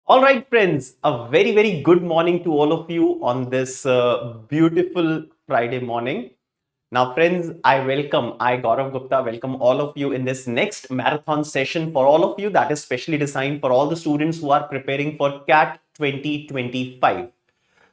All right, friends, a very good morning to all of you on this beautiful Friday morning. Now, friends, I, Gaurav Gupta, welcome all of you in this next marathon session for all of you that is specially designed for all the students who are preparing for CAT 2025.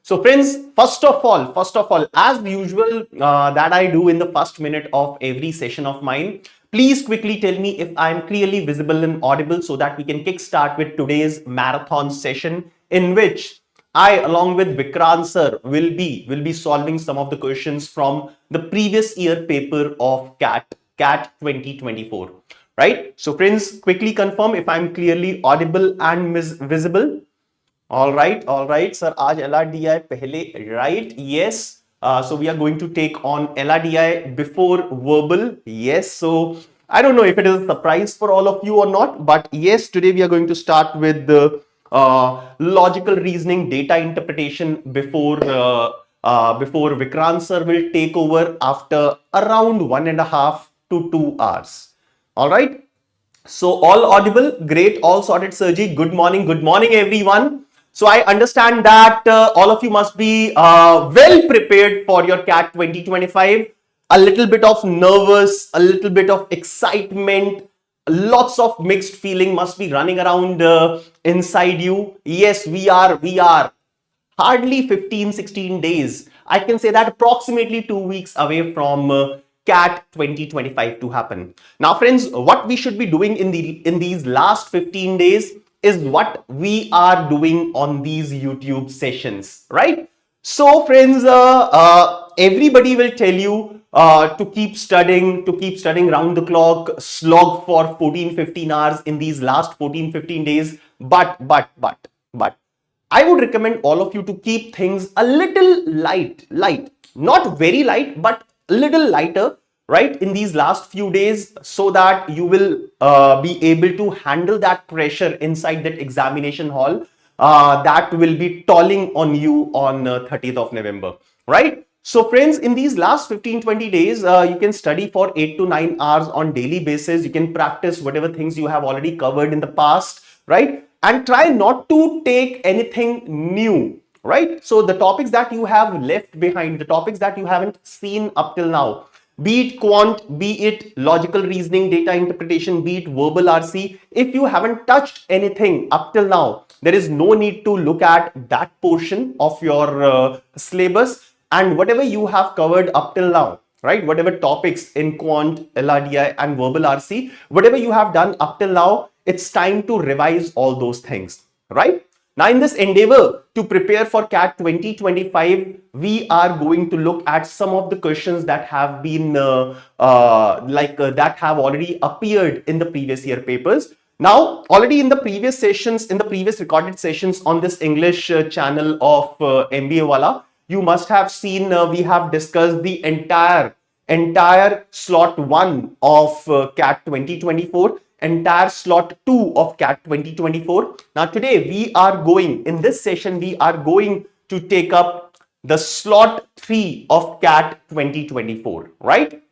So friends, first of all, as usual that I do in the first minute of every session of mine, please quickly tell me if I'm clearly visible and audible so that we can kickstart with today's marathon session in which I, along with Vikrant sir, will be solving some of the questions from the previous year paper of CAT 2024. Right? So friends, quickly confirm if I'm clearly audible and visible. All right, sir. आज LRDI पहले, right? Yes. So we are going to take on LRDI before verbal. Yes. So I don't know if it is a surprise for all of you or not, but yes, today we are going to start with the logical reasoning, data interpretation before Vikrant sir will take over after around 1.5 to 2 hours. All right. So all audible, great, all sorted, Sergi. Good morning, everyone. So I understand that all of you must be well prepared for your CAT 2025. A little bit of nervous, a little bit of excitement, lots of mixed feeling must be running around inside you. Yes, we are hardly 15-16 days. I can say that approximately 2 weeks away from CAT 2025 to happen. Now, friends, what we should be doing in these last 15 days is what we are doing on these YouTube sessions, right? So, friends, everybody will tell you to keep studying round the clock, slog for 14-15 hours in these last 14-15 days. But I would recommend all of you to keep things a little light, not very light, but a little lighter, right, in these last few days so that you will be able to handle that pressure inside that examination hall that will be tolling on you on 30th of November, right? So friends, in these last 15-20 days, you can study for 8 to 9 hours on daily basis. You can practice whatever things you have already covered in the past, right? And try not to take anything new, right? So the topics that you have left behind, the topics that you haven't seen up till now, be it quant, be it logical reasoning, data interpretation, be it verbal RC, if you haven't touched anything up till now, there is no need to look at that portion of your syllabus, and whatever you have covered up till now, right, whatever topics in quant, LRDI and verbal RC, whatever you have done up till now, it's time to revise all those things, right? Now, in this endeavor to prepare for CAT 2025, we are going to look at some of the questions that have been that have already appeared in the previous year papers. Now, already in the previous sessions, in the previous recorded sessions on this English channel of MBA Wallah, you must have seen we have discussed the entire slot 1 of CAT 2024, entire slot 2 of CAT 2024. Now today in this session, we are going to take up the slot 3 of CAT 2024, right?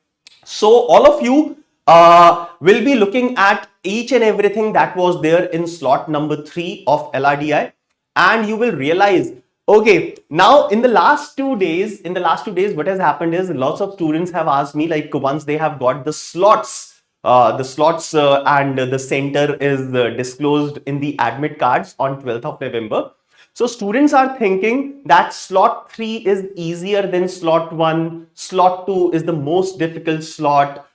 So all of you will be looking at each and everything that was there in slot number 3 of LRDI, and you will realize, okay, now in the last 2 days, what has happened is lots of students have asked me, like, once they have got the slots and the center is disclosed in the admit cards on 12th of November. So students are thinking that slot 3 is easier than slot 1, slot 2 is the most difficult slot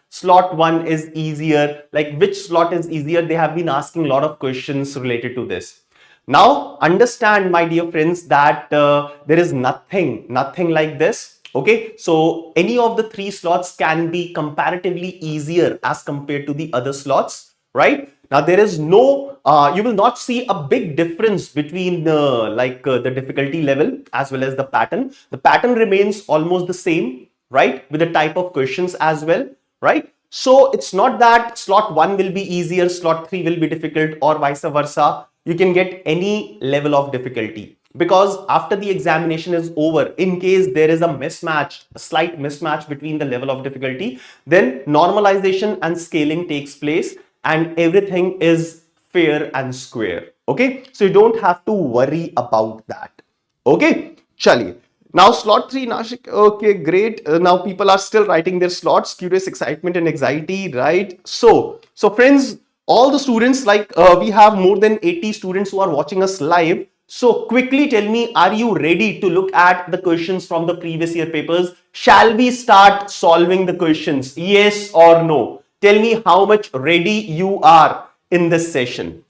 1 is easier, like which slot is easier? They have been asking a lot of questions related to this. Now understand, my dear friends, that there is nothing like this. Okay, so any of the 3 slots can be comparatively easier as compared to the other slots, right? Now there is no, you will not see a big difference between the difficulty level as well as the pattern. The pattern remains almost the same, right? With the type of questions as well, right? So it's not that slot 1 will be easier, slot 3 will be difficult, or vice versa. You can get any level of difficulty, because after the examination is over, in case there is a slight mismatch between the level of difficulty, then normalization and scaling takes place and everything is fair and square, Okay, so you don't have to worry about that. Okay, chaliye. Now slot 3, Nashik. Okay, great. Now people are still writing their slots. Curious, excitement, and anxiety. Right. So friends, all the students, like we have more than 80 students who are watching us live. So quickly tell me, are you ready to look at the questions from the previous year papers? Shall we start solving the questions? Yes or no? Tell me how much ready you are in this session.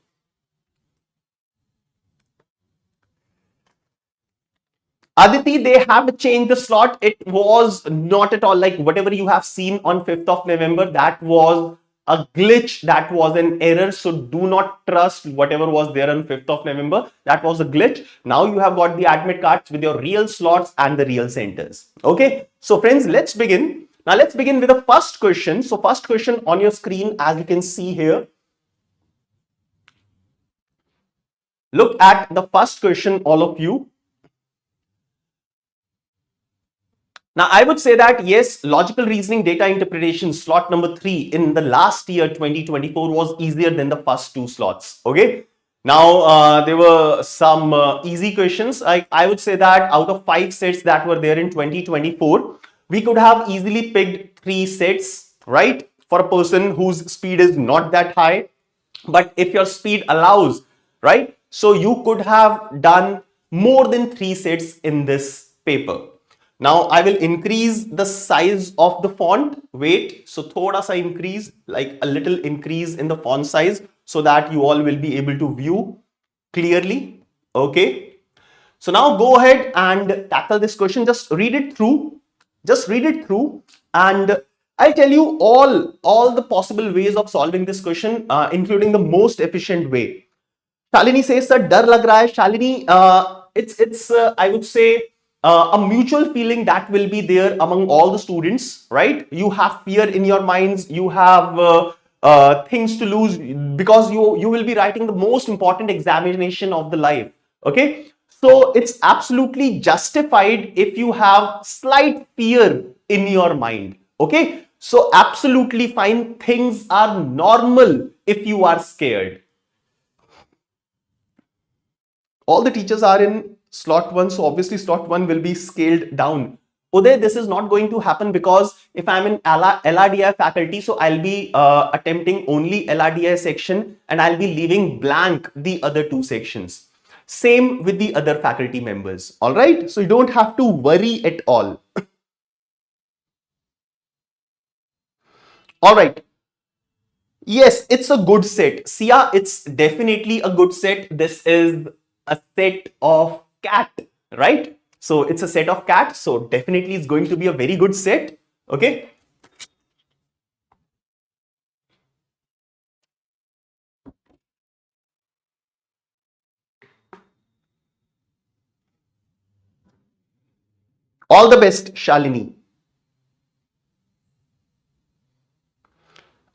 Aditi, they have changed the slot. It was not at all like whatever you have seen on 5th of November. That was a glitch. That was an error. So do not trust whatever was there on 5th of November. That was a glitch. Now you have got the admit cards with your real slots and the real centers. Okay. So friends, let's begin. Now let's begin with the first question. So first question on your screen, as you can see here. Look at the first question, all of you. Now, I would say that yes, logical reasoning data interpretation slot number 3 in the last year 2024 was easier than the first 2 slots. Okay. Now, there were some easy questions. I would say that out of 5 sets that were there in 2024, we could have easily picked 3 sets, right? For a person whose speed is not that high. But if your speed allows, right? So you could have done more than 3 sets in this paper. Now I will increase the size of the font. Wait, so thoda sa increase, like a little increase in the font size so that you all will be able to view clearly. Okay. So now go ahead and tackle this question. Just read it through. Just read it through, and I'll tell you all the possible ways of solving this question, including the most efficient way. Shalini says, "Sir, dar lag raha hai." Shalini, it's I would say a mutual feeling that will be there among all the students, right? You have fear in your minds. You have things to lose because you will be writing the most important examination of the life. Okay, so it's absolutely justified if you have slight fear in your mind. Okay, so absolutely fine. Things are normal if you are scared. All the teachers are in slot 1, so obviously slot 1 will be scaled down. Uday, this is not going to happen because if I'm in LRDI faculty, so I'll be attempting only LRDI section and I'll be leaving blank the other 2 sections. Same with the other faculty members. All right, so you don't have to worry at all. All right. Yes, it's a good set. Sia, it's definitely a good set. This is a set of cat, right? So it's a set of cat. So definitely it's going to be a very good set. Okay. All the best, Shalini.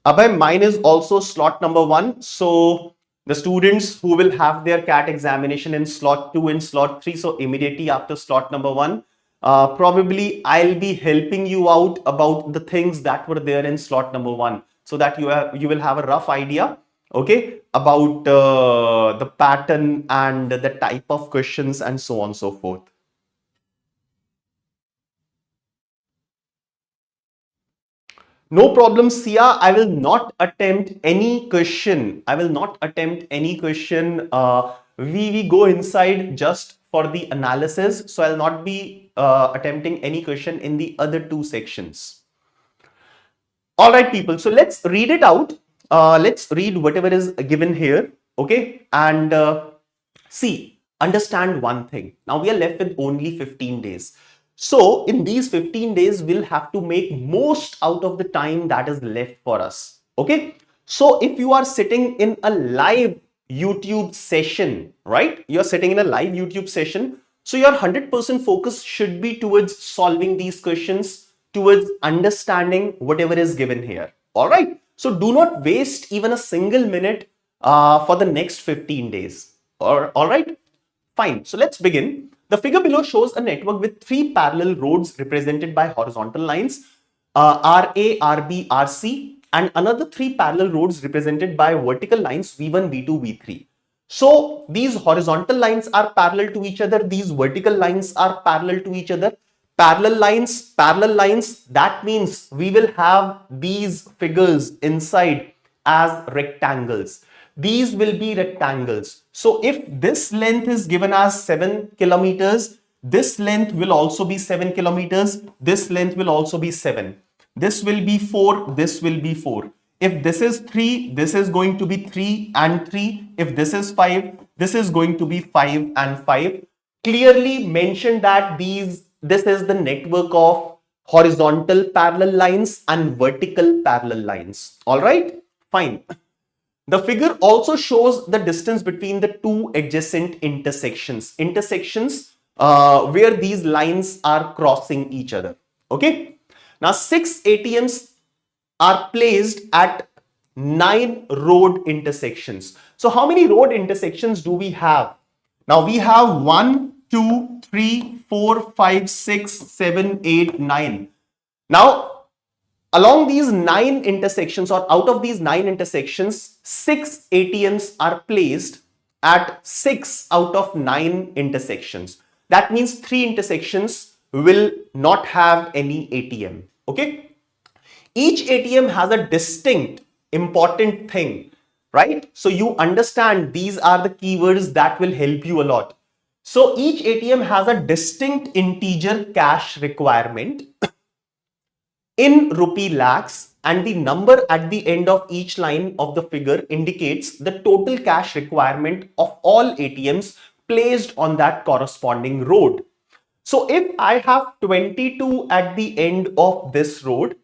Abhay, mine is also slot number 1. So the students who will have their CAT examination in slot 2 and slot 3, so immediately after slot number 1, probably I'll be helping you out about the things that were there in slot number 1 so that you will have a rough idea, okay, about the pattern and the type of questions and so on and so forth. No problem, Sia. I will not attempt any question. I will not attempt any question. We go inside just for the analysis. So I'll not be attempting any question in the other 2 sections. All right, people. So let's read it out. Let's read whatever is given here. Okay. And see, understand one thing. Now we are left with only 15 days. So in these 15 days, we'll have to make most out of the time that is left for us. Okay. So if you are sitting in a live YouTube session, right? You're sitting in a live YouTube session. So your 100% focus should be towards solving these questions, towards understanding whatever is given here. All right. So do not waste even a single minute for the next 15 days. All right. Fine. So let's begin. The figure below shows a network with 3 parallel roads represented by horizontal lines, RA, RB, RC, and another 3 parallel roads represented by vertical lines V1, V2, V3. So these horizontal lines are parallel to each other. These vertical lines are parallel to each other. Parallel lines. That means we will have these figures inside as rectangles. These will be rectangles. So if this length is given as 7 kilometers, this length will also be 7 kilometers. This length will also be 7. This will be 4. This will be 4. If this is 3, this is going to be 3 and 3. If this is 5, this is going to be 5 and 5. Clearly mention that this is the network of horizontal parallel lines and vertical parallel lines. All right, fine. The figure also shows the distance between the two adjacent intersections. Where these lines are crossing each other. Okay. Now 6 ATMs are placed at 9 road intersections. So how many road intersections do we have? Now we have 1, 2, 3, 4, 5, 6, 7, 8, 9. Now along these 9 intersections, or out of these 9 intersections, 6 ATMs are placed at 6 out of 9 intersections. That means 3 intersections will not have any ATM. Okay. Each ATM has a distinct important thing, right? So you understand these are the keywords that will help you a lot. So each ATM has a distinct integer cash requirement in rupee lakhs, and the number at the end of each line of the figure indicates the total cash requirement of all ATMs placed on that corresponding road. So if I have 22 at the end of this road,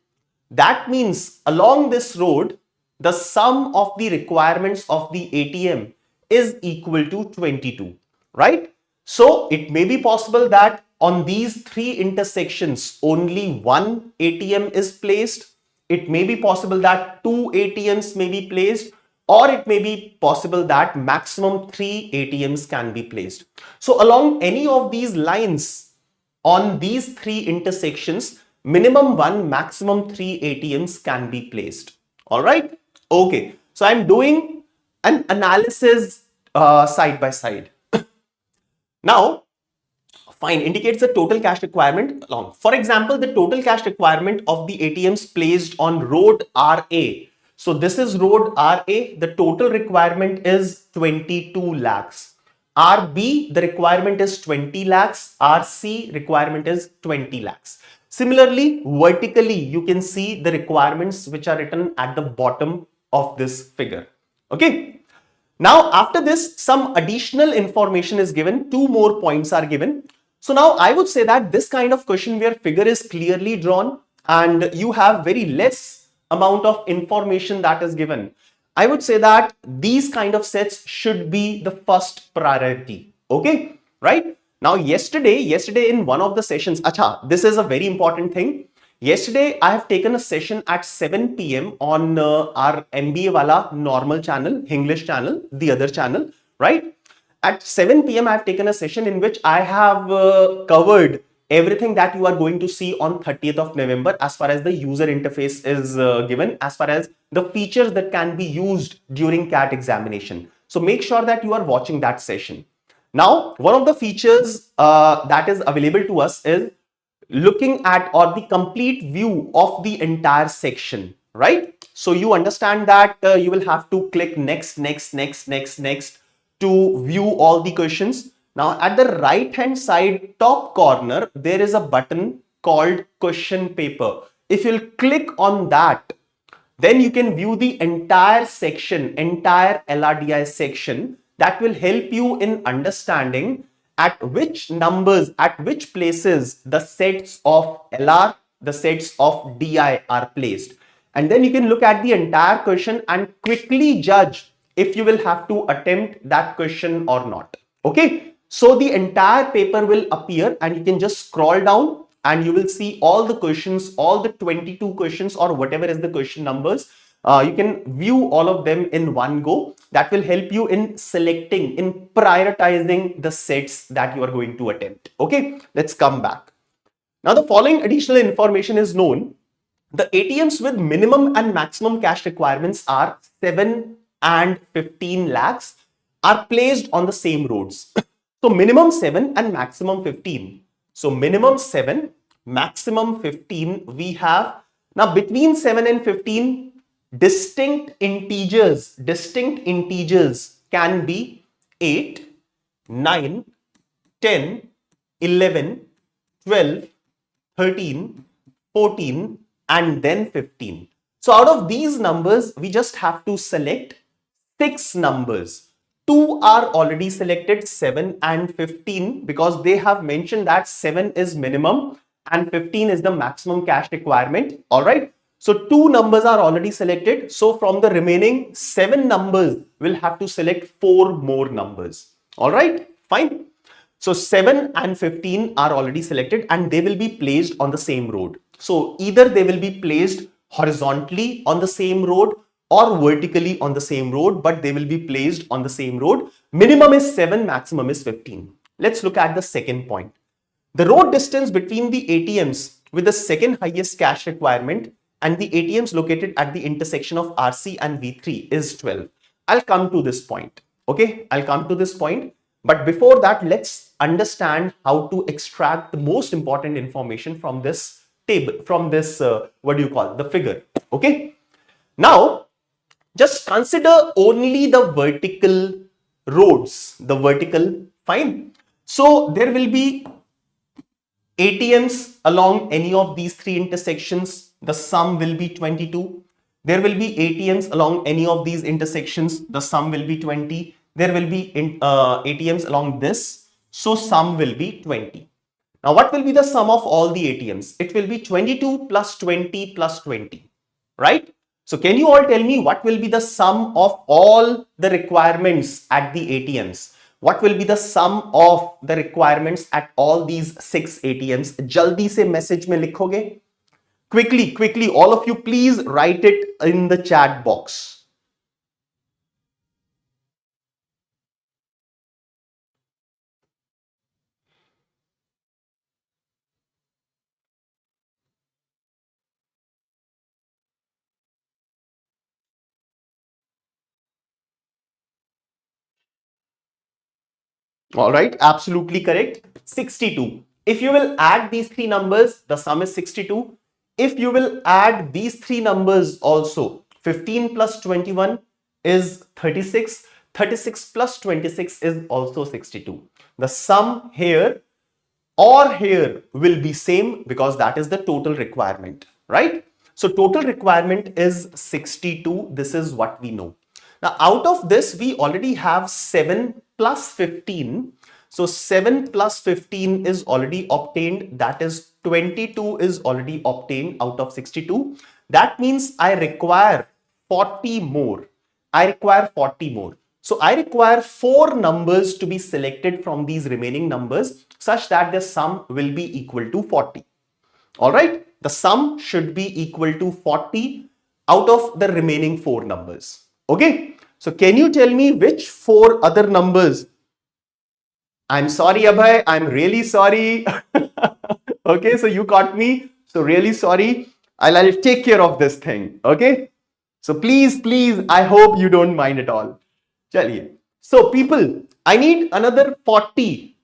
that means along this road, the sum of the requirements of the ATM is equal to 22, right? So it may be possible that on these 3 intersections, only 1 ATM is placed. It may be possible that 2 ATMs may be placed, or it may be possible that maximum 3 ATMs can be placed. So along any of these lines, on these 3 intersections, minimum 1, maximum 3 ATMs can be placed. All right. Okay. So I'm doing an analysis side by side. Now, fine, indicates the total cash requirement along. For example, the total cash requirement of the ATMs placed on road RA. So this is road RA. The total requirement is 22 lakhs. RB, the requirement is 20 lakhs. RC, requirement is 20 lakhs. Similarly, vertically, you can see the requirements which are written at the bottom of this figure. Okay. Now, after this, some additional information is given. 2 more points are given. So now I would say that this kind of question where figure is clearly drawn and you have very less amount of information that is given, I would say that these kind of sets should be the first priority. Okay, right? Now yesterday in one of the sessions, this is a very important thing. Yesterday, I have taken a session at 7 p.m. on our MBA Wallah normal channel, English channel, the other channel, right? At 7 p.m. I have taken a session in which I have covered everything that you are going to see on 30th of November as far as the user interface is given, as far as the features that can be used during CAT examination. So make sure that you are watching that session. Now, one of the features that is available to us is looking at or the complete view of the entire section, right? So you understand that you will have to click next to view all the questions. Now at the right hand side top corner, there is a button called question paper. If you'll click on that, then you can view the entire section, entire LRDI section. That will help you in understanding at which numbers, at which places the sets of LR, the sets of DI are placed. And then you can look at the entire question and quickly judge if you will have to attempt that question or not. Okay. So the entire paper will appear and you can just scroll down and you will see all the questions, all the 22 questions or whatever is the question numbers. You can view all of them in one go. That will help you in selecting, in prioritizing the sets that you are going to attempt. Okay, let's come back. Now the following additional information is known. The ATMs with minimum and maximum cash requirements are 7 and 15 lakhs. are placed on the same roads. So minimum 7 and maximum 15. So minimum 7, maximum 15 we have. Now between 7 and 15, distinct integers can be 8, 9, 10, 11, 12, 13, 14, and then 15. So out of these numbers, we just have to select 6 numbers. 2 are already selected, 7 and 15, because they have mentioned that 7 is minimum and 15 is the maximum cache requirement. All right. So 2 numbers are already selected. So from the remaining 7 numbers, we'll have to select 4 more numbers. All right. Fine. So 7 and 15 are already selected and they will be placed on the same road. So either they will be placed horizontally on the same road or vertically on the same road, but they will be placed on the same road. Minimum is 7, maximum is 15. Let's look at the second point. The road distance between the ATMs with the second highest cache requirement and the ATMs located at the intersection of RC and V3 is 12. I'll come to this point. Okay, I'll come to this point. But before that, let's understand how to extract the most important information from this table, from this, the figure. Okay. Now, just consider only the vertical roads, the vertical, fine. So there will be ATMs along any of these 3 intersections, the sum will be 22. There will be ATMs along any of these intersections, the sum will be 20. There will be ATMs along this, so sum will be 20. Now, what will be the sum of all the ATMs? It will be 22 plus 20 plus 20, right? So can you all tell me what will be the sum of all the requirements at the ATMs? What will be the sum of the requirements at all these 6 ATMs? Jaldi se message mein likhoge. Quickly, all of you, please write it in the chat box. All right, absolutely correct. 62. If you will add these 3 numbers, the sum is 62. If you will add these 3 numbers also, 15 plus 21 is 36. 36 plus 26 is also 62. The sum here or here will be same because that is the total requirement, right? So total requirement is 62. This is what we know. Now out of this, we already have 7 plus 15. So 7 plus 15 is already obtained. That is 22 is already obtained out of 62. That means I require 40 more. I require 40 more. So I require 4 numbers to be selected from these remaining numbers such that the sum will be equal to 40. All right. The sum should be equal to 40 out of the remaining 4 numbers. Okay. So can you tell me which 4 other numbers? I'm sorry, Abhay. I'm really sorry. Okay. So you caught me. So really sorry. I'll take care of this thing. Okay. So please, I hope you don't mind at all. Chaliye. So people, I need another 40,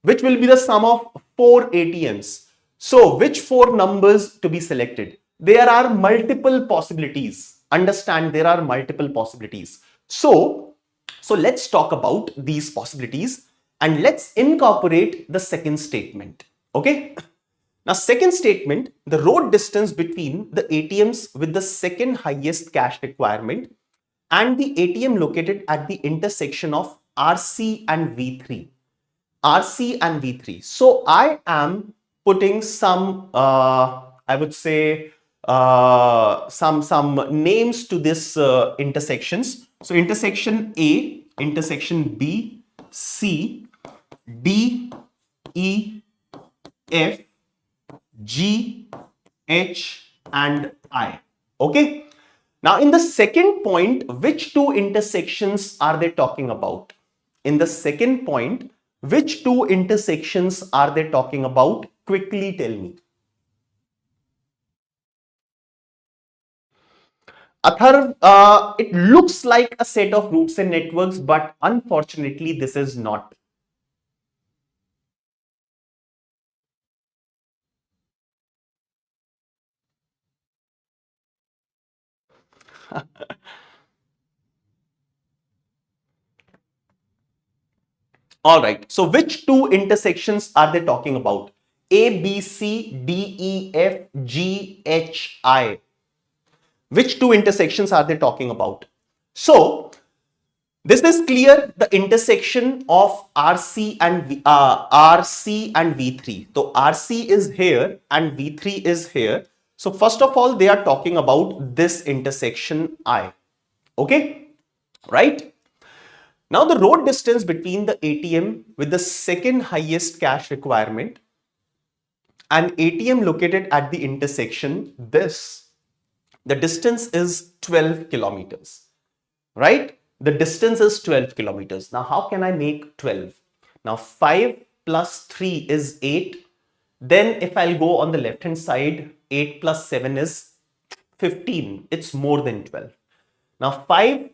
which will be the sum of 4 ATMs. So which 4 numbers to be selected? There are multiple possibilities. Understand, there are multiple possibilities. So let's talk about these possibilities and let's incorporate the second statement. Okay. Now, second statement, the road distance between the ATMs with the second highest cache requirement and the ATM located at the intersection of RC and V3. RC and V3. So I am putting some, I would say, some names to this intersections. So intersection A, intersection B, C, D, E, F, G, H, and I. Okay. Now, in the second point, which 2 intersections are they talking about? In the second point, which 2 intersections are they talking about? Quickly tell me. Atharv, it looks like a set of roots and networks, but unfortunately, this is not. All right. So which two intersections are they talking about? A, B, C, D, E, F, G, H, I. Which two intersections are they talking about? So this is clear, the intersection of RC and RC and V3. So RC is here and V3 is here. So first of all, they are talking about this intersection I. Okay, right? Now the road distance between the ATM with the second highest cache requirement and ATM located at the intersection, the distance is 12 kilometers, right? The distance is 12 kilometers. Now, how can I make 12? Now, 5 plus 3 is 8. Then if I'll go on the left hand side, 8 plus 7 is 15. It's more than 12. Now, 5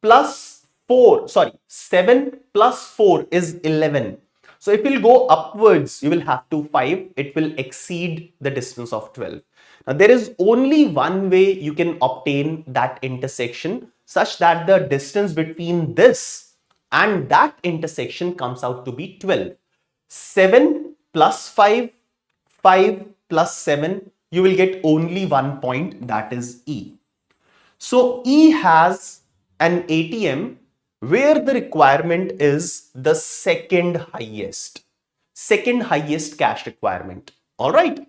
plus 4, sorry, 7 plus 4 is 11. So if you'll go upwards, you will have to 5. It will exceed the distance of 12. Now, there is only one way you can obtain that intersection such that the distance between this and that intersection comes out to be 12. 7 plus 5, 5 plus 7, you will get only 1 point, that is E. So E has an ATM where the requirement is the second highest cache requirement. All right.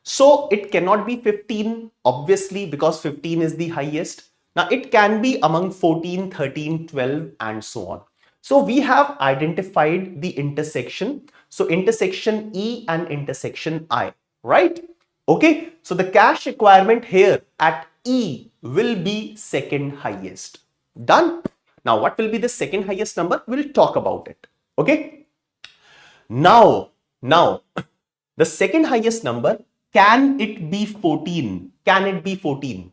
So it cannot be 15, obviously, because 15 is the highest. Now it can be among 14, 13, 12 and so on. So we have identified the intersection. So intersection E and intersection I, right? Okay. So the cache requirement here at E will be second highest. Done. Now what will be the second highest number? We'll talk about it. Okay. Now the second highest number, can it be 14? Can it be 14?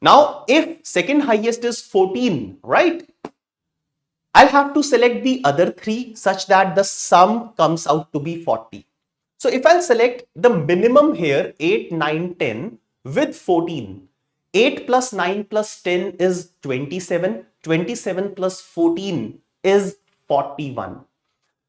Now, if second highest is 14, right? I'll have to select the other three such that the sum comes out to be 40. So if I'll select the minimum here, 8, 9, 10 with 14, 8 plus 9 plus 10 is 27, 27 plus 14 is 41.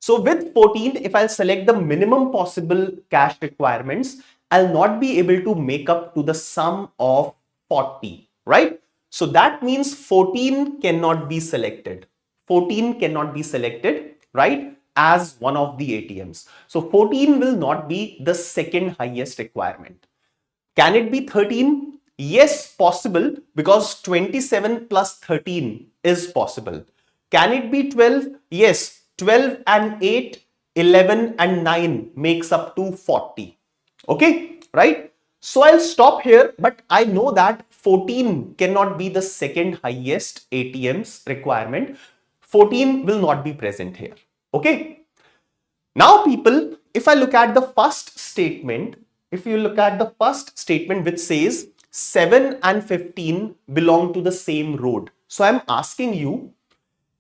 So with 14, if I'll select the minimum possible cache requirements, I'll not be able to make up to the sum of 40, right? So that means 14 cannot be selected. 14 cannot be selected, right, as one of the ATMs. So 14 will not be the second highest requirement. Can it be 13? Yes, possible, because 27 plus 13 is possible. Can it be 12? Yes, 12 and 8, 11 and 9 makes up to 40. Okay, right? So I'll stop here, but I know that 14 cannot be the second highest ATM's requirement. 14 will not be present here. Okay. Now people, if I look at the first statement, if you look at the first statement which says 7 and 15 belong to the same road. So I'm asking you,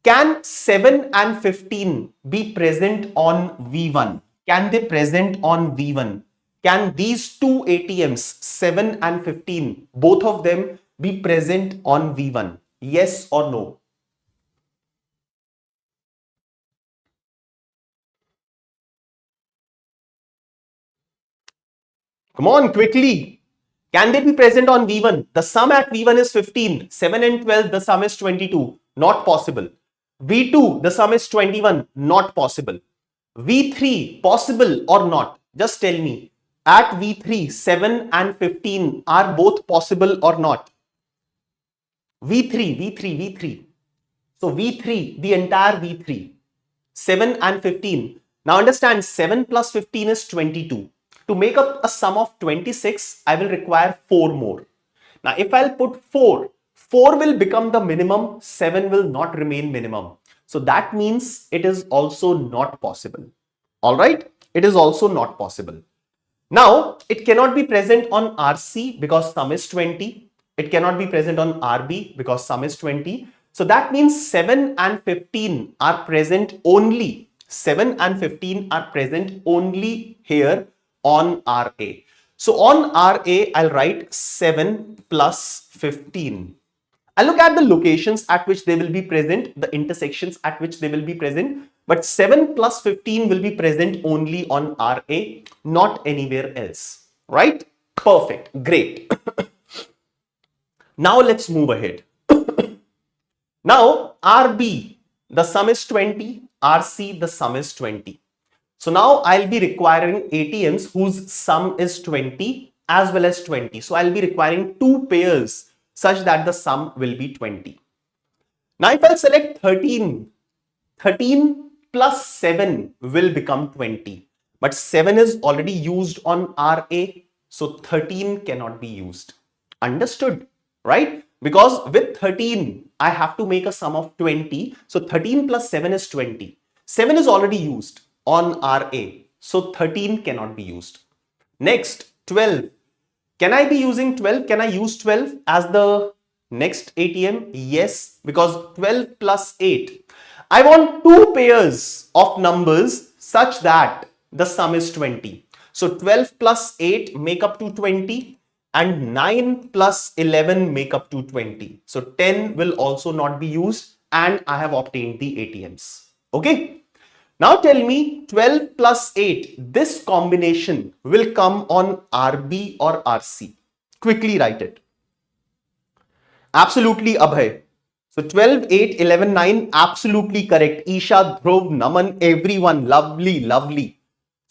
can 7 and 15 be present on V1? Can they present on V1? Can these two ATMs, 7 and 15, both of them be present on V1? Yes or no? Come on, quickly. Can they be present on V1? The sum at V1 is 15. 7 and 12, the sum is 22. Not possible. V2, the sum is 21. Not possible. V3, possible or not? Just tell me. At V3, 7 and 15 are both possible or not? V3. So V3, the entire V3, 7 and 15. Now understand, 7 plus 15 is 22. To make up a sum of 26, I will require 4 more. Now if I'll put 4, 4 will become the minimum, 7 will not remain minimum. So that means it is also not possible. All right, it is also not possible. Now it cannot be present on RC because sum is 20. It cannot be present on RB because sum is 20. So that means 7 and 15 are present only. 7 and 15 are present only here on RA. So on RA, I'll write 7 plus 15. I'll look at the locations at which they will be present, the intersections at which they will be present. But 7 plus 15 will be present only on RA, not anywhere else. Right? Perfect. Great. Now let's move ahead. Now RB, the sum is 20. RC, the sum is 20. So now I'll be requiring ATMs whose sum is 20 as well as 20. So I'll be requiring two pairs such that the sum will be 20. Now if I'll select 13, 13 plus 7 will become 20. But 7 is already used on RA. So 13 cannot be used. Understood? Right? Because with 13, I have to make a sum of 20. So 13 plus 7 is 20. 7 is already used on RA. So 13 cannot be used. Next, 12. Can I be using 12? Can I use 12 as the next ATM? Yes, because 12 plus 8. I want two pairs of numbers such that the sum is 20. So 12 plus 8 make up to 20. And 9 plus 11 make up to 20. So 10 will also not be used and I have obtained the ATMs. Okay. Now tell me 12 plus 8, this combination will come on RB or RC. Quickly write it. Absolutely, Abhay. So 12, 8, 11, 9, absolutely correct. Isha, Dhruv, Naman, everyone. Lovely, lovely.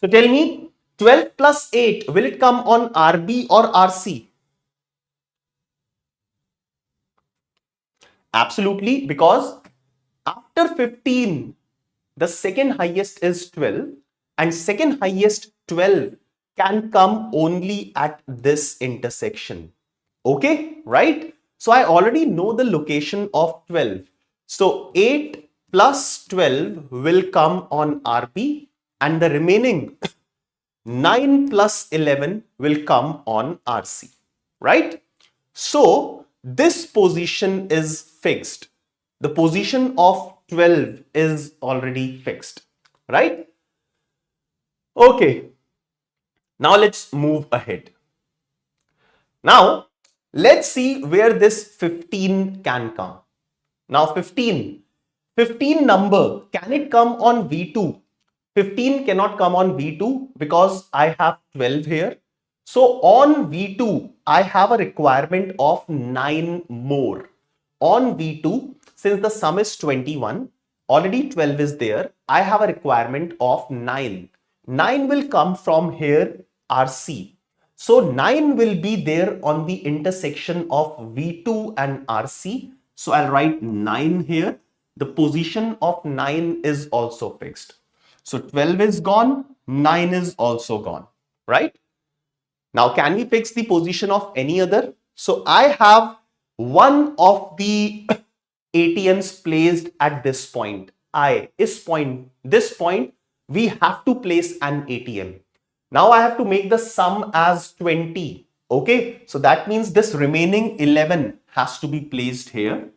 So tell me 12 plus 8, will it come on RB or RC? Absolutely, because after 15, the second highest is 12 and second highest 12 can come only at this intersection. Okay, right? So I already know the location of 12. So 8 plus 12 will come on RB and the remaining 9 plus 11 will come on RC, right? So this position is fixed. The position of 12 is already fixed, right? Okay. Now let's move ahead. Now let's see where this 15 can come. Now 15 number, can it come on V2? 15 cannot come on V2 because I have 12 here. So on V2, I have a requirement of 9 more. On V2, since the sum is 21, already 12 is there, I have a requirement of 9. 9 will come from here, RC. So 9 will be there on the intersection of V2 and RC. So I'll write 9 here. The position of 9 is also fixed. So 12 is gone, 9 is also gone, right? Now, can we fix the position of any other? So I have one of the ATMs placed at this point. This point, we have to place an ATM. Now I have to make the sum as 20. Okay, so that means this remaining 11 has to be placed here.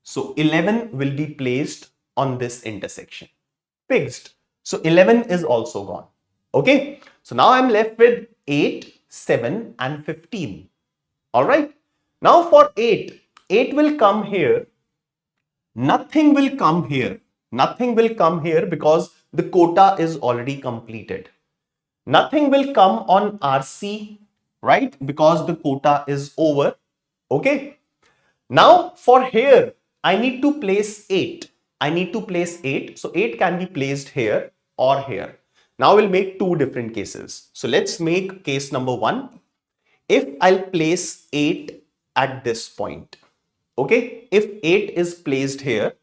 So 11 will be placed on this intersection. Fixed. So 11 is also gone. Okay, so now I'm left with 8, 7 and 15. All right. Now for 8 will come here. Nothing will come here. Nothing will come here because the quota is already completed. Nothing will come on RC, right? Because the quota is over. Okay. Now for here, I need to place 8. I need to place 8. So 8 can be placed here or here. Now we'll make two different cases. So let's make case number 1. If I'll place 8 at this point, okay, if 8 is placed here,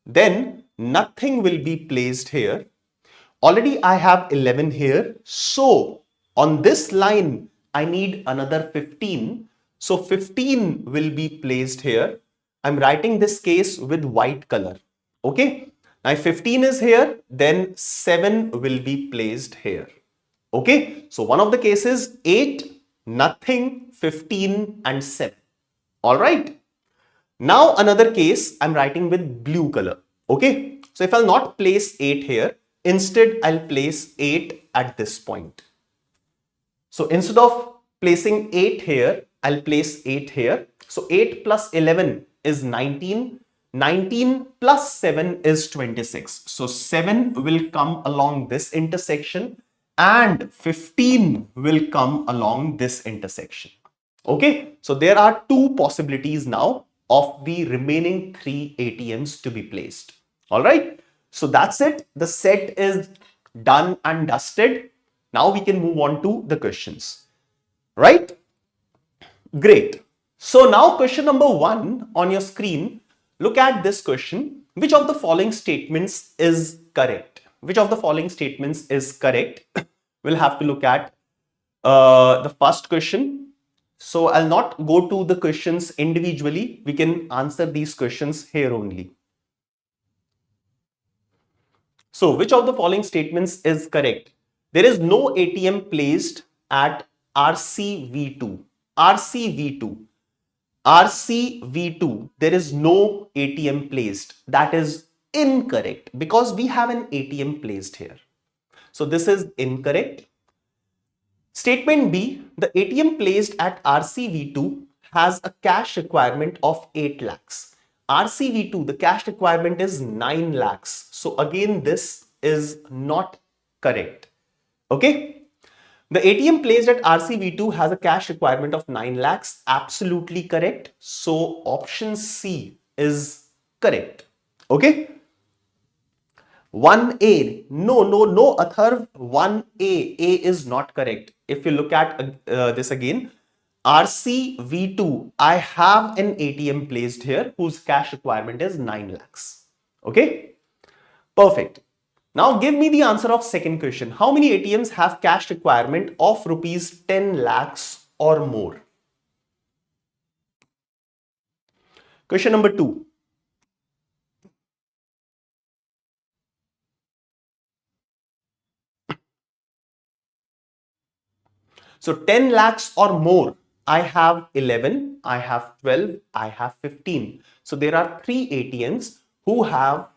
then nothing will be placed here. Already I have 11 here. So on this line, I need another 15. So 15 will be placed here. I'm writing this case with white color. Okay. Now if 15 is here, then 7 will be placed here. Okay. So one of the cases 8, nothing, 15 and 7. All right. Now another case I'm writing with blue color. Okay. So if I'll not place 8 here, instead I'll place 8 at this point. So instead of placing 8 here, I'll place 8 here. So 8 plus 11 is 19. 19 plus 7 is 26. So 7 will come along this intersection and 15 will come along this intersection. Okay, so there are two possibilities now of the remaining 3 ATMs to be placed. All right, so that's it. The set is done and dusted. Now we can move on to the questions. Right? Great. So now question number 1 on your screen. Look at this question. Which of the following statements is correct? Which of the following statements is correct? We'll have to look at the first question. So I'll not go to the questions individually. We can answer these questions here only. So which of the following statements is correct? There is no ATM placed at RCV2. RCV2. RCV2. There is no ATM placed. That is incorrect because we have an ATM placed here. So this is incorrect. Statement B, the ATM placed at RCV2 has a cash requirement of 8 lakhs. RCV2, the cash requirement is 9 lakhs. So again, this is not correct. Okay. The ATM placed at RCV2 has a cash requirement of 9 lakhs. Absolutely correct. So option C is correct. Okay. 1A. No, Atharv. 1A. A is not correct. If you look at this again, RCV2, I have an ATM placed here whose cash requirement is 9 lakhs. Okay. Perfect. Now give me the answer of second question. How many ATMs have cash requirement of rupees 10 lakhs or more? Question number 2. So 10 lakhs or more, I have 11, I have 12, I have 15. So there are 3 ATMs who have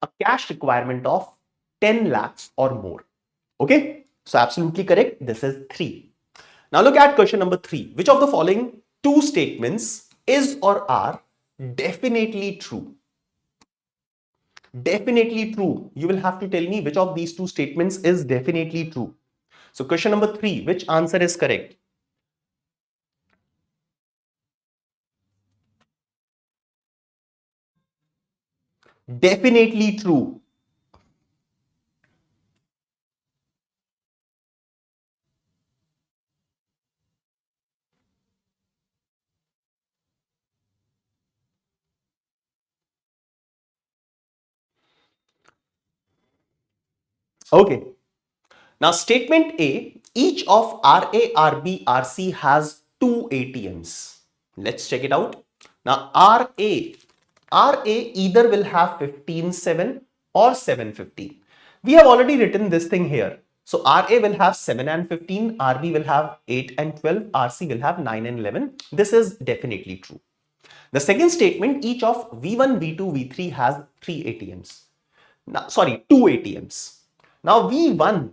a cash requirement of 10 lakhs or more. Okay, so absolutely correct. This is 3. Now look at question number 3. Which of the following 2 statements is or are definitely true? Definitely true. You will have to tell me which of these 2 statements is definitely true. So question number 3, which answer is correct? Definitely true. Okay. Now statement A, each of RA, RB, RC has 2 ATMs. Let's check it out. Now RA either will have 15-7 or 7-15. We have already written this thing here. So RA will have 7 and 15, RB will have 8 and 12, RC will have 9 and 11. This is definitely true. The second statement, each of V1, V2, V3 has 3 ATMs. Now, sorry, 2 ATMs. Now V1,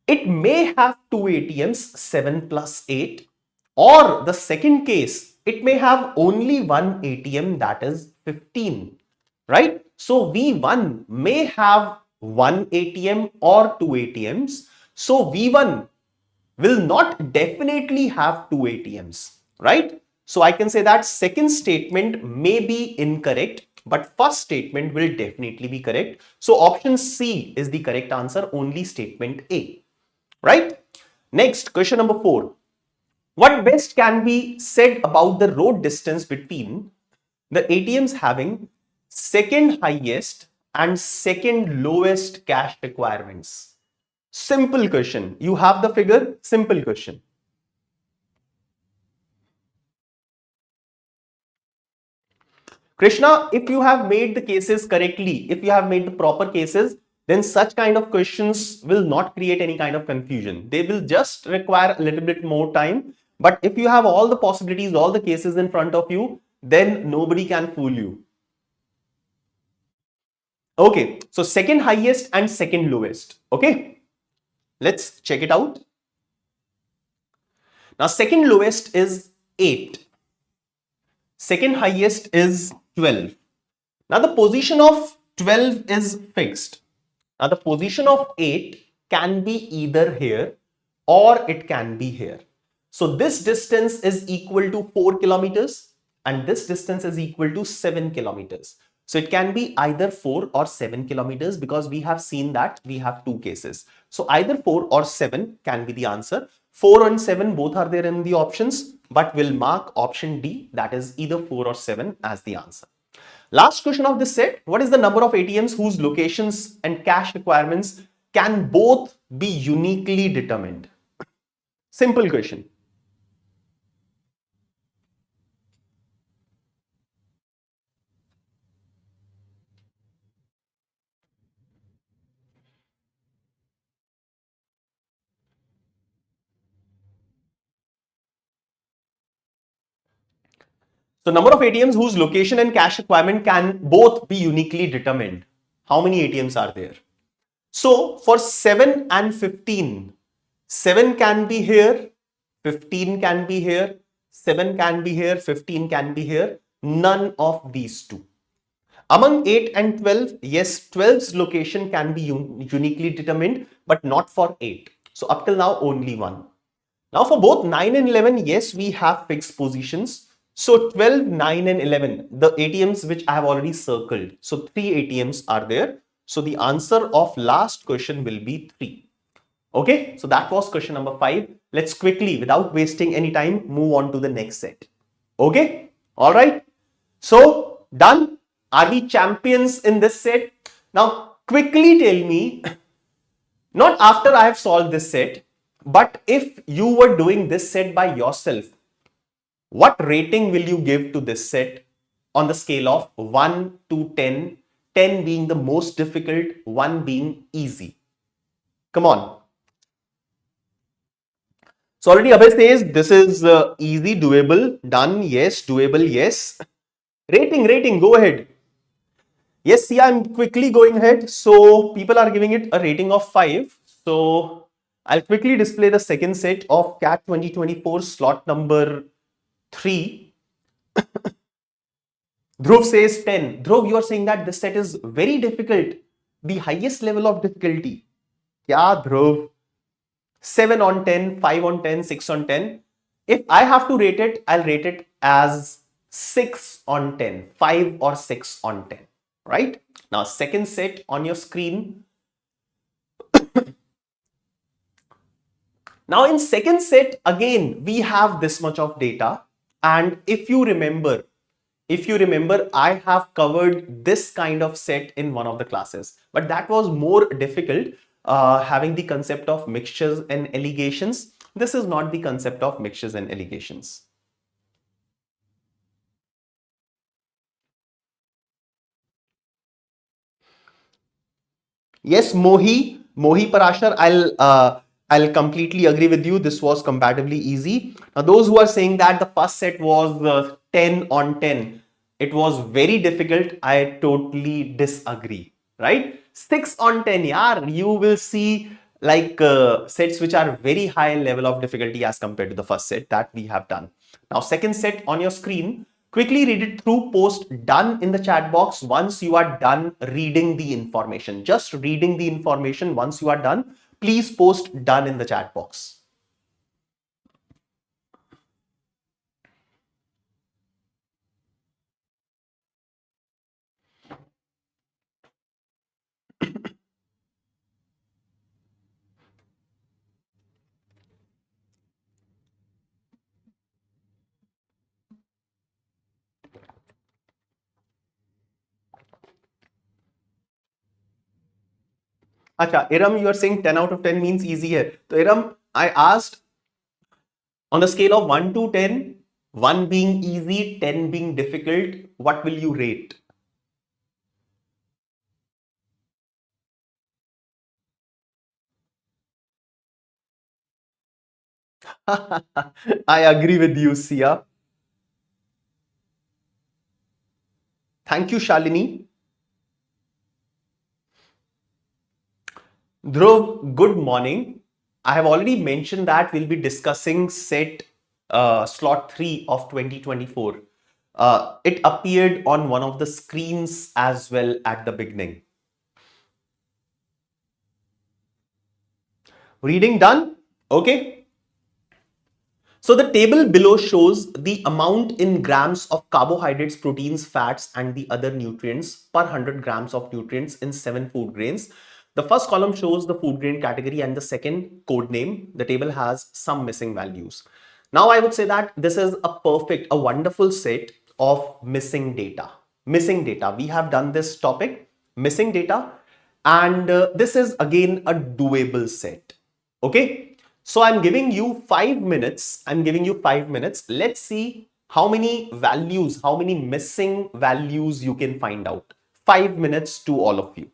it may have 2 ATMs, 7 plus 8, or the second case, it may have only one ATM, that is 15, right? So V1 may have one ATM or 2 ATMs. So V1 will not definitely have 2 ATMs, right? So I can say that second statement may be incorrect, but first statement will definitely be correct. So option C is the correct answer, only statement A, right? Next, question number 4. What best can be said about the road distance between the ATMs having second highest and second lowest cash requirements? Simple question. You have the figure, simple question. Krishna, if you have made the cases correctly, if you have made the proper cases, then such kind of questions will not create any kind of confusion. They will just require a little bit more time, But if you have all the possibilities, all the cases in front of you, then nobody can fool you. Okay, so second highest and second lowest. Okay, let's check it out. Now, second lowest is 8. Second highest is 12. Now, the position of 12 is fixed. Now, the position of 8 can be either here or it can be here. So, this distance is equal to 4 kilometers and this distance is equal to 7 kilometers. So, it can be either 4 or 7 kilometers because we have seen that we have two cases. So, either 4 or 7 can be the answer. 4 and 7 both are there in the options, but we'll mark option D, that is either 4 or 7 as the answer. Last question of this set, what is the number of ATMs whose locations and cache requirements can both be uniquely determined? Simple question. So number of ATMs whose location and cache requirement can both be uniquely determined. How many ATMs are there? So for 7 and 15, 7 can be here, 15 can be here, 7 can be here, 15 can be here, none of these two. Among 8 and 12, yes, 12's location can be uniquely determined, but not for 8. So up till now, only one. Now for both 9 and 11, yes, we have fixed positions. So 12, 9 and 11, the ATMs which I have already circled. So 3 ATMs are there. So the answer of last question will be 3. Okay, so that was question number 5. Let's quickly, without wasting any time, move on to the next set. Okay, all right. So done. Are we champions in this set? Now quickly tell me, not after I have solved this set, but if you were doing this set by yourself, what rating will you give to this set on the scale of 1 to 10, 10 being the most difficult, 1 being easy? Come on. So already Abhay says this is easy, doable, done, yes, doable, yes. Rating, go ahead. Yes, see, I'm quickly going ahead. So people are giving it a rating of 5. So I'll quickly display the second set of CAT 2024 slot number 3. Dhruv says 10. Dhruv, you are saying that this set is very difficult. The highest level of difficulty. Yeah, Dhruv. 7 on 10, 5 on 10, 6 on 10. If I have to rate it, I'll rate it as 6 on 10, 5 or 6 on 10, right? Now, second set on your screen. Now, in second set, again, we have this much of data. And if you remember, I have covered this kind of set in one of the classes, but that was more difficult, having the concept of mixtures and allegations. This is not the concept of mixtures and allegations. Yes, Mohi Parashar, I'll completely agree with you. This was comparatively easy. Now, those who are saying that the first set was 10 on 10, it was very difficult, I totally disagree, right? 6 on 10, yeah, you will see like sets which are very high level of difficulty as compared to the first set that we have done. Now, second set on your screen, quickly read it through, post done in the chat box once you are done reading the information. Just reading the information, once you are done, please post done in the chat box. Acha, Iram, you are saying 10 out of 10 means easy here. So Iram, I asked on the scale of 1 to 10, 1 being easy, 10 being difficult, what will you rate? I agree with you, Sia. Thank you, Shalini. Dhruv, good morning. I have already mentioned that we'll be discussing set slot 3 of 2024. It appeared on one of the screens as well at the beginning. Reading done? Okay. So the table below shows the amount in grams of carbohydrates, proteins, fats, and the other nutrients per 100 grams of nutrients in 7 food grains. The first column shows the food grain category and the second code name. The table has some missing values. Now I would say that this is a wonderful set of missing data. Missing data. We have done this topic, missing data, and this is again a doable set. Okay. So I'm giving you 5 minutes. I'm giving you 5 minutes. Let's see how many values, how many missing values you can find out. 5 minutes to all of you.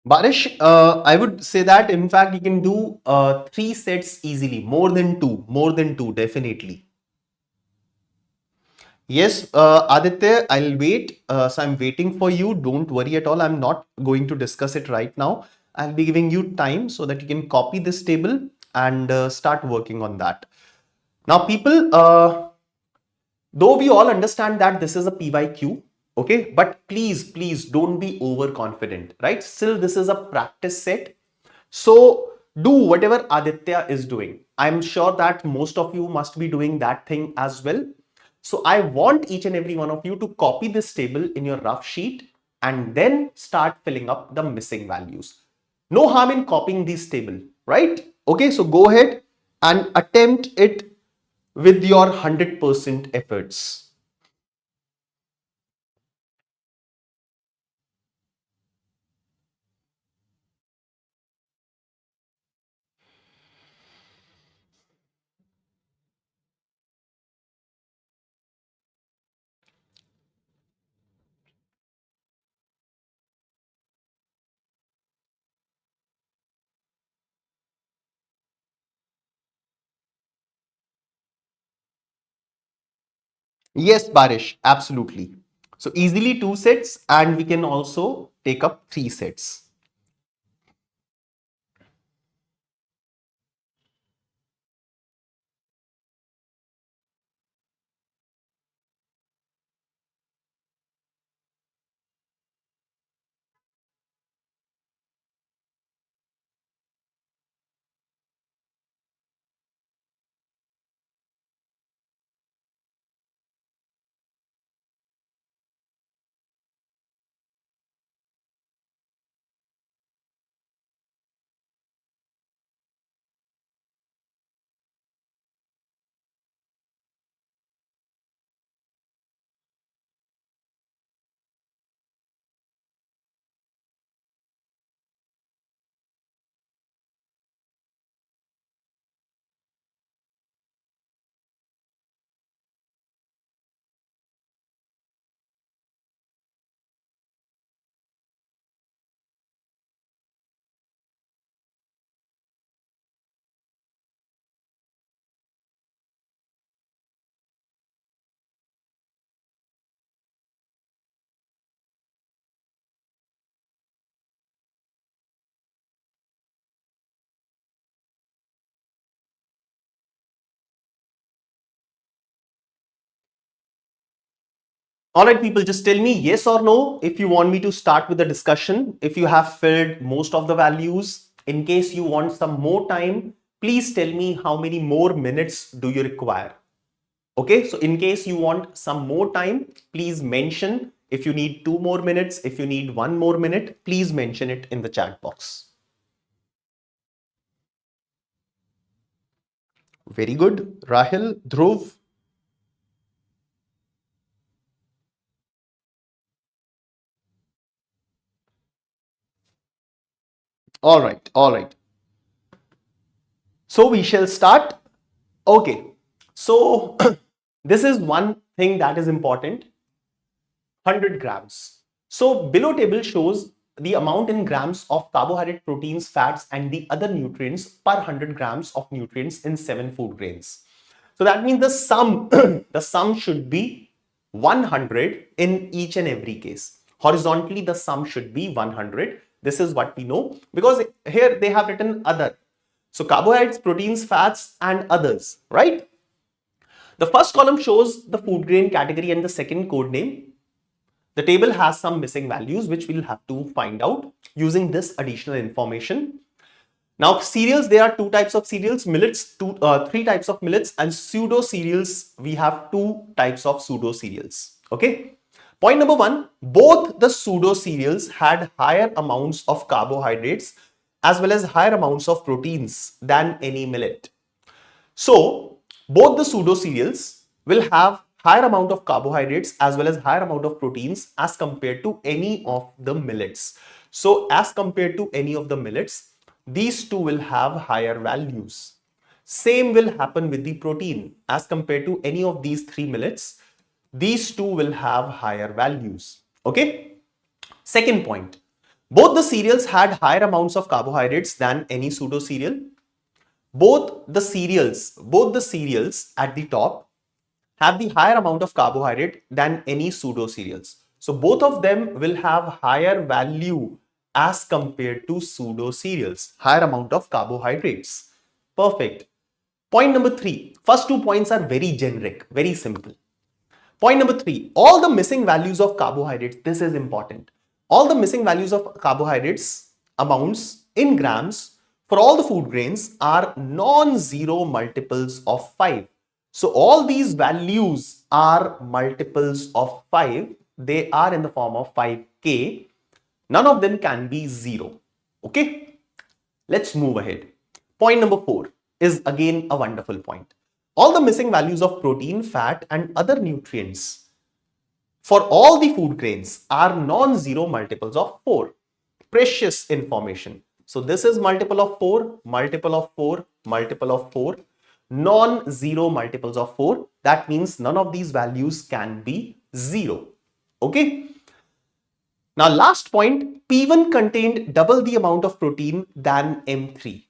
Barish, I would say that in fact you can do 3 sets easily, more than two, definitely. Yes, Aditya, I'll wait. So I'm waiting for you. Don't worry at all. I'm not going to discuss it right now. I'll be giving you time so that you can copy this table and start working on that. Now, people, though we all understand that this is a PYQ, okay, but please don't be overconfident, right? Still, this is a practice set. So do whatever Aditya is doing. I'm sure that most of you must be doing that thing as well. So I want each and every one of you to copy this table in your rough sheet and then start filling up the missing values. No harm in copying this table, right? Okay, so go ahead and attempt it with your 100% efforts. Yes, Barish, absolutely. So easily 2 sets, and we can also take up 3 sets. All right, people, just tell me yes or no if you want me to start with the discussion. If you have filled most of the values, in case you want some more time, please tell me how many more minutes do you require. Okay, so in case you want some more time, please mention. If you need 2 more minutes, if you need 1 more minute, please mention it in the chat box. Very good. Rahil, Dhruv. All right, all right. So we shall start. Okay, so this is one thing that is important. 100 grams. So below table shows the amount in grams of carbohydrate, proteins, fats, and the other nutrients per 100 grams of nutrients in 7 food grains. So that means the sum, the sum should be 100 in each and every case. Horizontally, the sum should be 100. This is what we know because here they have written other. So carbohydrates, proteins, fats, and others, right? The first column shows the food grain category and the second code name. The table has some missing values which we'll have to find out using this additional information. Now cereals, there are 2 types of cereals, millets, 3 types of millets, and pseudo cereals, we have 2 types of pseudo cereals. Okay. Point number 1, both the pseudo cereals had higher amounts of carbohydrates as well as higher amounts of proteins than any millet. So both the pseudo cereals will have higher amount of carbohydrates as well as higher amount of proteins as compared to any of the millets. So as compared to any of the millets, these two will have higher values. Same will happen with the protein. As compared to any of these 3 millets, these two will have higher values. Okay. Second point, both the cereals had higher amounts of carbohydrates than any pseudo cereal. Both the cereals at the top have the higher amount of carbohydrate than any pseudo cereals. So both of them will have higher value as compared to pseudo cereals, higher amount of carbohydrates. Perfect. Point number 3, first 2 points are very generic, very simple. Point number 3, all the missing values of carbohydrates, this is important. All the missing values of carbohydrates amounts in grams for all the food grains are non-zero multiples of 5. So all these values are multiples of 5. They are in the form of 5k. None of them can be 0. Okay. Let's move ahead. Point number 4 is again a wonderful point. All the missing values of protein, fat, and other nutrients for all the food grains are non-zero multiples of 4. Precious information. So this is multiple of 4, multiple of 4, multiple of 4, non-zero multiples of 4. That means none of these values can be 0. Okay. Now last point, P1 contained double the amount of protein than M3.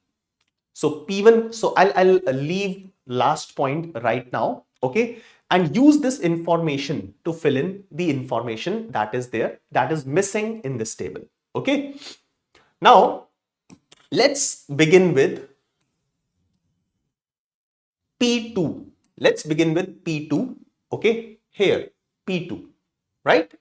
So P1, so I'll leave last point right now, okay, and use this information to fill in the information that is there, that is missing in this table, okay. Now let's begin with P2. Let's begin with P2, okay, here P2, right?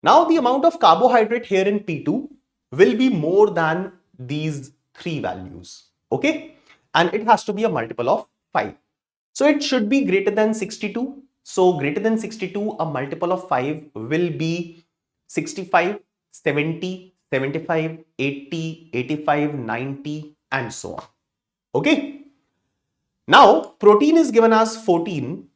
Now the amount of carbohydrate here in P2 will be more than these 3 values, okay, and it has to be a multiple of 5. So it should be greater than 62. So greater than 62, a multiple of 5 will be 65, 70, 75, 80, 85, 90, and so on. Okay. Now protein is given as 14,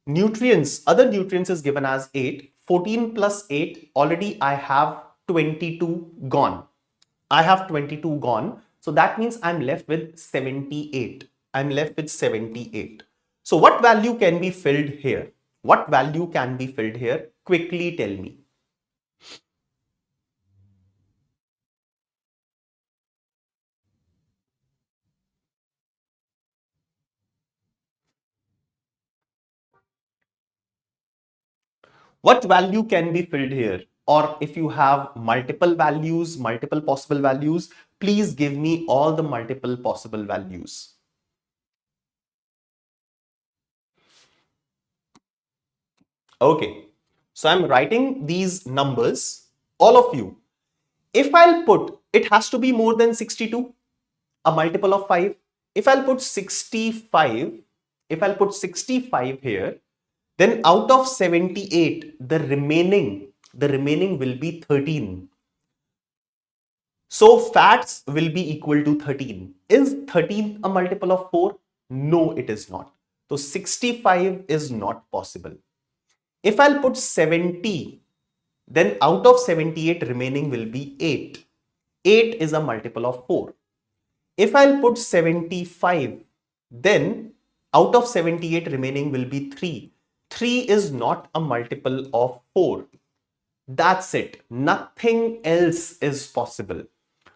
nutrients, other nutrients is given as 8. 14 plus 8, already I have 22 gone. I have 22 gone. So that means I'm left with 78. I'm left with 78. So what value can be filled here? What value can be filled here? Quickly tell me. What value can be filled here? Or if you have multiple values, multiple possible values, please give me all the multiple possible values. Okay. So I'm writing these numbers, all of you. If I'll put, it has to be more than 62, a multiple of 5. If I'll put 65, if I'll put 65 here, then out of 78, the remaining will be 13. So fats will be equal to 13. Is 13 a multiple of 4? No, it is not. So 65 is not possible. If I'll put 70, then out of 78, remaining will be 8. 8 is a multiple of 4. If I'll put 75, then out of 78, remaining will be 3. 3 is not a multiple of 4. That's it. Nothing else is possible.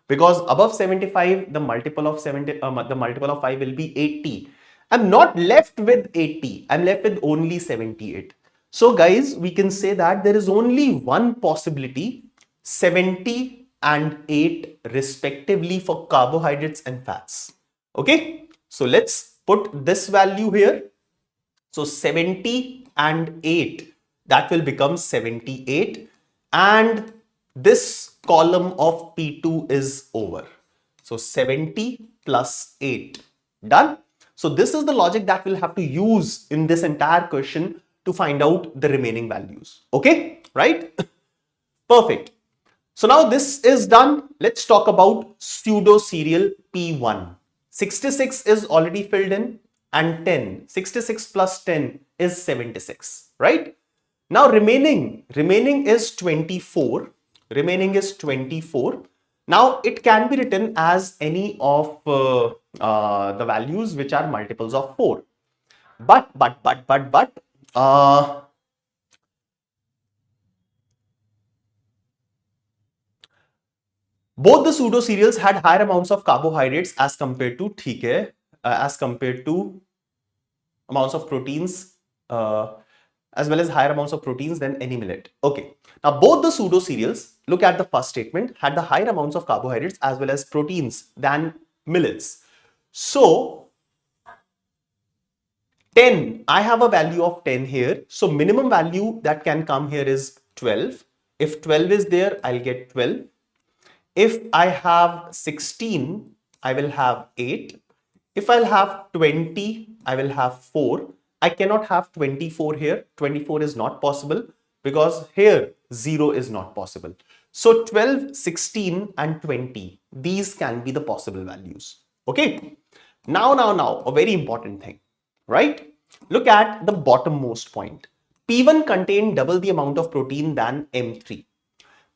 Because above 75, the multiple of 5 will be 80. I'm not left with 80. I'm left with only 78. So guys, we can say that there is only one possibility, 70 and 8 respectively for carbohydrates and fats. Okay, so let's put this value here. So 70 and 8, that will become 78, and this column of P2 is over. So 70 plus 8, done. So this is the logic that we'll have to use in this entire question to find out the remaining values. Okay, right? Perfect. So now this is done. Let's talk about pseudo serial P1. 66 is already filled in, and 10. 66 plus 10 is 76, right? Now remaining is 24. Remaining is 24. Now it can be written as any of the values which are multiples of 4. But both the pseudo cereals had higher amounts of carbohydrates as compared to amounts of proteins, as well as higher amounts of proteins than any millet. Okay. Now both the pseudo cereals, look at the first statement, had the higher amounts of carbohydrates as well as proteins than millets. So 10, I have a value of 10 here. So minimum value that can come here is 12. If 12 is there, I'll get 12. If I have 16, I will have 8. If I'll have 20, I will have 4. I cannot have 24 here. 24 is not possible because here 0 is not possible. So 12, 16 and 20, these can be the possible values. Okay. Now, a very important thing, right? Look at the bottommost point. P1 contained double the amount of protein than M3.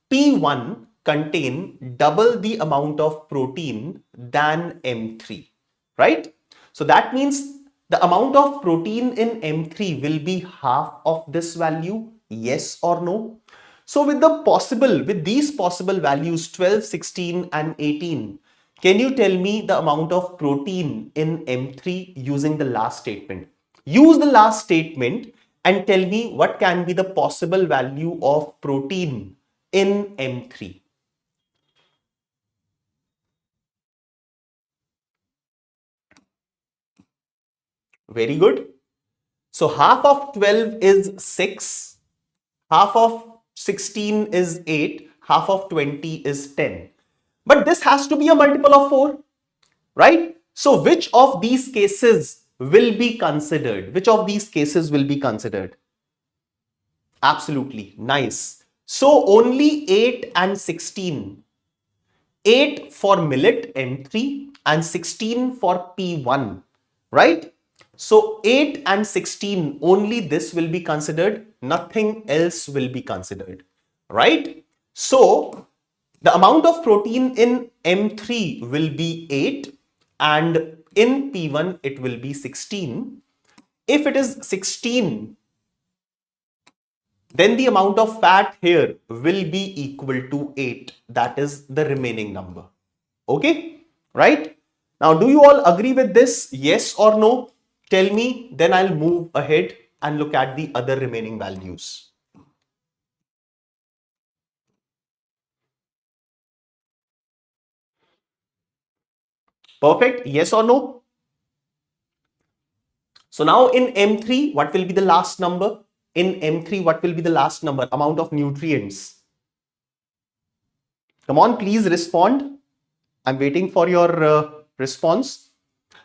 P1 contain double the amount of protein than M3, right? So that means the amount of protein in M3 will be half of this value, yes or no? So with these possible values 12, 16 and 18, can you tell me the amount of protein in M3 using the last statement? Use the last statement and tell me what can be the possible value of protein in M3. Very good. So half of 12 is 6, half of 16 is 8, half of 20 is 10. But this has to be a multiple of 4, right? So which of these cases will be considered? Which of these cases will be considered? Absolutely, nice. So only 8 and 16. 8 for millet M3 and 16 for P1, right? So 8 and 16, only this will be considered, nothing else will be considered, right? So the amount of protein in M3 will be 8 and in P1 it will be 16. If it is 16, then the amount of fat here will be equal to 8. That is the remaining number. Okay, right? Now, do you all agree with this? Yes or no? Tell me, then I'll move ahead and look at the other remaining values. Perfect. Yes or no? So now in M3, what will be the last number? in M3, what will be the last number, amount of nutrients? Come on, please respond. I'm waiting for your response.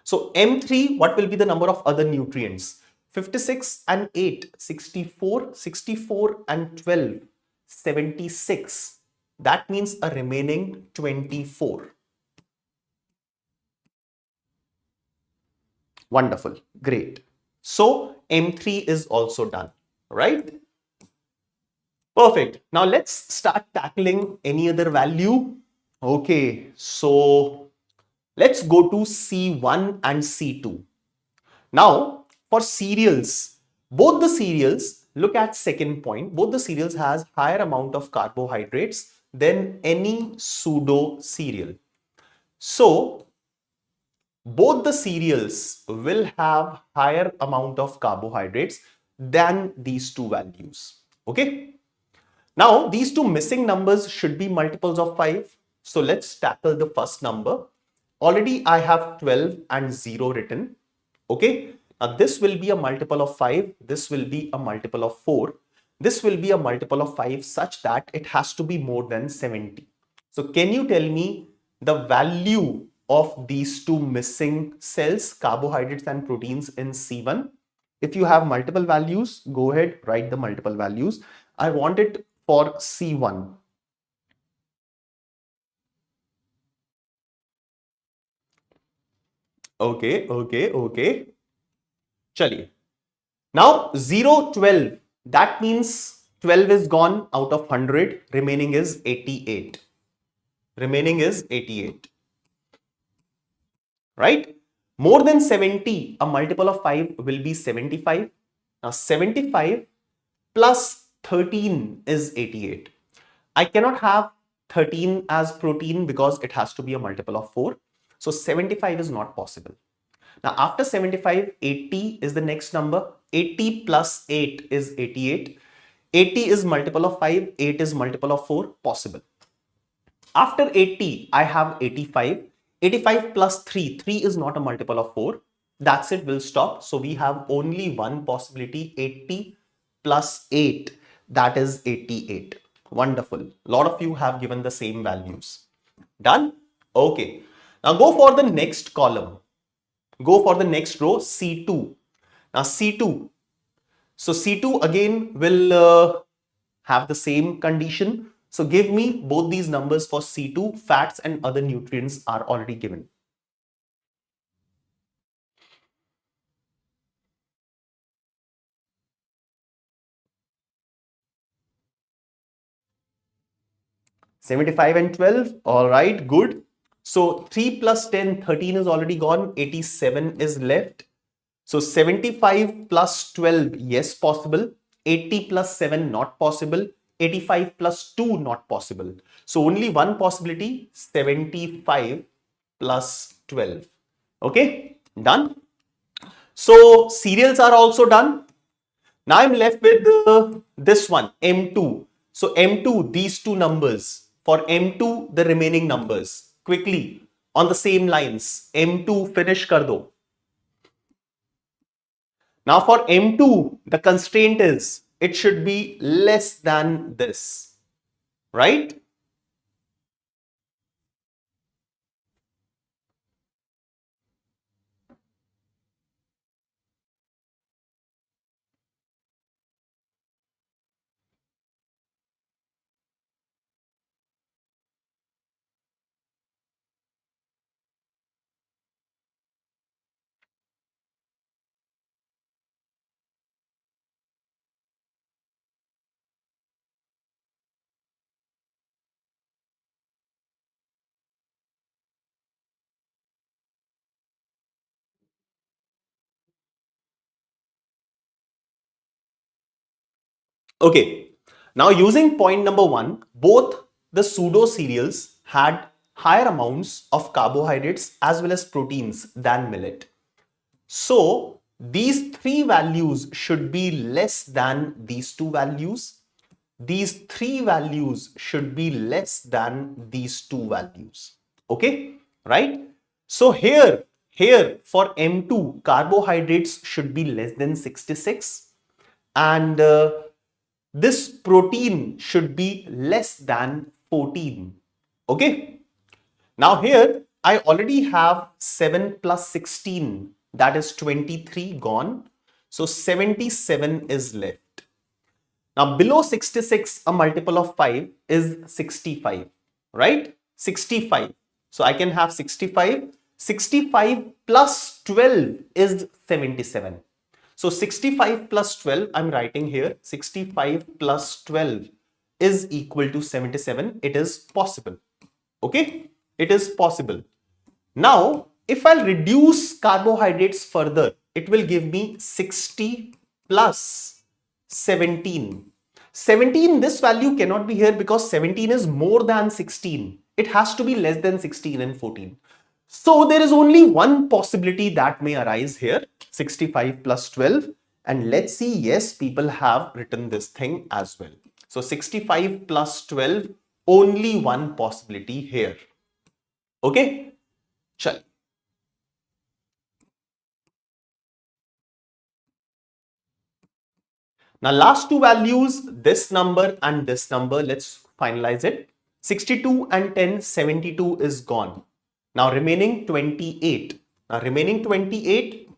So M3, what will be the number of other nutrients? 56 and 8, 64, 64 and 12, 76. That means a remaining 24. Wonderful, great. So M3 is also done, right? Perfect. Now let's start tackling any other value. Okay, so let's go to C1 and C2. Now, for cereals, both the cereals, look at second point, both the cereals has higher amount of carbohydrates than any pseudo cereal. So, both the cereals will have higher amount of carbohydrates than these two values. Okay. Now, these two missing numbers should be multiples of 5. So, let's tackle the first number. Already I have 12 and 0 written. Okay. Now, this will be a multiple of 5. This will be a multiple of 4. This will be a multiple of 5 such that it has to be more than 70. So, can you tell me the value of these two missing cells, carbohydrates and proteins in C1? If you have multiple values, go ahead, write the multiple values. I want it for C1. Okay. Chaliye. Now 0, 12. That means 12 is gone out of 100. Remaining is 88. Remaining is 88. Right? More than 70, a multiple of 5 will be 75. Now 75 plus 13 is 88. I cannot have 13 as protein because it has to be a multiple of 4. So 75 is not possible. Now after 75, 80 is the next number. 80 plus 8 is 88. 80 is multiple of 5. 8 is multiple of 4. Possible. After 80, I have 85. 85 plus 3. 3 is not a multiple of 4. That's it. We'll stop. So we have only one possibility. 80 plus 8. That is 88. Wonderful. A lot of you have given the same values. Done? Okay. Now go for the next column. Go for the next row, C2. Now C2. So C2 again will have the same condition. So give me both these numbers for C2. Fats and other nutrients are already given. $75 and 12. All right, good. So 3 plus 10, 13 is already gone. 87 is left. So 75 plus 12, yes, possible. 80 plus 7, not possible. 85 plus 2, not possible. So only one possibility, 75 plus 12. Okay, done. So cereals are also done. Now I'm left with this one, M2. So M2, these two numbers. For M2, the remaining numbers. Quickly, on the same lines, M2 finish kar do. Now for M2, the constraint is it should be less than this, right? Okay, now using point number 1, both the pseudo cereals had higher amounts of carbohydrates as well as proteins than millet. So these three values should be less than these two values. These three values should be less than these two values. Okay, right? So here for M2, carbohydrates should be less than 66 and this protein should be less than 14. Okay. Now here I already have 7 plus 16, that is 23 gone. So 77 is left. Now below 66, a multiple of 5 is 65, right? 65. So I can have 65. 65 plus 12 is 77. So 65 plus 12, I'm writing here, 65 plus 12 is equal to 77. It is possible. Okay, it is possible. Now, if I'll reduce carbohydrates further, it will give me 60 plus 17. 17, this value cannot be here because 17 is more than 16. It has to be less than 16 and 14. So there is only one possibility that may arise here, 65 plus 12. And let's see, yes, people have written this thing as well. So 65 plus 12, only one possibility here. Okay, chal. Now last two values, this number and this number, let's finalize it. 62 and 10, 72 is gone. Now remaining 28. Now remaining 28,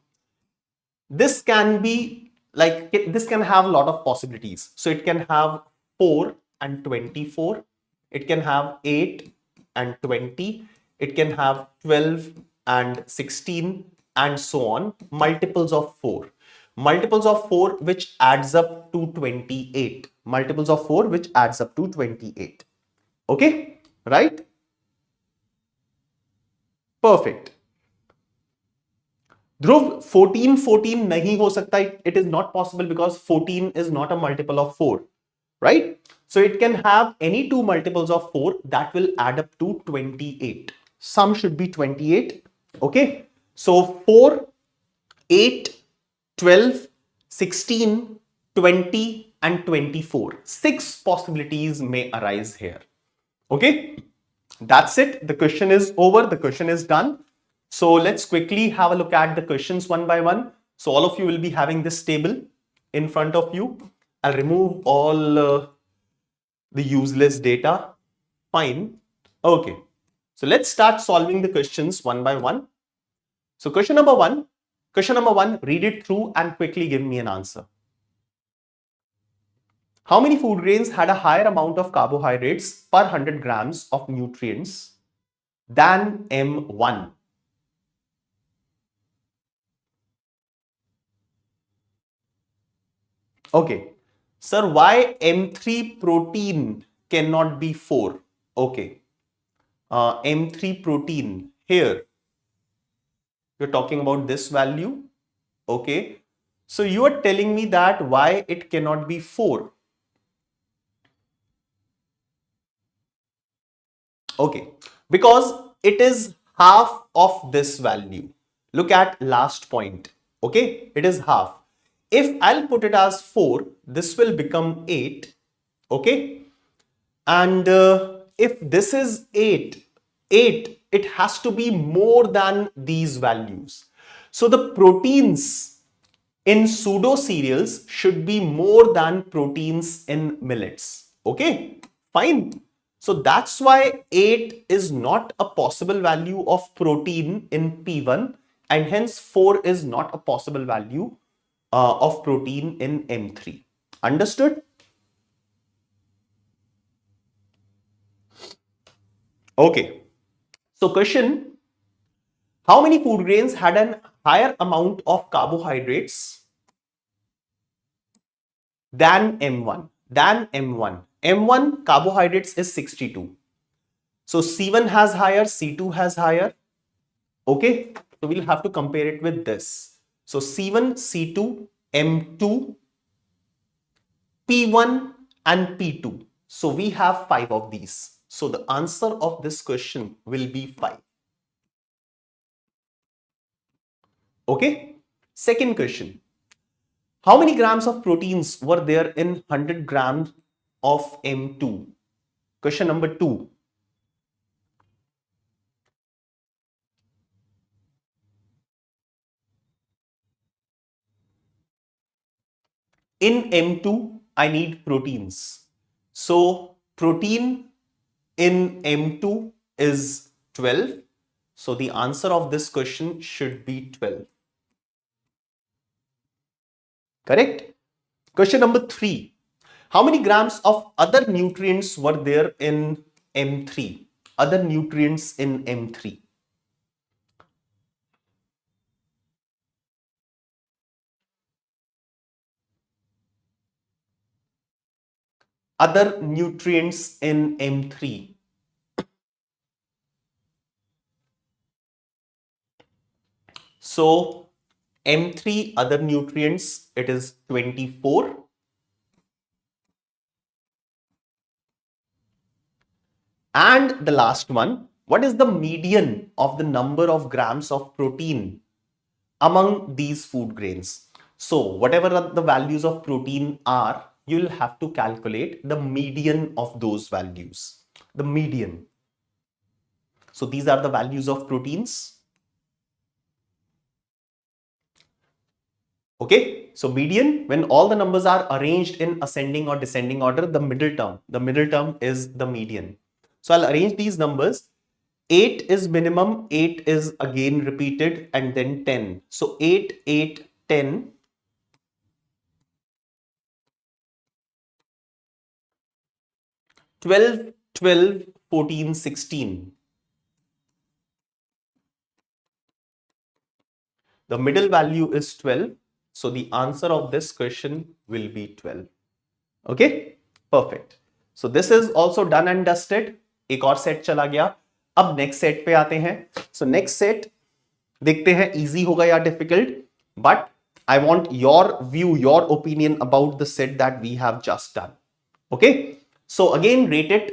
this can be like, this can have a lot of possibilities. So it can have 4 and 24. It can have 8 and 20. It can have 12 and 16 and so on. Multiples of 4. Multiples of 4 which adds up to 28. Multiples of 4 which adds up to 28. Okay, right? Perfect. Dhruv, 14, 14 nahi ho sakta. It is not possible because 14 is not a multiple of 4, right? So it can have any two multiples of 4 that will add up to 28. Sum should be 28. Okay. So 4, 8, 12, 16, 20 and 24. 6 possibilities may arise here. Okay. That's it. The question is over. The question is done. So let's quickly have a look at the questions one by one. So all of you will be having this table in front of you. I'll remove all the useless data. Fine. Okay. So let's start solving the questions one by one. So question number one, read it through and quickly give me an answer. How many food grains had a higher amount of carbohydrates per 100 grams of nutrients than M1? Okay. Sir, why M3 protein cannot be 4? Okay. M3 protein here. You're talking about this value. Okay. So you are telling me that why it cannot be 4. Okay. Because it is half of this value. Look at last point. Okay. It is half. If I'll put it as 4, this will become 8. Okay. And if this is 8, it has to be more than these values. So the proteins in pseudo cereals should be more than proteins in millets. Okay, fine. So that's why 8 is not a possible value of protein in P1 and hence 4 is not a possible value of protein in M3. Understood? Okay. So question, how many food grains had an higher amount of carbohydrates than M1? M1 carbohydrates is 62. So C1 has higher, C2 has higher. Okay. So we'll have to compare it with this. So C1, C2, M2, P1 and P2. So we have 5 of these. So the answer of this question will be 5. Okay. Second question. How many grams of proteins were there in 100 grams of M2? Question number 2. In M2, I need proteins. So protein in M2 is 12. So the answer of this question should be 12. Correct? Question number 3. How many grams of other nutrients were there in M3? Other nutrients in M3. Other nutrients in M3. So M3 other nutrients, it is 24. And the last one, what is the median of the number of grams of protein among these food grains? So whatever the values of protein are, you'll have to calculate the median of those values. The median. So these are the values of proteins. Okay, so median, when all the numbers are arranged in ascending or descending order, the middle term is the median. So I'll arrange these numbers. 8 is minimum, 8 is again repeated, and then 10. So 8, 8, 10. 12, 12, 14, 16. The middle value is 12. So the answer of this question will be 12. Okay, perfect. So this is also done and dusted. एक और set चला गया. अब next set पे आते हैं. So next set देखते हैं इजी होगा या difficult, but I want your view, your opinion about the set that we have just done. Okay, so again rate it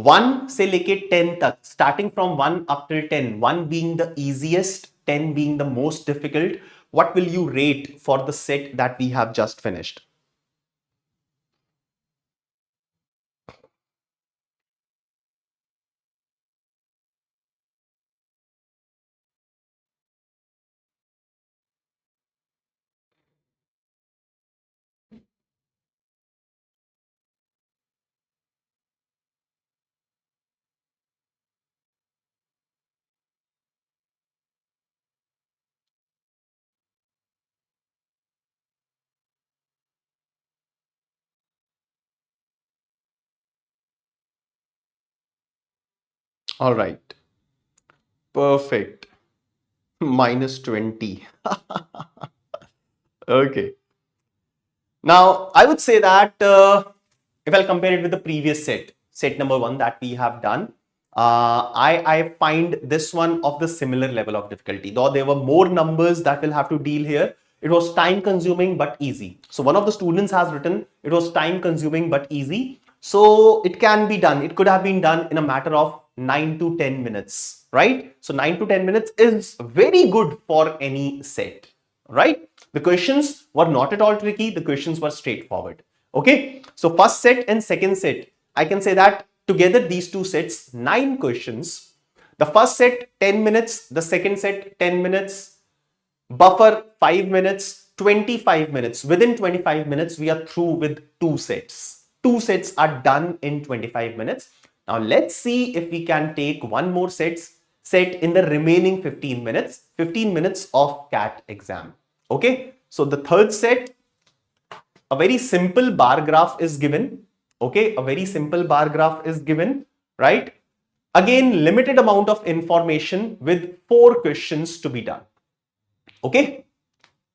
1 से लेके 10 तक, starting from 1 up till 10, 1 being the easiest, 10 being the most difficult. What will you rate for the set that we have just finished? All right. Perfect. -20. Okay. Now, I would say that if I'll compare it with the previous set number 1 that we have done, I find this one of the similar level of difficulty. Though there were more numbers that will have to deal here, it was time consuming but easy. So one of the students has written, it was time consuming but easy. So it can be done. It could have been done in a matter of 9 to 10 minutes, right? So 9 to 10 minutes is very good for any set, right? The questions were not at all tricky. The questions were straightforward. Okay. So first set and second set, I can say that together these two sets, 9 questions. The first set 10 minutes, the second set 10 minutes, buffer 5 minutes, 25 minutes. Within 25 minutes, we are through with 2 sets. 2 sets are done in 25 minutes. Now let's see if we can take one more set in the remaining 15 minutes, 15 minutes of CAT exam. Okay, so the third set, a very simple bar graph is given. Okay, a very simple bar graph is given, right? Again, limited amount of information with 4 questions to be done. Okay,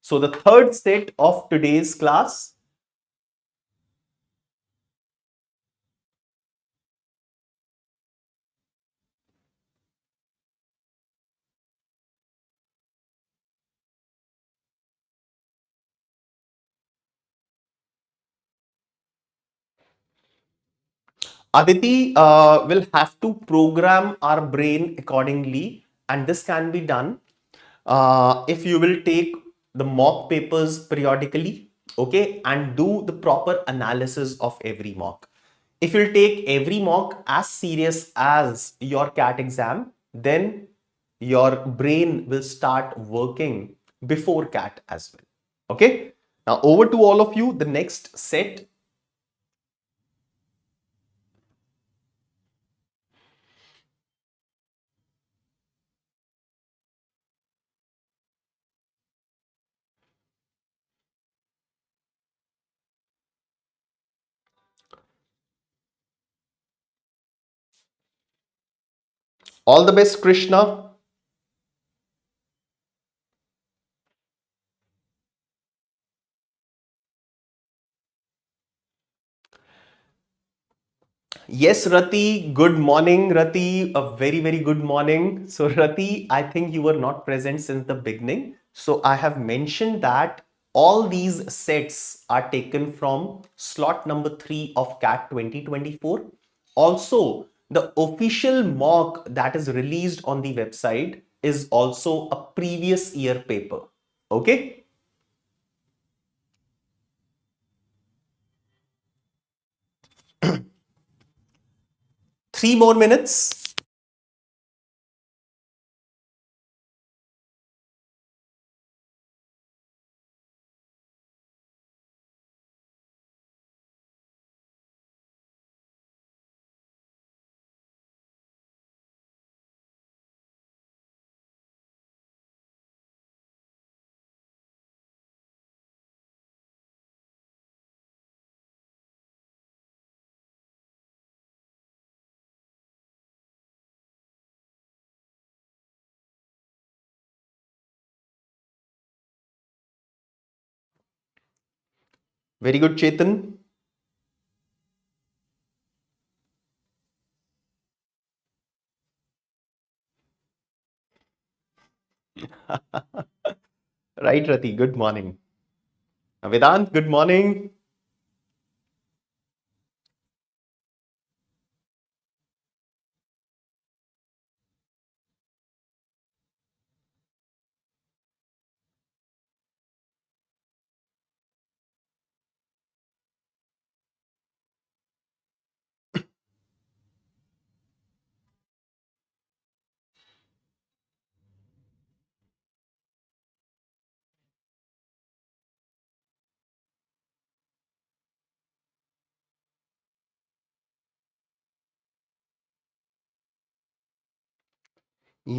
so the third set of today's class. Aditi will have to program our brain accordingly, and this can be done if you will take the mock papers periodically, okay, and do the proper analysis of every mock. If you'll take every mock as serious as your CAT exam, then your brain will start working before CAT as well. Okay. Now over to all of you, the next set. All the best, Krishna. Yes, Rati, good morning, Rati. A very, very good morning. So, Rati, I think you were not present since the beginning. So, I have mentioned that all these sets are taken from slot number 3 of CAT 2024. Also, the official mock that is released on the website is also a previous year paper. Okay? 3 more minutes. Very good, Chetan. Right, Rati. Good morning. Vedant, good morning.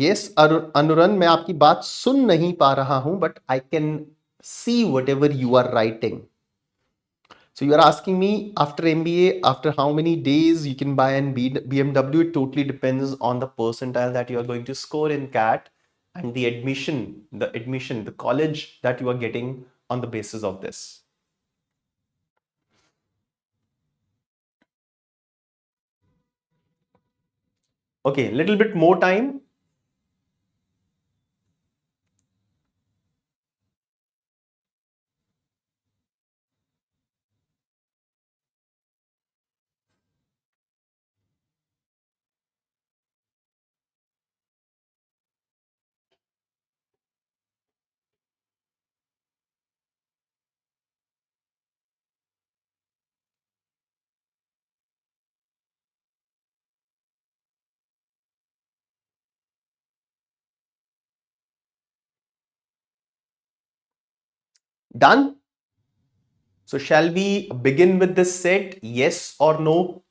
Yes, Anuran, मैं आपकी बात सुन नहीं पा रहा हूं, but I can see whatever you are writing. So you are asking me after MBA, after how many days you can buy an BMW. It totally depends on the percentile that you are going to score in CAT and the college that you are getting on the basis of this. Okay, little bit more time. Done? So shall we begin with this set? Yes or no?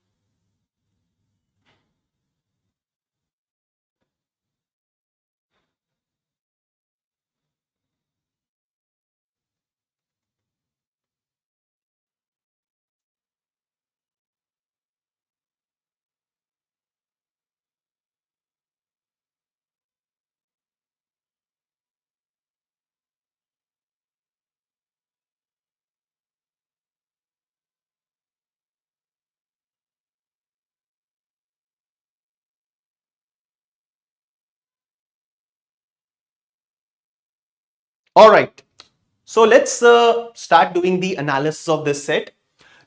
All right. So let's start doing the analysis of this set.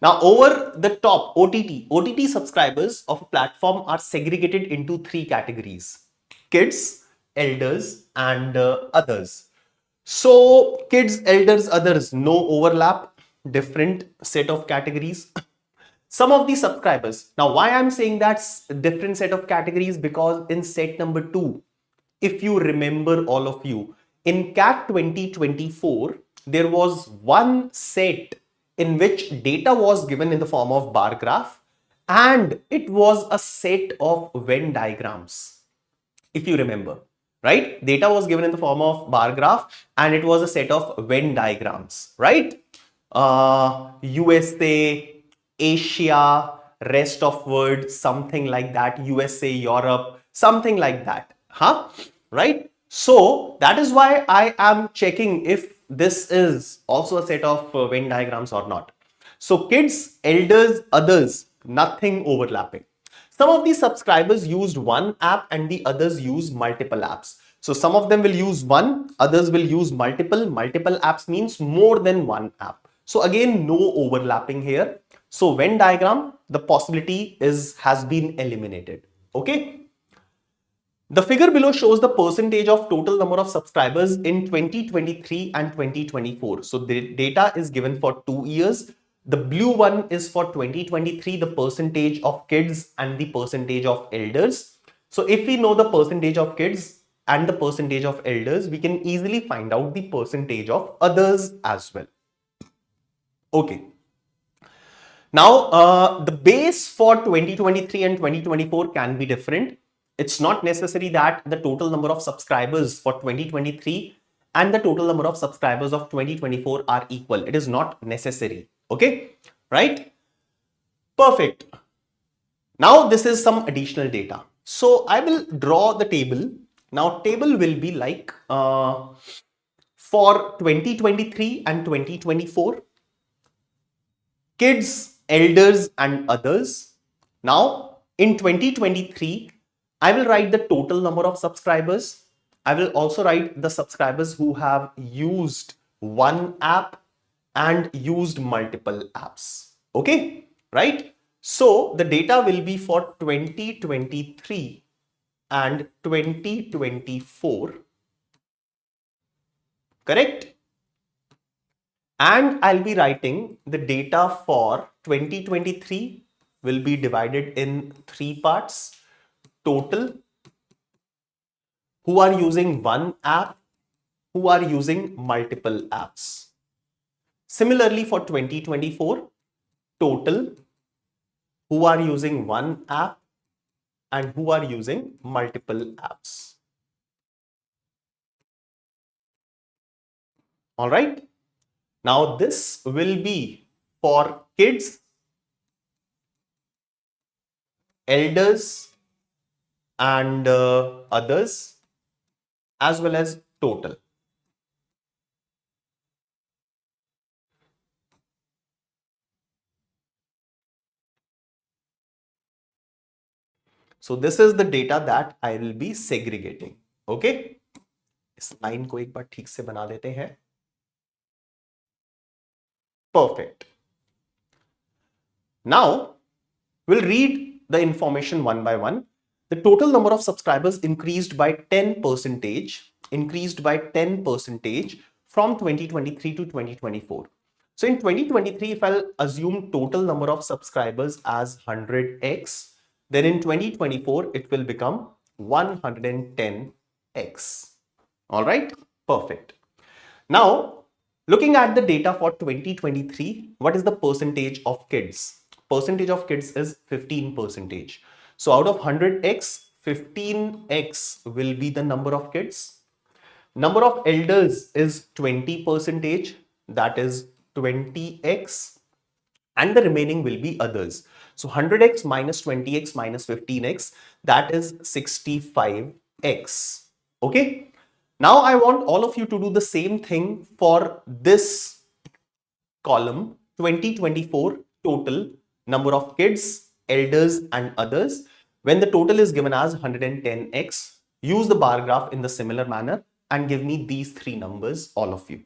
Now, over the top, OTT subscribers of a platform are segregated into 3 categories: kids, elders, and others. So, kids, elders, others, no overlap, different set of categories. Some of the subscribers. Now, why I'm saying that's a different set of categories? Because in set number 2, if you remember, all of you, in CAT 2024, there was one set in which data was given in the form of bar graph, and it was a set of Venn diagrams, if you remember, right? Data was given in the form of bar graph and it was a set of Venn diagrams, right? USA, Asia, rest of world, something like that, USA, Europe, something like that, huh? Right? So that is why I am checking if this is also a set of Venn diagrams or not. So kids, elders, others, nothing overlapping. Some of these subscribers used one app and the others use multiple apps. So some of them will use one, others will use multiple. Multiple apps means more than one app. So again, no overlapping here. So Venn diagram, the possibility has been eliminated. Okay. The figure below shows the percentage of total number of subscribers in 2023 and 2024. So the data is given for 2 years. The blue one is for 2023, the percentage of kids and the percentage of elders. So if we know the percentage of kids and the percentage of elders, we can easily find out the percentage of others as well. Okay. Now, the base for 2023 and 2024 can be different. It's not necessary that the total number of subscribers for 2023 and the total number of subscribers of 2024 are equal. It is not necessary. Okay, right? Perfect. Now, this is some additional data. So, I will draw the table. Now, table will be like for 2023 and 2024. Kids, elders, and others. Now, in 2023, I will write the total number of subscribers. I will also write the subscribers who have used one app and used multiple apps. Okay, right? So, the data will be for 2023 and 2024. Correct? And I'll be writing the data for 2023 will be divided in 3 parts. Total, who are using one app, who are using multiple apps. Similarly for 2024, total, who are using one app and who are using multiple apps. All right. Now this will be for kids, elders, and others, as well as total. So this is the data that I will be segregating. Okay. इस line को एक बार ठीक से बना देते हैं. Perfect. Now we'll read the information one by one. The total number of subscribers increased by 10%, from 2023 to 2024. So in 2023, if I'll assume total number of subscribers as 100x, then in 2024, it will become 110x. All right, perfect. Now, looking at the data for 2023, what is the percentage of kids? Percentage of kids is 15%. So out of 100x, 15x will be the number of kids. Number of elders is 20%, that is 20x, and the remaining will be others. So 100x minus 20x minus 15x, that is 65x. Okay. Now I want all of you to do the same thing for this column, 2024 total number of kids, elders, and others. When the total is given as 110x, use the bar graph in the similar manner and give me these 3 numbers, all of you.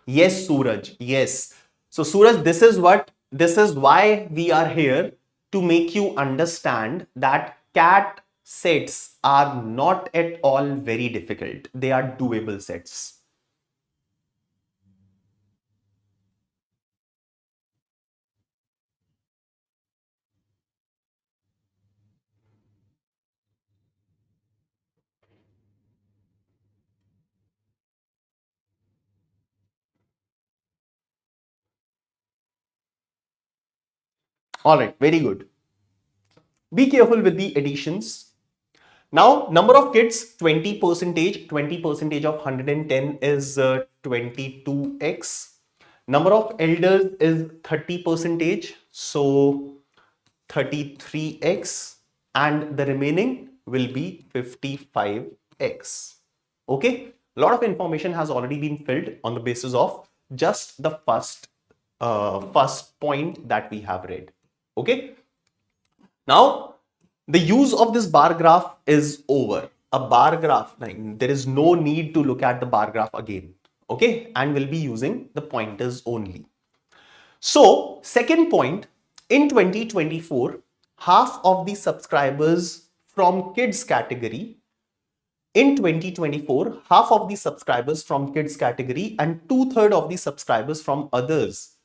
Yes, Suraj. Yes. So Suraj, this is why we are here, to make you understand that cat sets are not at all very difficult. They are doable sets. All right, very good. Be careful with the additions. Now, number of kids, 20%. 20% of 110 is 22x. Number of elders is 30%. So 33x. And the remaining will be 55x. Okay. A lot of information has already been filled on the basis of just the first point that we have read. Okay. Now, the use of this bar graph is over. A bar graph, like, there is no need to look at the bar graph again. Okay, and we'll be using the pointers only. So, second point, in 2024, half of the subscribers from kids category, in 2024, half of the subscribers from kids category and 2/3 of the subscribers from others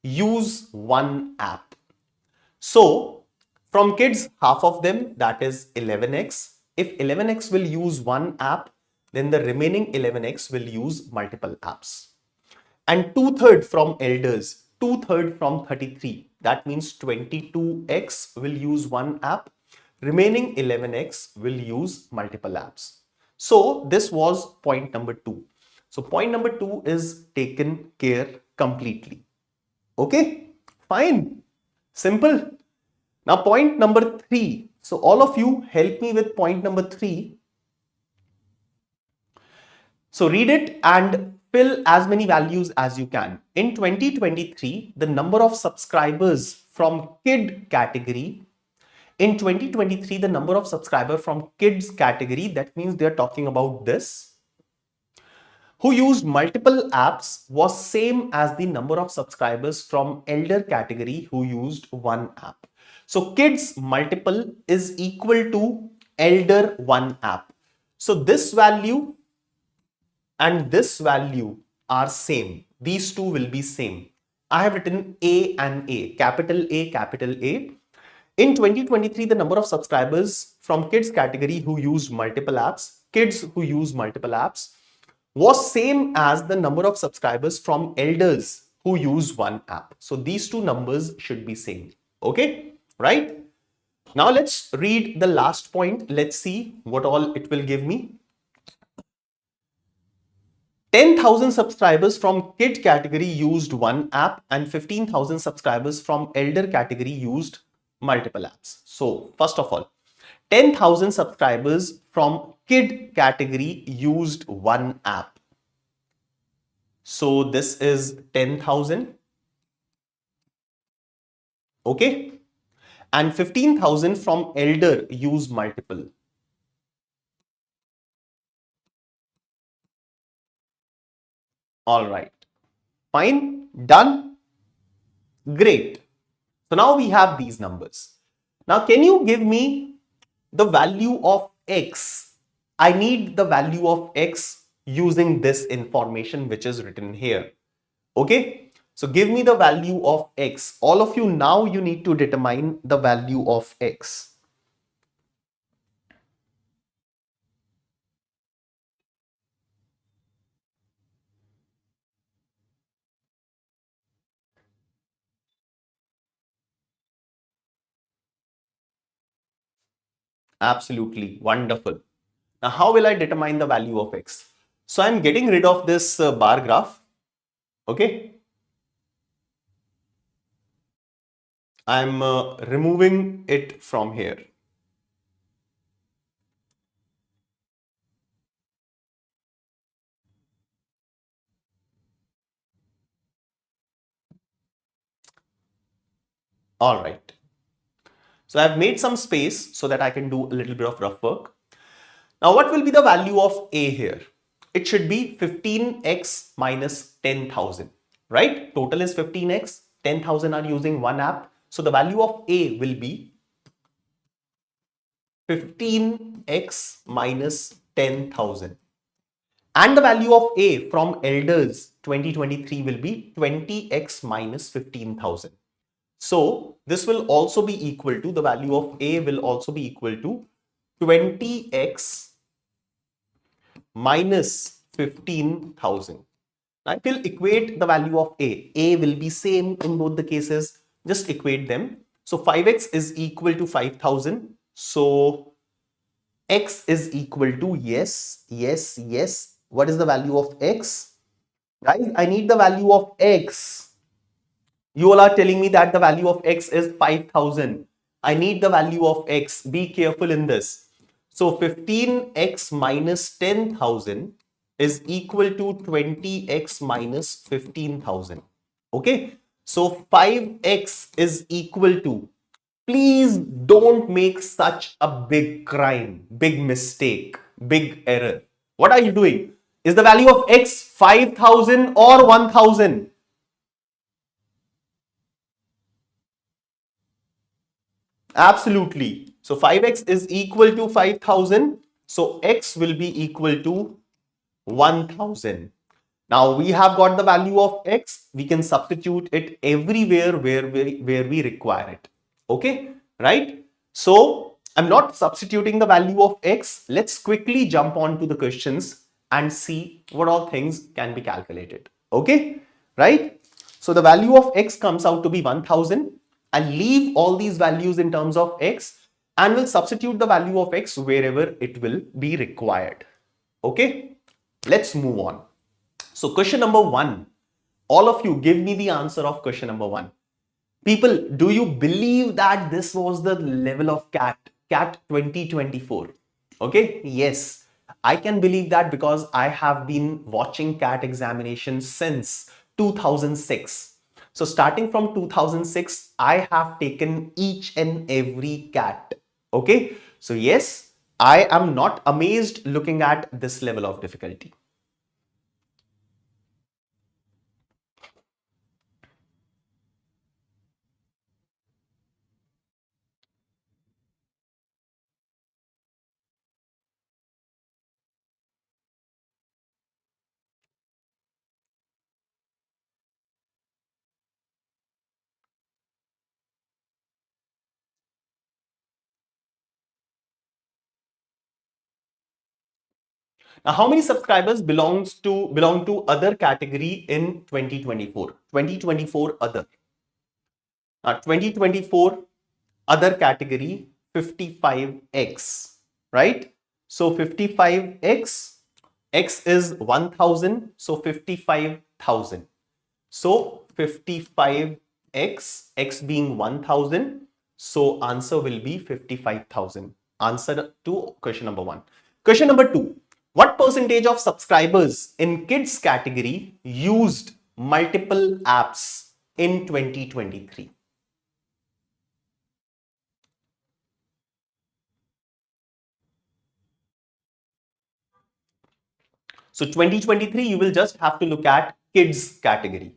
use one app. So, from kids, half of them, that is 11x. If 11x will use one app, then the remaining 11x will use multiple apps. And 2/3 from elders, 2/3 from 33. That means 22x will use one app. Remaining 11x will use multiple apps. So this was point number 2. So point number 2 is taken care completely. Okay, fine, simple. Now point number 3. So all of you help me with point number 3. So read it and fill as many values as you can. In 2023, the number of subscribers from kid category, in 2023, the number of subscribers from kids category, that means they're talking about this, who used multiple apps was same as the number of subscribers from elder category who used one app. So kids multiple is equal to elder one app. So this value and this value are same. These two will be same. I have written A and A, capital A, capital A. In 2023, the number of subscribers from kids category who used multiple apps, kids who use multiple apps, was same as the number of subscribers from elders who use one app. So these two numbers should be same. Okay, right? Now let's read the last point. Let's see what all it will give me. 10,000 subscribers from kid category used one app and 15,000 subscribers from elder category used multiple apps. So first of all, 10,000 subscribers from kid category used one app. So this is 10,000. Okay. And 15,000 from elder use multiple. All right. Fine. Done. Great. So now we have these numbers. Now, can you give me the value of X? I need the value of X using this information which is written here. Okay. So give me the value of X. All of you now you need to determine the value of X. Absolutely wonderful. Now, how will I determine the value of X? So I'm getting rid of this bar graph. Okay. I'm removing it from here. All right. So I've made some space so that I can do a little bit of rough work. Now, what will be the value of A here? It should be 15x minus 10,000, right? Total is 15x, 10,000 are using one app. So the value of A will be 15x minus 10,000. And the value of A from elders 2023 will be 20x minus 15,000. So this will also be equal to, the value of A will also be equal to 20x minus 15,000. I will equate the value of A. A will be same in both the cases. Just equate them. So 5x is equal to 5000. So x is equal to, yes, yes, yes. What is the value of x? Guys, I need the value of x. You all are telling me that the value of x is 5000. I need the value of x. Be careful in this. So 15x minus 10,000 is equal to 20x minus 15,000. Okay. So 5x is equal to, please don't make such a big crime, big mistake, big error. What are you doing? Is the value of x 5000 or 1000? Absolutely. So 5x is equal to 5000. So x will be equal to 1000. Now we have got the value of x. We can substitute it everywhere where we require it. Okay, right? So I'm not substituting the value of x. Let's quickly jump on to the questions and see what all things can be calculated. Okay, right? So the value of x comes out to be 1000. I'll leave all these values in terms of x and will substitute the value of x wherever it will be required. Okay, let's move on. So question number 1, all of you give me the answer of question number 1. People, do you believe that this was the level of CAT 2024? Okay, yes, I can believe that because I have been watching CAT examinations since 2006. So starting from 2006, I have taken each and every CAT. Okay, so yes, I am not amazed looking at this level of difficulty. Now, how many subscribers belong to other category in 2024? 2024 other. Now, 2024 other category 55x, right? So 55x, x is 1000, so 55,000. So 55x, x being 1000, so answer will be 55,000. Answer to question number 1. Question number 2. What percentage of subscribers in kids category used multiple apps in 2023? So 2023, you will just have to look at kids category.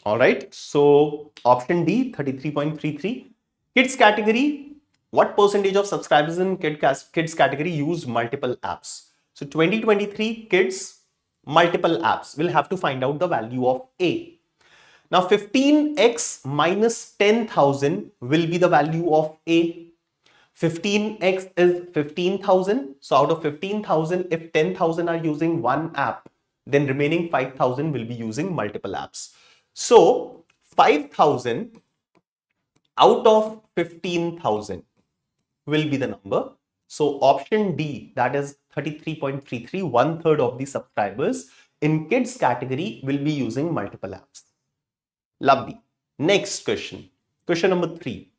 All right. So option D, 33.33. Kids category, what percentage of subscribers in kids category use multiple apps? So 2023 kids, multiple apps. We'll have to find out the value of A. Now 15x minus 10,000 will be the value of A. 15x is 15,000. So out of 15,000, if 10,000 are using one app, then remaining 5,000 will be using multiple apps. So 5,000 out of 15,000 will be the number. So option D, that is 33.33, one third of the subscribers in kids category will be using multiple apps. Lovely. Next question. Question number 3.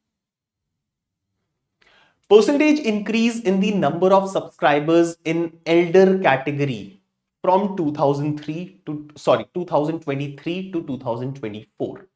Percentage increase in the number of subscribers in elder category from 2023 to 2024.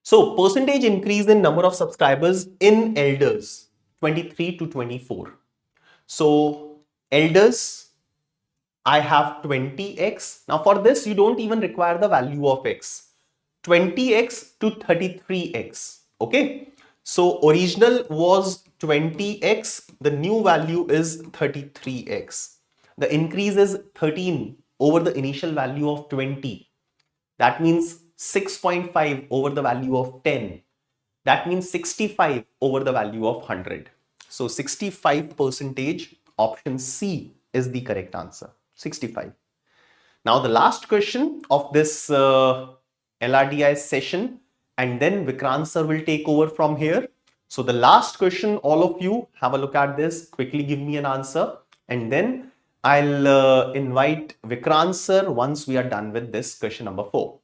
So percentage increase in number of subscribers in elders 23 to 24. So elders, I have 20x. Now for this, you don't even require the value of x. 20x to 33x. Okay. So original was 20x. The new value is 33x. The increase is 13 over the initial value of 20. That means 6.5 over the value of 10. That means 65 over the value of 100. So 65 percentage, option C is the correct answer. 65. Now the last question of this LRDI session, and then Vikrant sir will take over from here. So the last question, all of you have a look at this, quickly give me an answer, and then I'll invite Vikrant sir once we are done with this question number 4.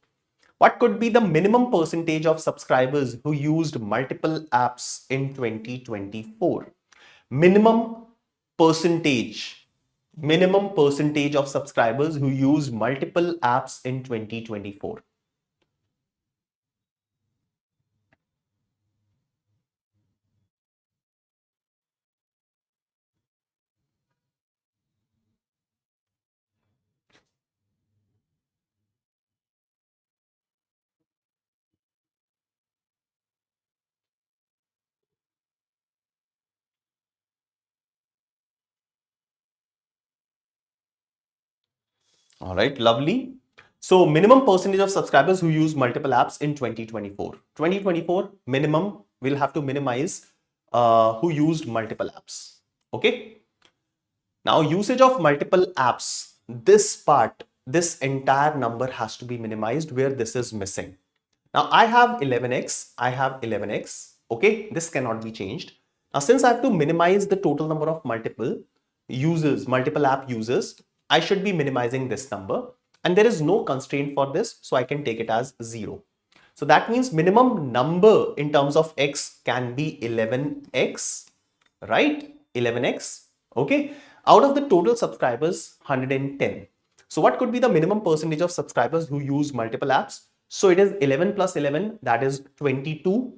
What could be the minimum percentage of subscribers who used multiple apps in 2024? Minimum percentage. Minimum percentage of subscribers who used multiple apps in 2024. All right, lovely. So minimum percentage of subscribers who use multiple apps in 2024. 2024 minimum, we'll have to minimize who used multiple apps. Okay. Now usage of multiple apps, this part, this entire number has to be minimized where this is missing. Now I have 11x, I have 11x. Okay, this cannot be changed. Now since I have to minimize the total number of multiple users, multiple app users, I should be minimizing this number, and there is no constraint for this, so I can take it as 0. So that means minimum number in terms of x can be 11x, right? 11x. Okay. Out of the total subscribers, 110. So what could be the minimum percentage of subscribers who use multiple apps? So it is 11 plus 11, that is 22.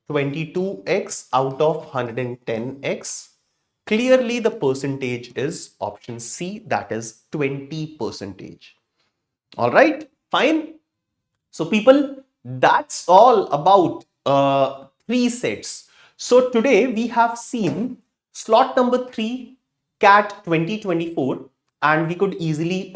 22x out of 110x. Clearly the percentage is option C, that is 20 percentage. All right, fine. So people, that's all about 3 sets. So today we have seen slot number 3, CAT 2024, and we could easily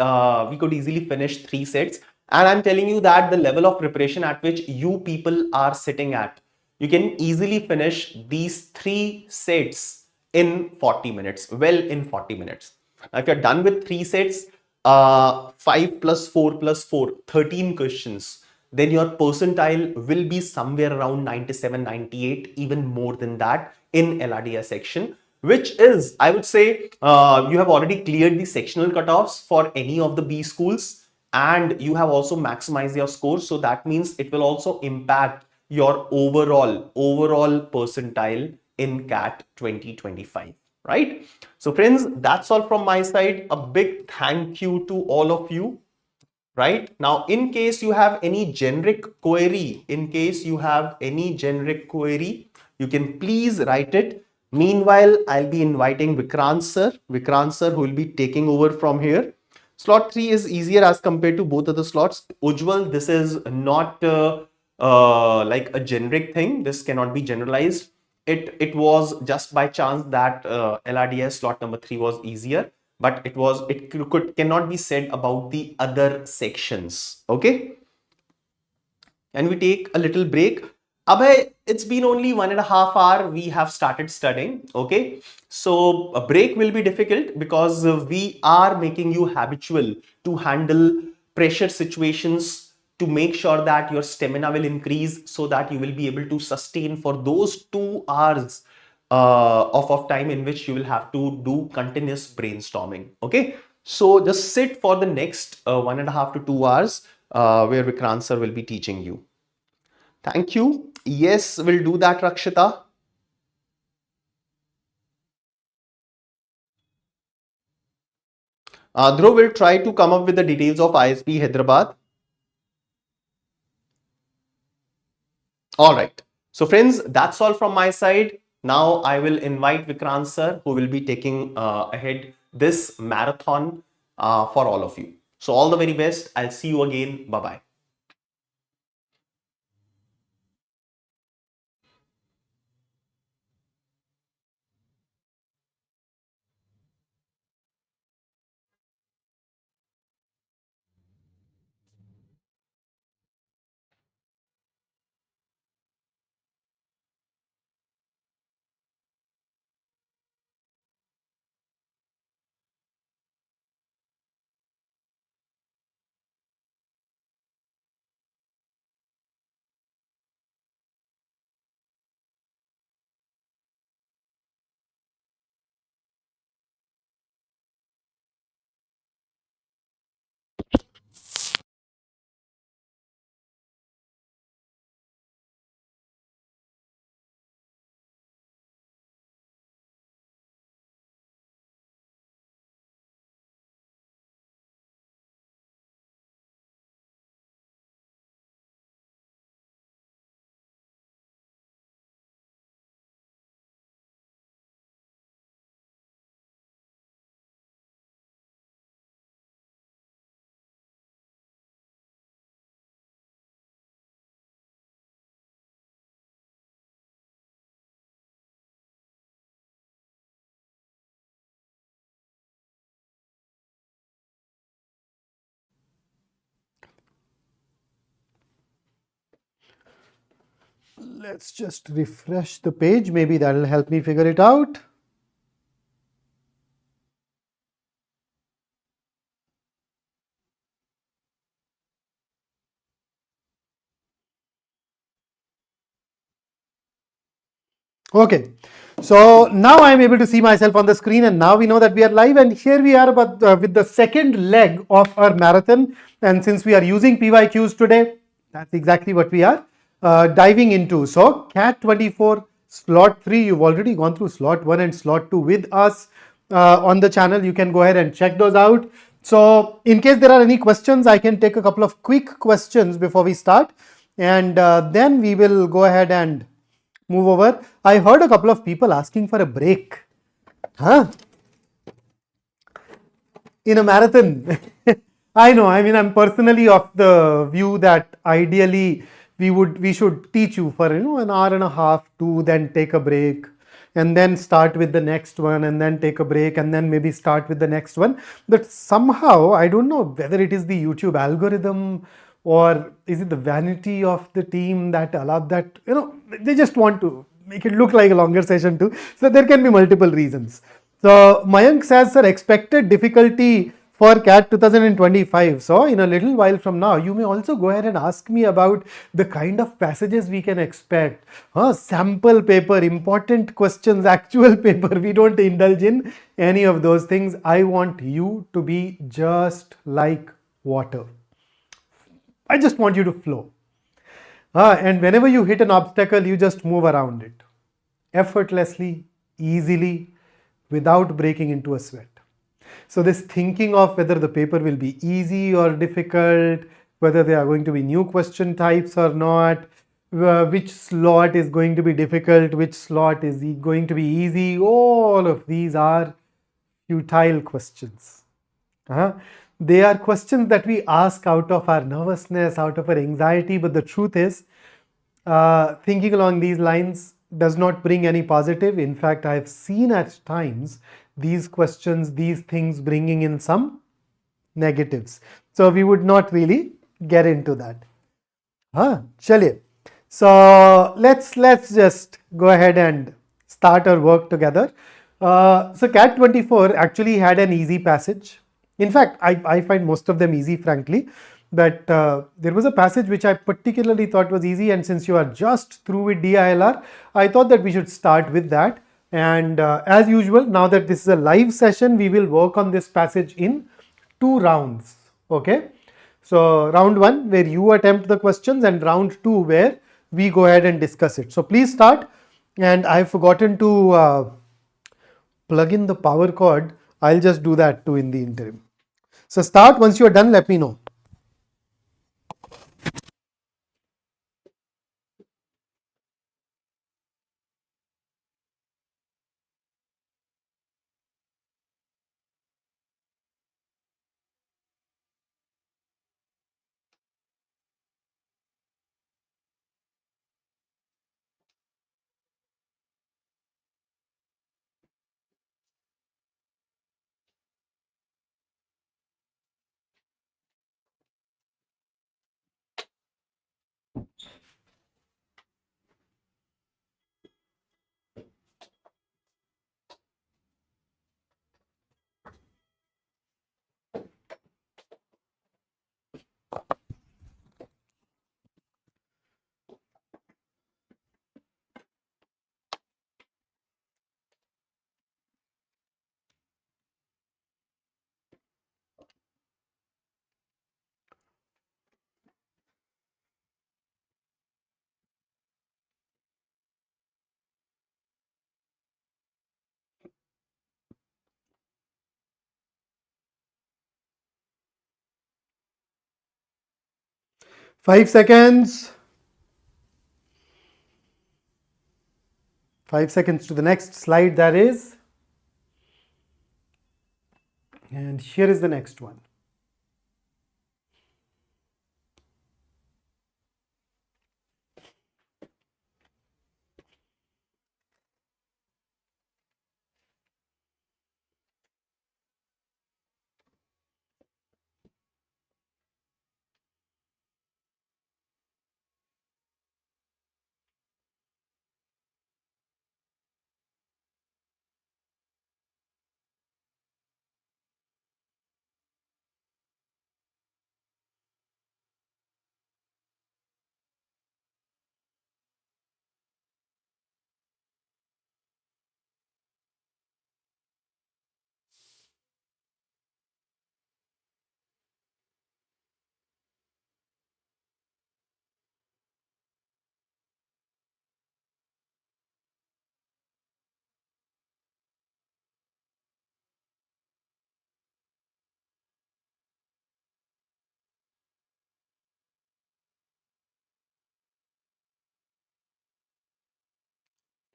finish 3 sets. And I'm telling you that the level of preparation at which you people are sitting at, you can easily finish these 3 sets in 40 minutes, well in 40 minutes. Now, if you're done with 3 sets, 5 plus 4 plus 4, 13 questions, then your percentile will be somewhere around 97, 98, even more than that in LRDI section, which is, I would say, you have already cleared the sectional cutoffs for any of the B schools, and you have also maximized your score. So that means it will also impact your overall percentile in CAT 2025, right? So friends, that's all from my side. A big thank you to all of you. Right now, in case you have any generic query, you can please write it. Meanwhile, I'll be inviting Vikrant sir, who will be taking over from here. Slot 3 is easier as compared to both of the slots. Ujjwal, this is not like a generic thing. This cannot be generalized. It was just by chance that LRDS slot number 3 was easier, but it cannot be said about the other sections. Okay, and we take a little break. Abhay, it's been only 1.5 hours we have started studying. Okay, so a break will be difficult because we are making you habitual to handle pressure situations, to make sure that your stamina will increase so that you will be able to sustain for those 2 hours of time in which you will have to do continuous brainstorming. Okay, so just sit for the next 1.5 to 2 hours where Vikrant sir will be teaching you. Thank you. Yes, we'll do that, Rakshita. Dhruv will try to come up with the details of ISB Hyderabad. All right. So friends, that's all from my side. Now I will invite Vikrant sir, who will be taking ahead this marathon for all of you. So all the very best. I'll see you again. Bye bye. Let's just refresh the page. Maybe that'll help me figure it out. Okay, so now I'm able to see myself on the screen, and now we know that we are live, and here we are with the second leg of our marathon. And since we are using PYQs today, that's exactly what we are diving into. So CAT24 slot 3, you've already gone through slot 1 and slot 2 with us on the channel. You can go ahead and check those out. So in case there are any questions, I can take a couple of quick questions before we start, and then we will go ahead and move over. I heard a couple of people asking for a break. Huh? In a marathon. I know. I mean, I'm personally of the view that ideally we should teach you for an hour and a half to then take a break and then start with the next one and then take a break and then maybe start with the next one. But somehow I don't know whether it is the YouTube algorithm or is it the vanity of the team that allowed that, they just want to make it look like a longer session too. So there can be multiple reasons. So Mayank says, sir, expected difficulty for CAT 2025. So in a little while from now, you may also go ahead and ask me about the kind of passages we can expect. Sample paper, important questions, actual paper. We don't indulge in any of those things. I want you to be just like water. I just want you to flow. And whenever you hit an obstacle, you just move around it effortlessly, easily, without breaking into a sweat. So this thinking of whether the paper will be easy or difficult, whether there are going to be new question types or not, which slot is going to be difficult, which slot is going to be easy, all of these are futile questions. They are questions that we ask out of our nervousness, out of our anxiety, but the truth is, thinking along these lines does not bring any positive. In fact, I've seen at times these questions, these things bringing in some negatives. So we would not really get into that. Chaliye. So let's just go ahead and start our work together. So CAT24 actually had an easy passage. In fact, I find most of them easy, frankly. But there was a passage which I particularly thought was easy, and since you are just through with DILR, I thought that we should start with that. And as usual, now that this is a live session, we will work on this passage in 2 rounds. Okay. So round 1 where you attempt the questions, and round 2 where we go ahead and discuss it. So please start. And I've forgotten to plug in the power cord. I'll just do that too in the interim. So start. Once you are done, let me know. 5 seconds. 5 seconds to the next slide, that is. And here is the next one.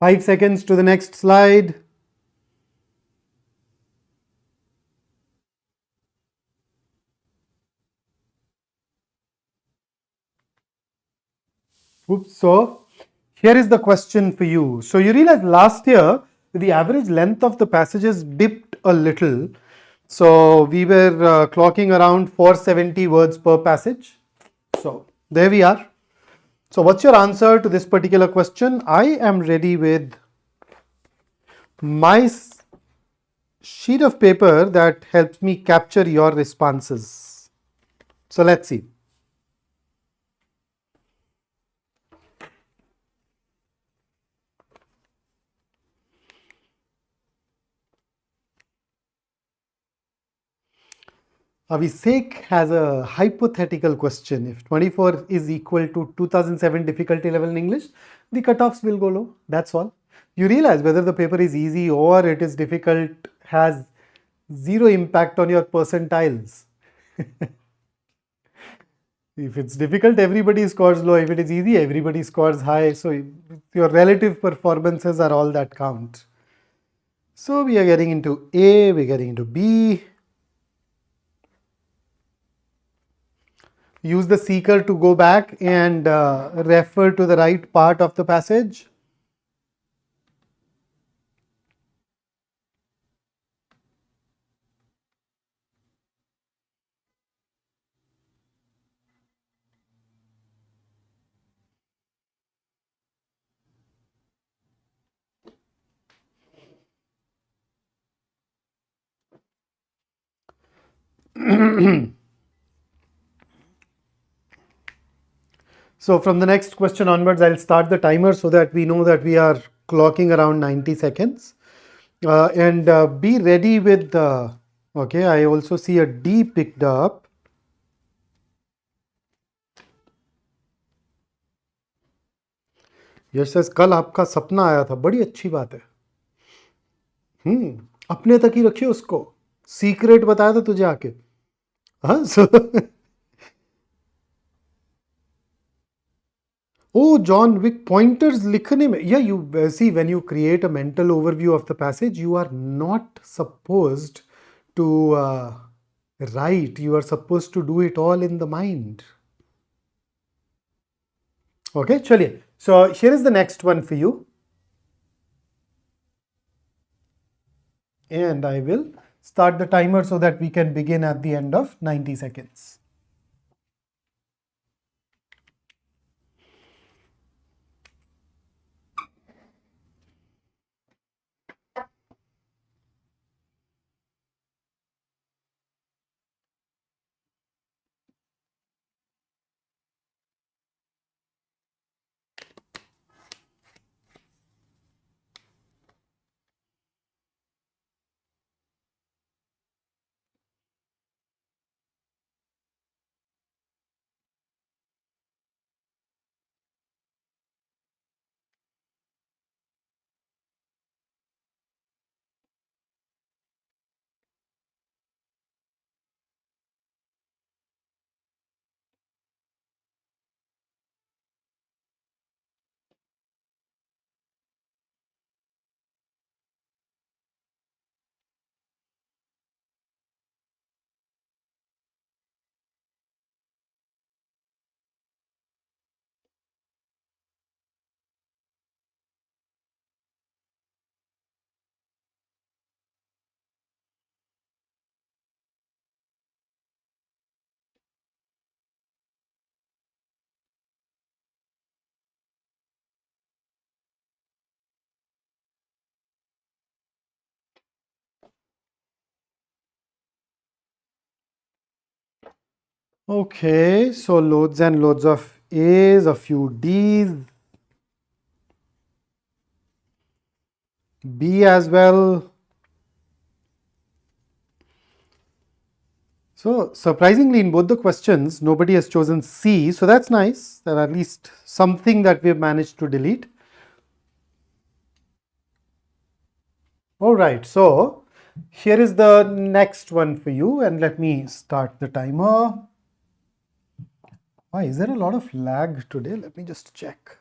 Five seconds to the next slide. Oops, so here is the question for you. So you realize last year the average length of the passages dipped a little. So we were clocking around 470 words per passage. So there we are. So what's your answer to this particular question? I am ready with my sheet of paper that helps me capture your responses. So let's see. Abhishek has a hypothetical question. If 24 is equal to 2007 difficulty level in English, the cutoffs will go low. That's all. You realize whether the paper is easy or it is difficult has zero impact on your percentiles. If it's difficult, everybody scores low. If it is easy, everybody scores high. So your relative performances are all that count. So we are getting into A, we are getting into B. Use the seeker to go back and refer to the right part of the passage. So from the next question onwards, I'll start the timer so that we know that we are clocking around 90 seconds. And be ready with the, okay, I also see a D picked up. Yash says कल आपका सपना आया था, बड़ी अच्छी बात है. अपने तक ही रखिए उसको. सीक्रेट बताया था तुझे आके. हाँ, so Oh, John Wick, pointers likhne mein. Yeah, you see, when you create a mental overview of the passage, you are not supposed to write. You are supposed to do it all in the mind. Okay, chaliye. So here is the next one for you. And I will start the timer so that we can begin at the end of 90 seconds. Okay, so loads and loads of A's, a few D's, B as well. So surprisingly, in both the questions, nobody has chosen C. So that's nice. That at least something that we have managed to delete. All right. So here is the next one for you. And let me start the timer. Why is there a lot of lag today? Let me just check.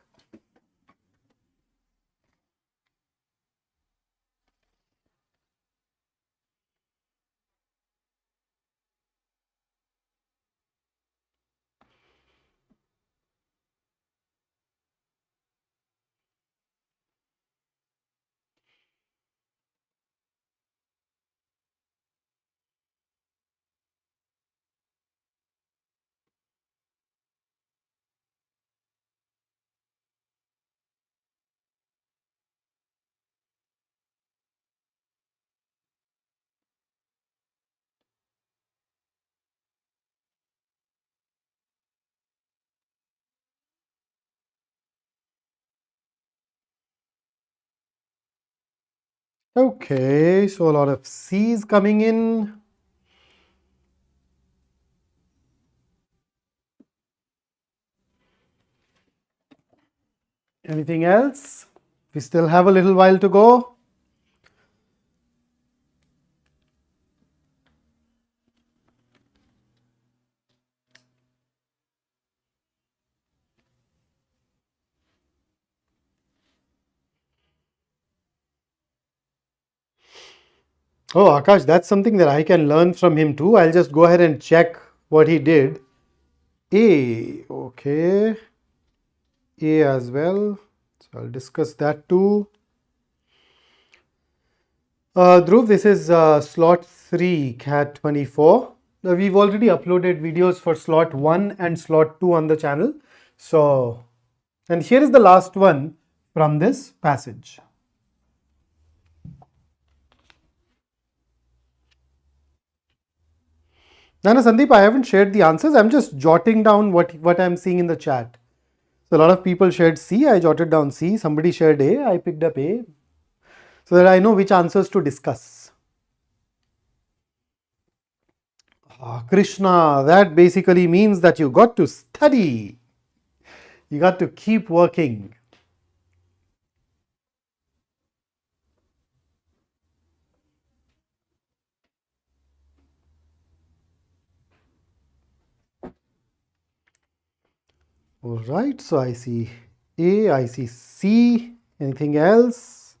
Okay, so a lot of C's coming in. Anything else? We still have a little while to go. Oh, Akash, that's something that I can learn from him too. I'll just go ahead and check what he did. A, okay. A as well. So I'll discuss that too. Dhruv, this is slot 3, cat24. We've already uploaded videos for slot 1 and slot 2 on the channel. So, and here is the last one from this passage. Nana Sandeep, I haven't shared the answers. I'm just jotting down what I'm seeing in the chat. So a lot of people shared C. I jotted down C. Somebody shared A. I picked up A. So that I know which answers to discuss. Krishna, that basically means that you got to study. You got to keep working. All right, so I see A, I see C. Anything else?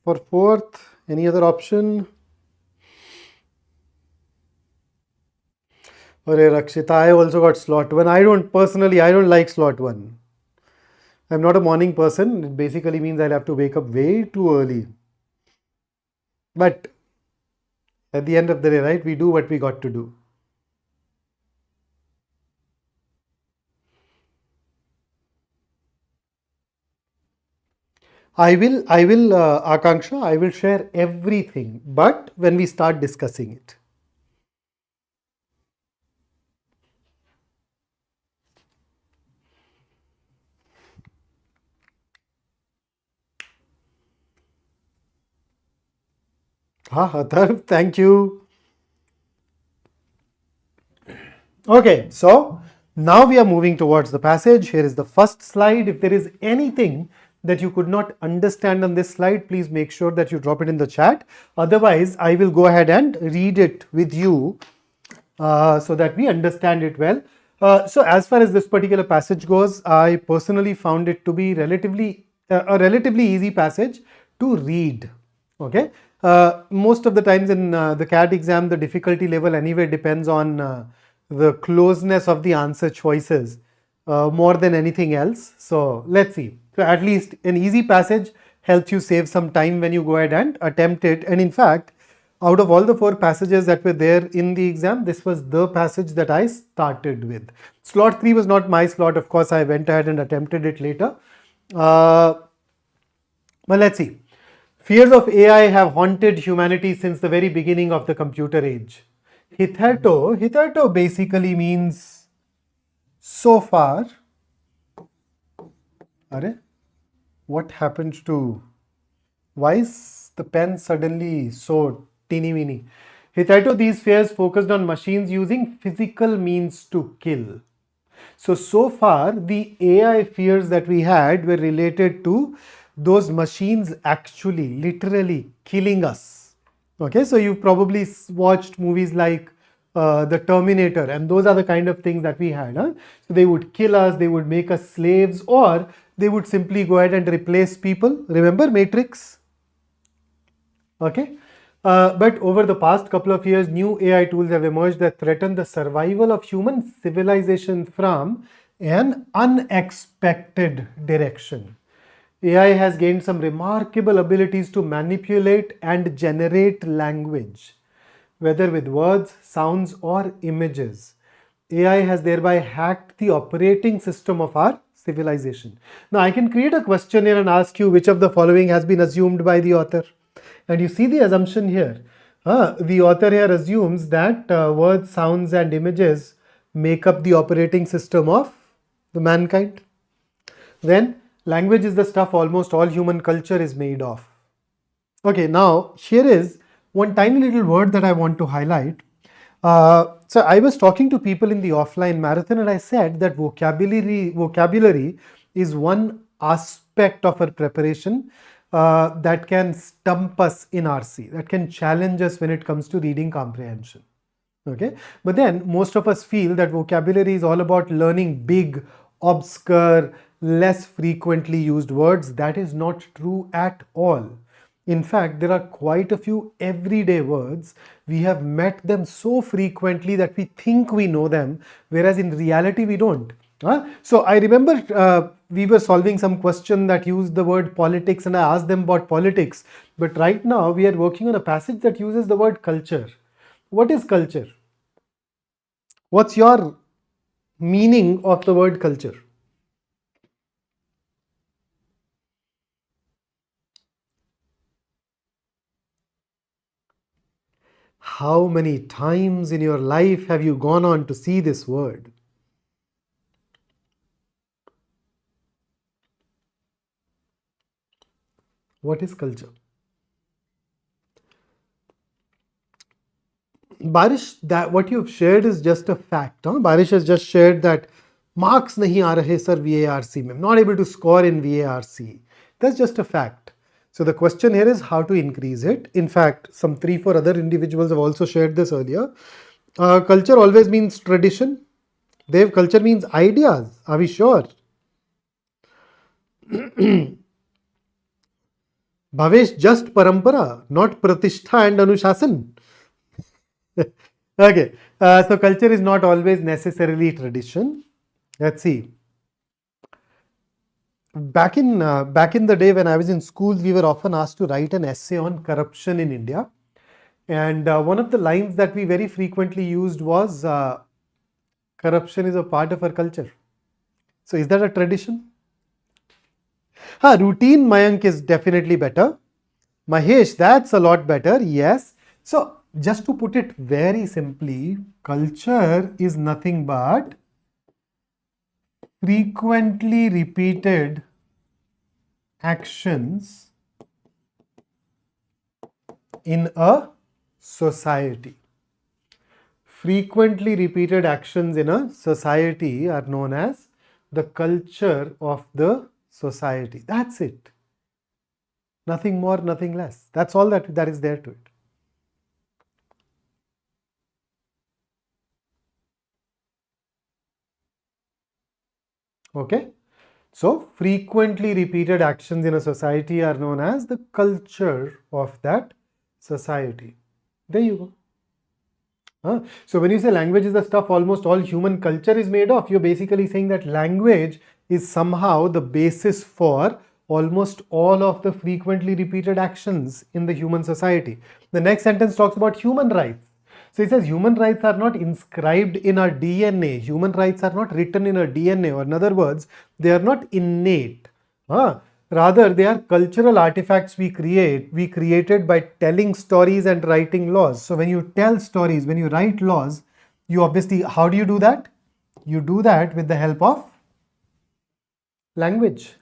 For fourth, any other option? Hare Rakshita, I also got slot 1. I don't like slot 1. I'm not a morning person. It basically means I'll have to wake up way too early. But at the end of the day, right, we do what we got to do. I will, Akanksha, I will share everything, but when we start discussing it. Atharv, thank you. Okay, so now we are moving towards the passage. Here is the first slide. If there is anything that you could not understand on this slide, please make sure that you drop it in the chat. Otherwise, I will go ahead and read it with you so that we understand it well. So as far as this particular passage goes, I personally found it to be a relatively easy passage to read. Okay. Most of the times in the CAT exam, the difficulty level anyway depends on the closeness of the answer choices more than anything else. So let's see. So at least an easy passage helps you save some time when you go ahead and attempt it. And in fact, out of all the 4 passages that were there in the exam, this was the passage that I started with. Slot 3 was not my slot. Of course, I went ahead and attempted it later. But let's see. Fears of AI have haunted humanity since the very beginning of the computer age. Hitherto basically means so far. What happened to, why is the pen suddenly so teeny weeny? Hitherto these fears focused on machines using physical means to kill. So far the AI fears that we had were related to those machines actually literally killing us. Okay, so you've probably watched movies like the Terminator, and those are the kind of things that we had. So they would kill us, they would make us slaves, or they would simply go ahead and replace people. Remember Matrix? Okay. But over the past couple of years, new AI tools have emerged that threaten the survival of human civilization from an unexpected direction. AI has gained some remarkable abilities to manipulate and generate language, whether with words, sounds, or images. AI has thereby hacked the operating system of our civilization. Now, I can create a question here and ask you which of the following has been assumed by the author. And you see the assumption here. The author here assumes that words, sounds, and images make up the operating system of the mankind. Then, language is the stuff almost all human culture is made of. Okay, now here is one tiny little word that I want to highlight. So I was talking to people in the offline marathon, and I said that vocabulary is one aspect of our preparation that can stump us in RC, that can challenge us when it comes to reading comprehension. Okay, but then most of us feel that vocabulary is all about learning big, obscure, less frequently used words. That is not true at all. In fact, there are quite a few everyday words. We have met them so frequently that we think we know them, whereas in reality we don't. So I remember we were solving some question that used the word politics, and I asked them about politics. But right now we are working on a passage that uses the word culture. What is culture? What's your meaning of the word culture? How many times in your life have you gone on to see this word? What is culture? Barish, that what you've shared is just a fact. Barish has just shared that marks nahi aa rahe sir VARC mein. I'm not able to score in VARC. That's just a fact. So the question here is how to increase it. In fact, some 3-4 other individuals have also shared this earlier. Culture always means tradition. Dev, culture means ideas. Are we sure? Bhavesh, just parampara, not pratishtha and anushasan. Okay, so culture is not always necessarily tradition. Let's see. Back in the day when I was in school, we were often asked to write an essay on corruption in India. And one of the lines that we very frequently used was, corruption is a part of our culture. So is that a tradition? Routine, Mayank, is definitely better. Mahesh, that's a lot better. Yes. So just to put it very simply, culture is nothing but frequently repeated actions in a society. Frequently repeated actions in a society are known as the culture of the society. That's it. Nothing more, nothing less. That's all that is there to it. Okay. So frequently repeated actions in a society are known as the culture of that society. There you go. So when you say language is the stuff almost all human culture is made of, you're basically saying that language is somehow the basis for almost all of the frequently repeated actions in the human society. The next sentence talks about human rights. So it says human rights are not inscribed in our DNA. Human rights are not written in our DNA, or in other words, they are not innate. Rather, they are cultural artifacts we created by telling stories and writing laws. So when you tell stories, when you write laws, you obviously, how do you do that? You do that with the help of language,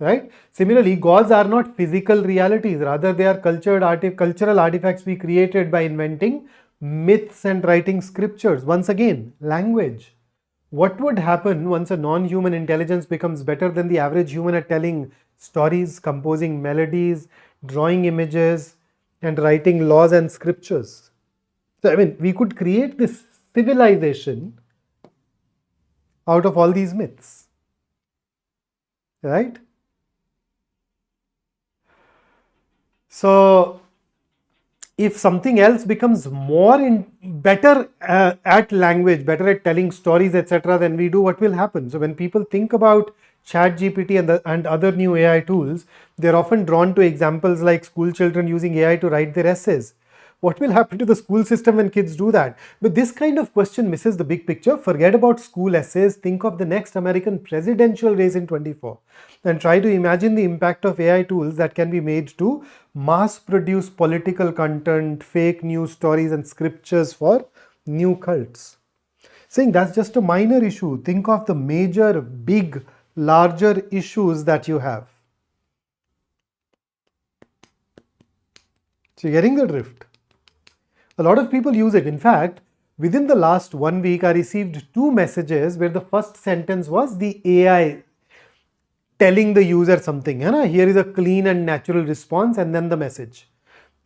right? Similarly, gods are not physical realities. Rather, they are cultural artifacts we created by inventing myths and writing scriptures. Once again, language. What would happen once a non-human intelligence becomes better than the average human at telling stories, composing melodies, drawing images, and writing laws and scriptures? So, I mean, we could create this civilization out of all these myths, right? So, if something else becomes better at language, better at telling stories, etc., than we do, what will happen? So when people think about ChatGPT and other new AI tools, they're often drawn to examples like school children using AI to write their essays. What will happen to the school system when kids do that? But this kind of question misses the big picture. Forget about school essays. Think of the next American presidential race in 24 and try to imagine the impact of AI tools that can be made to mass produce political content, fake news stories and scriptures for new cults. Saying that's just a minor issue. Think of the major, big, larger issues that you have. So you're getting the drift. A lot of people use it. In fact, within the last 1 week, I received 2 messages where the first sentence was the AI telling the user something. Here is a clean and natural response, and then the message.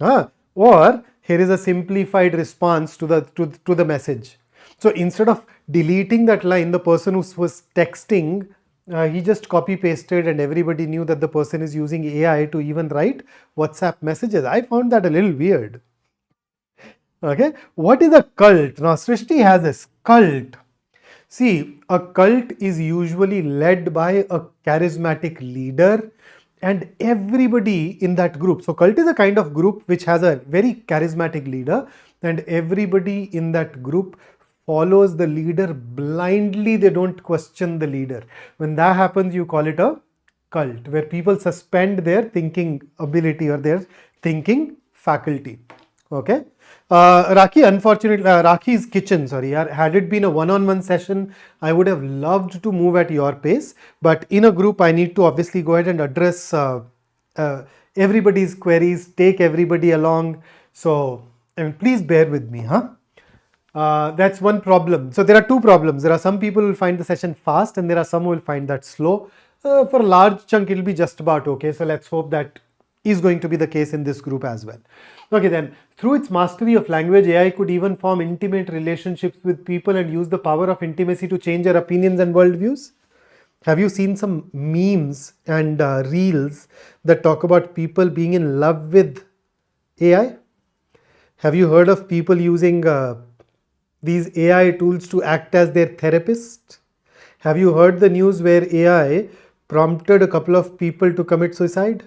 Or here is a simplified response to the message. So instead of deleting that line, the person who was texting, he just copy pasted, and everybody knew that the person is using AI to even write WhatsApp messages. I found that a little weird. Okay, what is a cult? Now, Srishti has this cult. See, a cult is usually led by a charismatic leader and everybody in that group. So, cult is a kind of group which has a very charismatic leader and everybody in that group follows the leader blindly. They don't question the leader. When that happens, you call it a cult, where people suspend their thinking ability or their thinking faculty. Okay. Rakhi, unfortunately, Rakhi's kitchen, sorry, had it been a one-on-one session, I would have loved to move at your pace. But in a group, I need to obviously go ahead and address everybody's queries, take everybody along. So, I mean, please bear with me, that's one problem. So there are 2 problems. There are some people who will find the session fast and there are some who will find that slow. For a large chunk, it will be just about okay. So let's hope that is going to be the case in this group as well. Okay, then through its mastery of language, AI could even form intimate relationships with people and use the power of intimacy to change our opinions and worldviews. Have you seen some memes and reels that talk about people being in love with AI? Have you heard of people using these AI tools to act as their therapist? Have you heard the news where AI prompted a couple of people to commit suicide?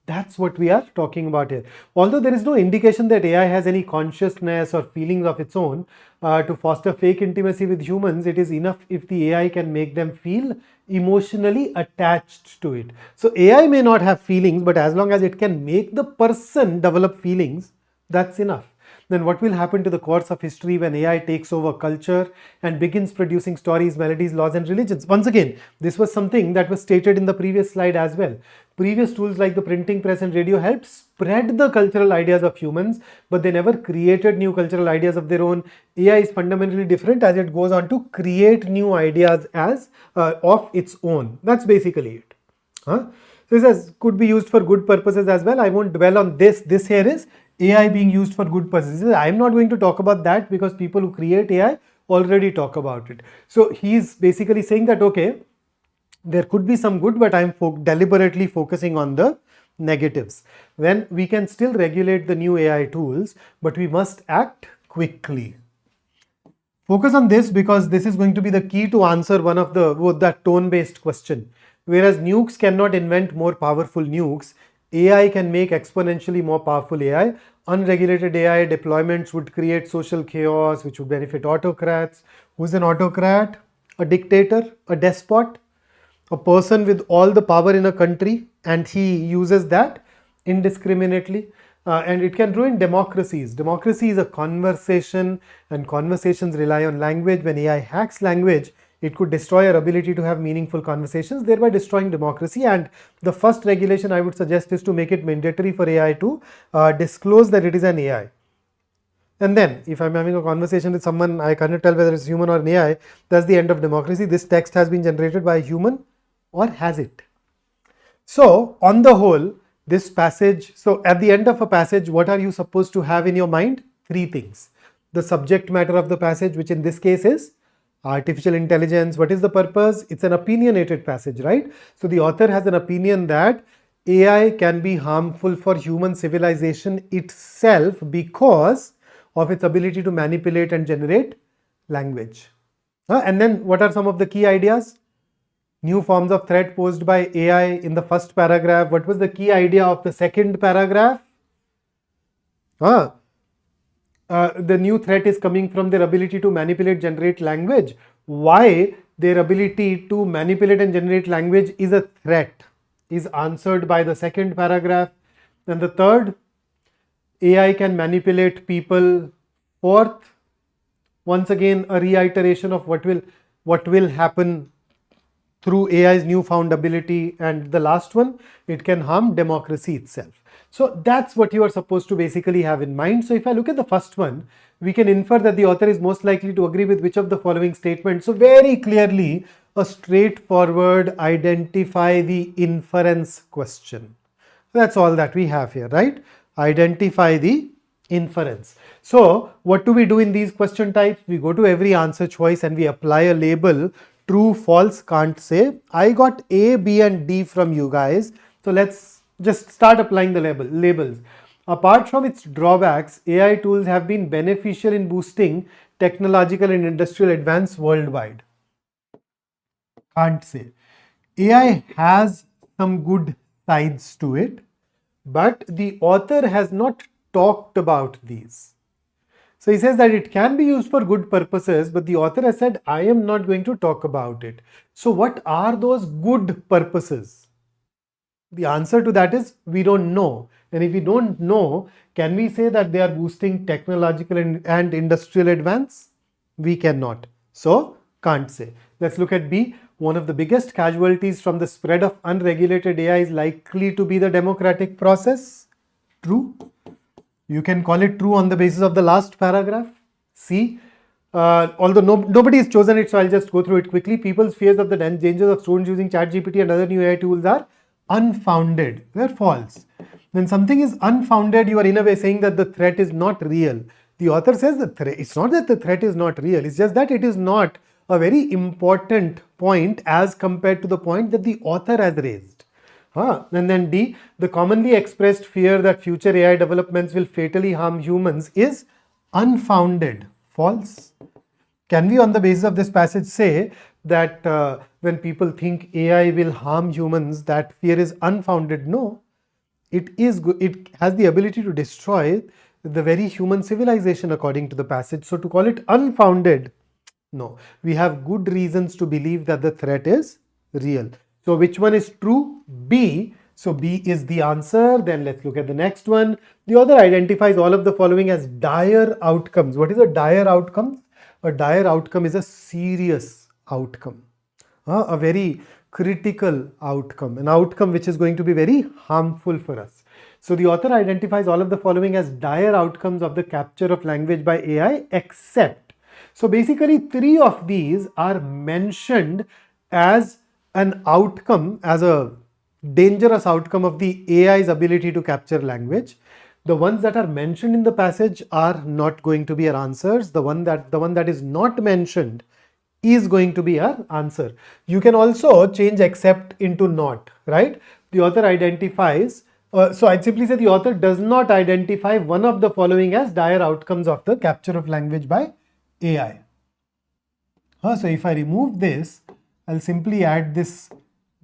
That's what we are talking about here. Although there is no indication that AI has any consciousness or feelings of its own to foster fake intimacy with humans, it is enough if the AI can make them feel emotionally attached to it. So AI may not have feelings, but as long as it can make the person develop feelings, that's enough. Then what will happen to the course of history when AI takes over culture and begins producing stories, melodies, laws and religions? Once again, this was something that was stated in the previous slide as well. Previous tools like the printing press and radio helped spread the cultural ideas of humans, but they never created new cultural ideas of their own. AI is fundamentally different as it goes on to create new ideas as of its own. That's basically it. So this could be used for good purposes as well. I won't dwell on this. This here is AI being used for good purposes. I'm not going to talk about that because people who create AI already talk about it. So he's basically saying that, okay, there could be some good, but I'm deliberately focusing on the negatives. Then we can still regulate the new AI tools, but we must act quickly. Focus on this because this is going to be the key to answer one of that tone-based question. Whereas nukes cannot invent more powerful nukes, AI can make exponentially more powerful AI. Unregulated AI deployments would create social chaos, which would benefit autocrats. Who's an autocrat? A dictator, a despot. a person with all the power in a country and he uses that indiscriminately. And it can ruin democracies. Democracy is a conversation, and conversations rely on language. When AI hacks language, it could destroy our ability to have meaningful conversations, thereby destroying democracy. And the first regulation I would suggest is to make it mandatory for AI to disclose that it is an AI. And then if I'm having a conversation with someone, I cannot tell whether it's human or an AI, that's the end of democracy. This text has been generated by a human, or has it? So on the whole, this passage, so at the end of a passage, what are you supposed to have in your mind? Three things. The subject matter of the passage, which in this case is artificial intelligence. What is the purpose? It's an opinionated passage, right? So the author has an opinion that AI can be harmful for human civilization itself because of its ability to manipulate and generate language. And then what are some of the key ideas? New forms of threat posed by AI in the first paragraph. What was the key idea of the second paragraph? The new threat is coming from their ability to manipulate, generate language. Why their ability to manipulate and generate language is a threat is answered by the second paragraph. And the third, AI can manipulate people. Fourth, once again a reiteration of what will happen through AI's newfound ability. And the last one, it can harm democracy itself. So that's what you are supposed to basically have in mind. So if I look at the first one, we can infer that the author is most likely to agree with which of the following statements. So very clearly a straightforward identify the inference question. That's all that we have here, right? Identify the inference. So what do we do in these question types? We go to every answer choice and we apply a label. True, false, can't say. I got A, B and D from you guys. So let's just start applying the labels. Apart from its drawbacks, AI tools have been beneficial in boosting technological and industrial advance worldwide. Can't say. AI has some good sides to it, but the author has not talked about these. So he says that it can be used for good purposes, but the author has said, I am not going to talk about it. So what are those good purposes? The answer to that is we don't know. And if we don't know, can we say that they are boosting technological and industrial advance? We cannot. So can't say. Let's look at B. One of the biggest casualties from the spread of unregulated AI is likely to be the democratic process. True. You can call it true on the basis of the last paragraph. C. Although nobody has chosen it, so I'll just go through it quickly. People's fears of the dangers of students using ChatGPT and other new AI tools are unfounded. They're false. When something is unfounded, you are in a way saying that the threat is not real. The author says that it's not that the threat is not real, it's just that it is not a very important point as compared to the point that the author has raised. And then D, the commonly expressed fear that future AI developments will fatally harm humans is unfounded. False. Can we on the basis of this passage say that when people think AI will harm humans, that fear is unfounded? No. It has the ability to destroy the very human civilization according to the passage. So to call it unfounded, no. We have good reasons to believe that the threat is real. So which one is true? B. So B is the answer. Then let's look at the next one. The author identifies all of the following as dire outcomes. What is a dire outcome? A dire outcome is a serious outcome, a very critical outcome, an outcome which is going to be very harmful for us. So the author identifies all of the following as dire outcomes of the capture of language by AI, except. So basically 3 of these are mentioned as an outcome, as a dangerous outcome of the AI's ability to capture language. The ones that are mentioned in the passage are not going to be our answers. The one that is not mentioned is going to be our answer. You can also change except into not, right? The author identifies, so I'd simply say the author does not identify one of the following as dire outcomes of the capture of language by AI. So if I remove this, I'll simply add this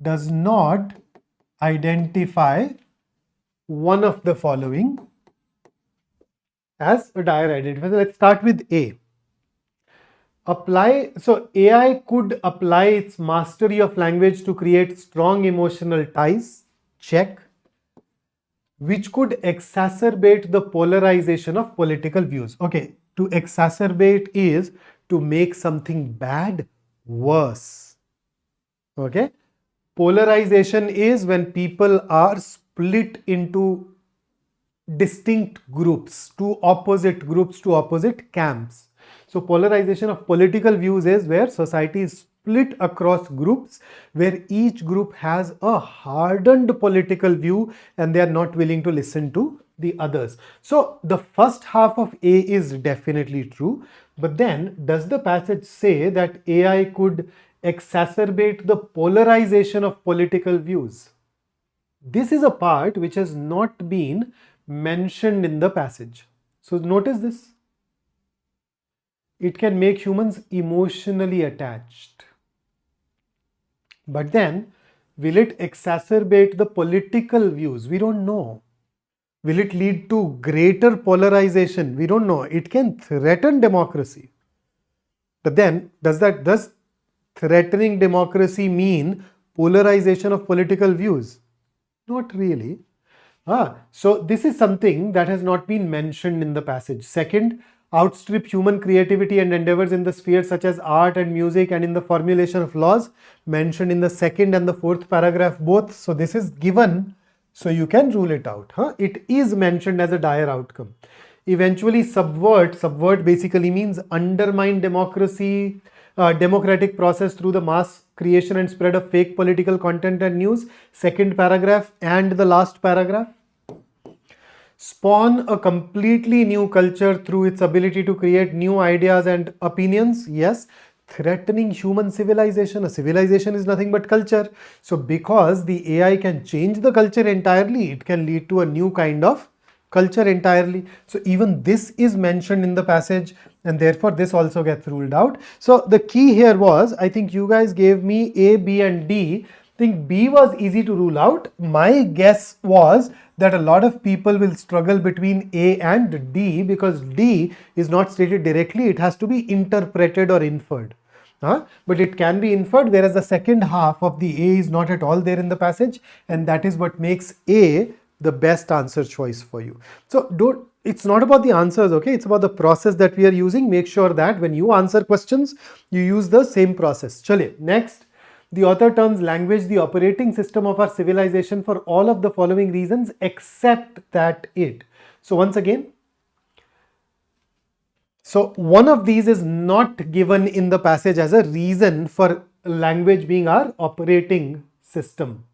does not identify one of the following as a dire identifier. So let's start with A. So AI could apply its mastery of language to create strong emotional ties. Check. Which could exacerbate the polarization of political views. Okay, to exacerbate is to make something bad worse. Okay, polarization is when people are split into distinct groups, two opposite camps. So polarization of political views is where society is split across groups, where each group has a hardened political view and they are not willing to listen to the others. So the first half of A is definitely true, but then does the passage say that AI could exacerbate the polarization of political views? This is a part which has not been mentioned in the passage. So notice this. It can make humans emotionally attached. But then, will it exacerbate the political views? We don't know. Will it lead to greater polarization? We don't know. It can threaten democracy. But then, does threatening democracy mean polarization of political views? Not really. So this is something that has not been mentioned in the passage. Second, outstrip human creativity and endeavors in the spheres such as art and music and in the formulation of laws, mentioned in the second and the fourth paragraph both. So this is given, so you can rule it out. It is mentioned as a dire outcome. Eventually subvert basically means undermine democracy, democratic process through the mass creation and spread of fake political content and news. Second paragraph and the last paragraph. Spawn a completely new culture through its ability to create new ideas and opinions. Yes. Threatening human civilization. A civilization is nothing but culture. So because the AI can change the culture entirely, it can lead to a new kind of culture entirely. So even this is mentioned in the passage, and therefore this also gets ruled out. So the key here was, I think you guys gave me A, B and D. I think B was easy to rule out. My guess was that a lot of people will struggle between A and D because D is not stated directly. It has to be interpreted or inferred. But it can be inferred, whereas the second half of the A is not at all there in the passage, and that is what makes A the best answer choice for you. So it's not about the answers, okay? It's about the process that we are using. Make sure that when you answer questions, you use the same process. Chale, next. The author terms language the operating system of our civilization for all of the following reasons except that it. So once again, so one of these is not given in the passage as a reason for language being our operating system.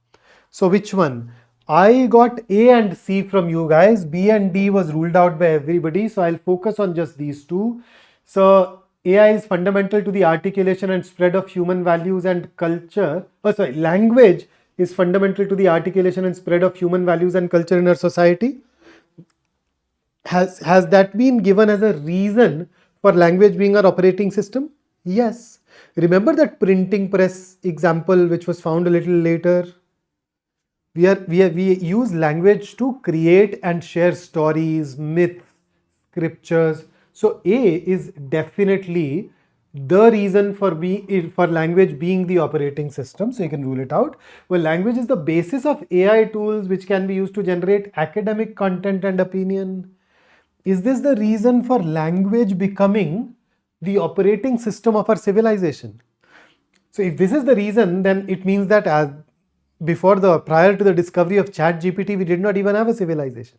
So which one? I got A and C from you guys. B and D was ruled out by everybody. So I'll focus on just these two. So AI is fundamental to the articulation and spread of human values and culture. Language is fundamental to the articulation and spread of human values and culture in our society. Has that been given as a reason for language being our operating system? Yes. Remember that printing press example which was found a little later? We use language to create and share stories, myths, scriptures. So A is definitely the reason for language being the operating system. So you can rule it out. Well, language is the basis of AI tools which can be used to generate academic content and opinion. Is this the reason for language becoming the operating system of our civilization? So if this is the reason, then it means that prior to the discovery of ChatGPT, we did not even have a civilization.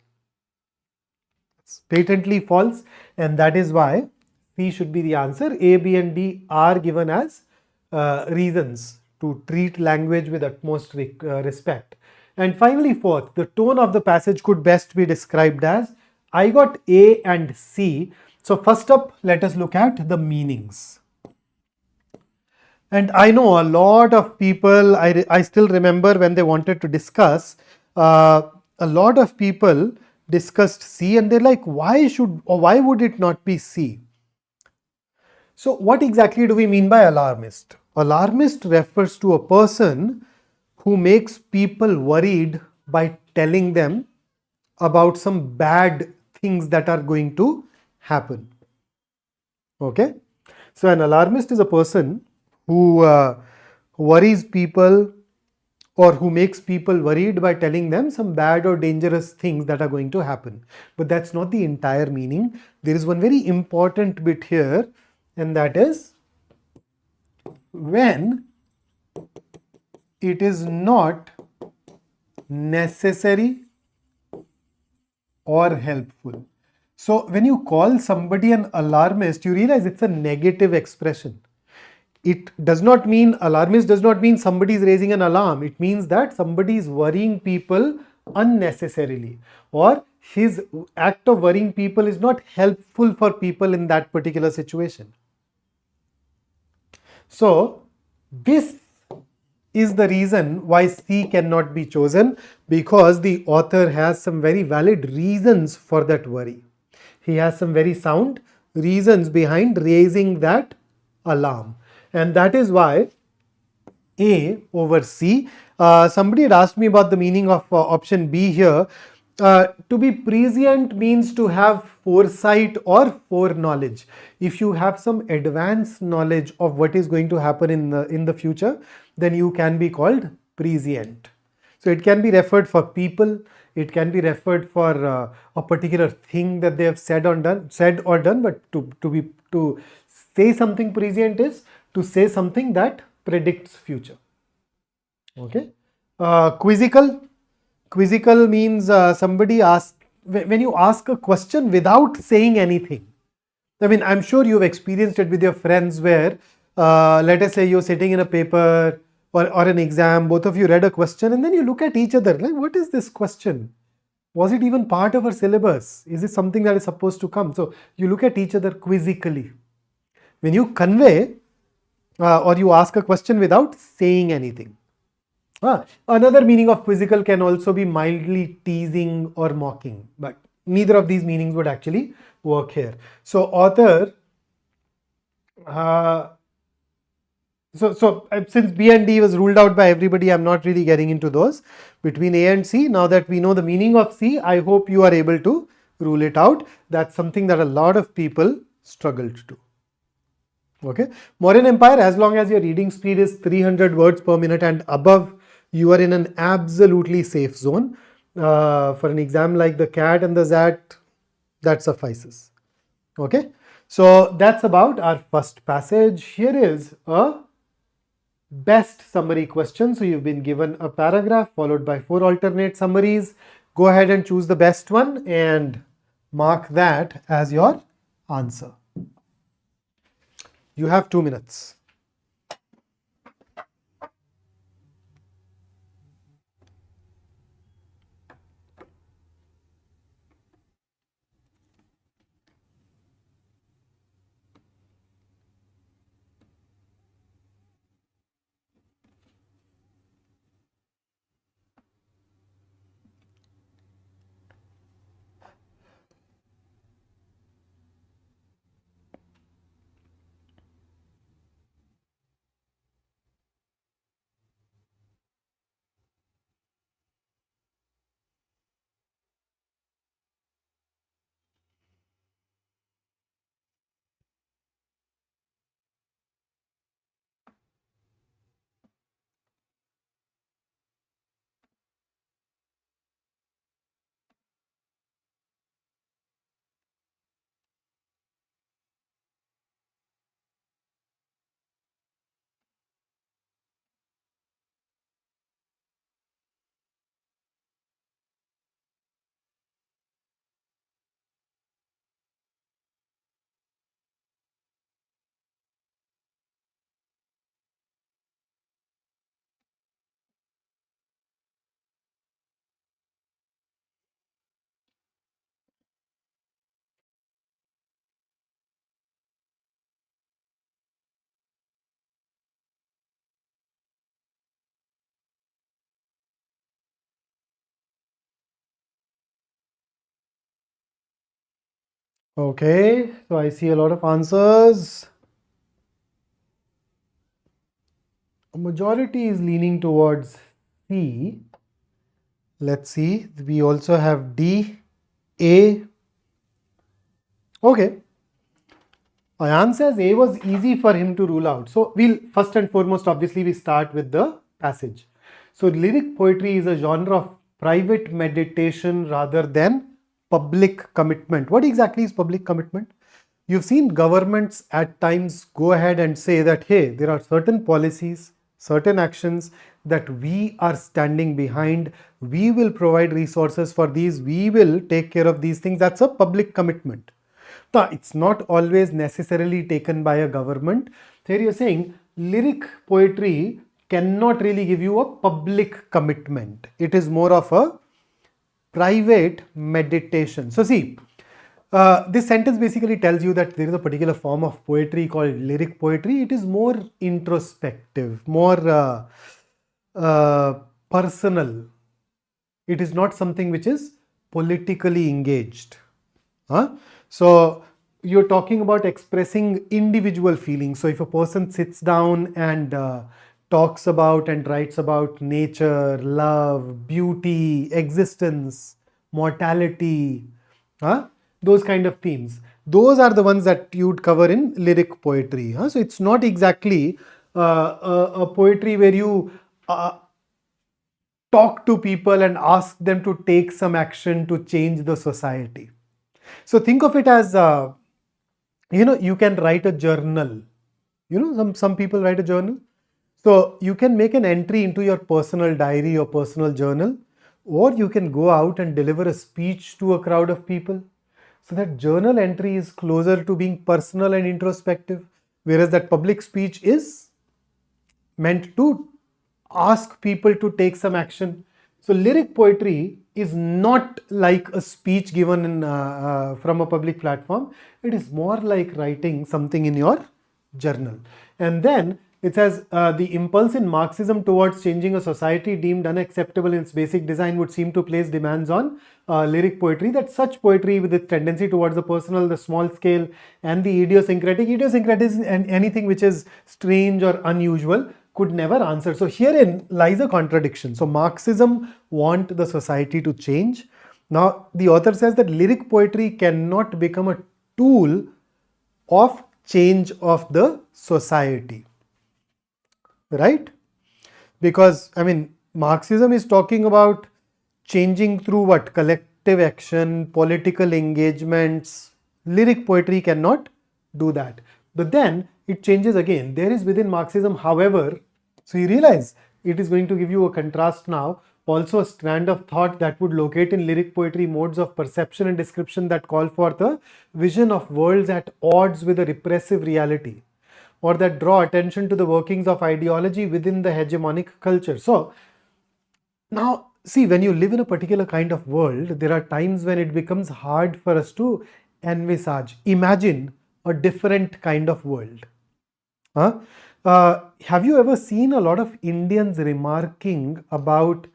It's patently false, and that is why C should be the answer. A, B and D are given as reasons to treat language with utmost respect. And finally, fourth, the tone of the passage could best be described as, I got A and C. So first up, let us look at the meanings. And I know a lot of people, I still remember when they wanted to discuss, a lot of people discussed C and they're like, why would it not be C? So what exactly do we mean by alarmist? Alarmist refers to a person who makes people worried by telling them about some bad things that are going to happen. Okay. So an alarmist is a person who worries people or who makes people worried by telling them some bad or dangerous things that are going to happen. But that's not the entire meaning. There is one very important bit here, and that is when it is not necessary or helpful. So when you call somebody an alarmist, you realize it's a negative expression. It does not mean, alarmist does not mean somebody is raising an alarm. It means that somebody is worrying people unnecessarily, or his act of worrying people is not helpful for people in that particular situation. So this is the reason why C cannot be chosen, because the author has some very valid reasons for that worry. He has some very sound reasons behind raising that alarm. And that is why A over C. Somebody had asked me about the meaning of option B here. To be prescient means to have foresight or foreknowledge. If you have some advanced knowledge of what is going to happen in the future, then you can be called prescient. So it can be referred for people. It can be referred for a particular thing that they have said or done. But to say something prescient is to say something that predicts future. Okay. Quizzical. Quizzical means somebody asks, when you ask a question without saying anything. I mean, I'm sure you've experienced it with your friends where, let us say you're sitting in a paper or an exam, both of you read a question and then you look at each other like, what is this question? Was it even part of our syllabus? Is it something that is supposed to come? So you look at each other quizzically. When you convey or you ask a question without saying anything. Another meaning of quizzical can also be mildly teasing or mocking, but neither of these meanings would actually work here. So author, since B and D was ruled out by everybody, I'm not really getting into those. Between A and C, now that we know the meaning of C, I hope you are able to rule it out. That's something that a lot of people struggle to do. Okay. Mauryan Empire, as long as your reading speed is 300 words per minute and above, you are in an absolutely safe zone. For an exam like the CAT and the ZAT, that suffices. Okay. So that's about our first passage. Here is a best summary question. So you've been given a paragraph followed by 4 alternate summaries. Go ahead and choose the best one and mark that as your answer. You have 2 minutes. Okay, so I see a lot of answers. A majority is leaning towards C. Let's see, we also have D, A. Okay. Ayan says A was easy for him to rule out. So we'll first and foremost, obviously, we start with the passage. So lyric poetry is a genre of private meditation rather than public commitment. What exactly is public commitment? You've seen governments at times go ahead and say that, hey, there are certain policies, certain actions that we are standing behind. We will provide resources for these. We will take care of these things. That's a public commitment. Now, it's not always necessarily taken by a government. Here you're saying lyric poetry cannot really give you a public commitment. It is more of a private meditation. So see, this sentence basically tells you that there is a particular form of poetry called lyric poetry. It is more introspective, more personal. It is not something which is politically engaged. So you're talking about expressing individual feelings. So if a person sits down and talks about and writes about nature, love, beauty, existence, mortality, those kind of themes, those are the ones that you'd cover in lyric poetry. So it's not exactly a poetry where you talk to people and ask them to take some action to change the society. So think of it as, you can write a journal. Some people write a journal. So you can make an entry into your personal diary or personal journal, or you can go out and deliver a speech to a crowd of people. So that journal entry is closer to being personal and introspective, whereas that public speech is meant to ask people to take some action. So lyric poetry is not like a speech given from a public platform. It is more like writing something in your journal. And then it says the impulse in Marxism towards changing a society deemed unacceptable in its basic design would seem to place demands on lyric poetry, that such poetry with its tendency towards the personal, the small scale, and the idiosyncratic is anything which is strange or unusual, could never answer. So herein lies a contradiction. So Marxism want the society to change. Now the author says that lyric poetry cannot become a tool of change of the society, right? Because Marxism is talking about changing through what? Collective action, political engagements. Lyric poetry cannot do that. But then it changes again. There is within Marxism, however, so you realize it is going to give you a contrast now, also a strand of thought that would locate in lyric poetry modes of perception and description that call for the vision of worlds at odds with a repressive reality, or that draw attention to the workings of ideology within the hegemonic culture. So now see, when you live in a particular kind of world, there are times when it becomes hard for us to envisage, imagine a different kind of world. Have you ever seen a lot of Indians remarking about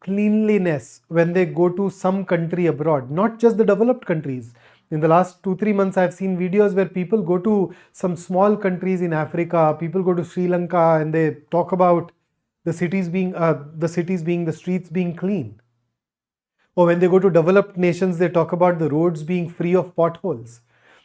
cleanliness when they go to some country abroad, not just the developed countries? In the last 2-3 months, I've seen videos where people go to some small countries in Africa, people go to Sri Lanka, and they talk about the streets being clean. Or when they go to developed nations, they talk about the roads being free of potholes.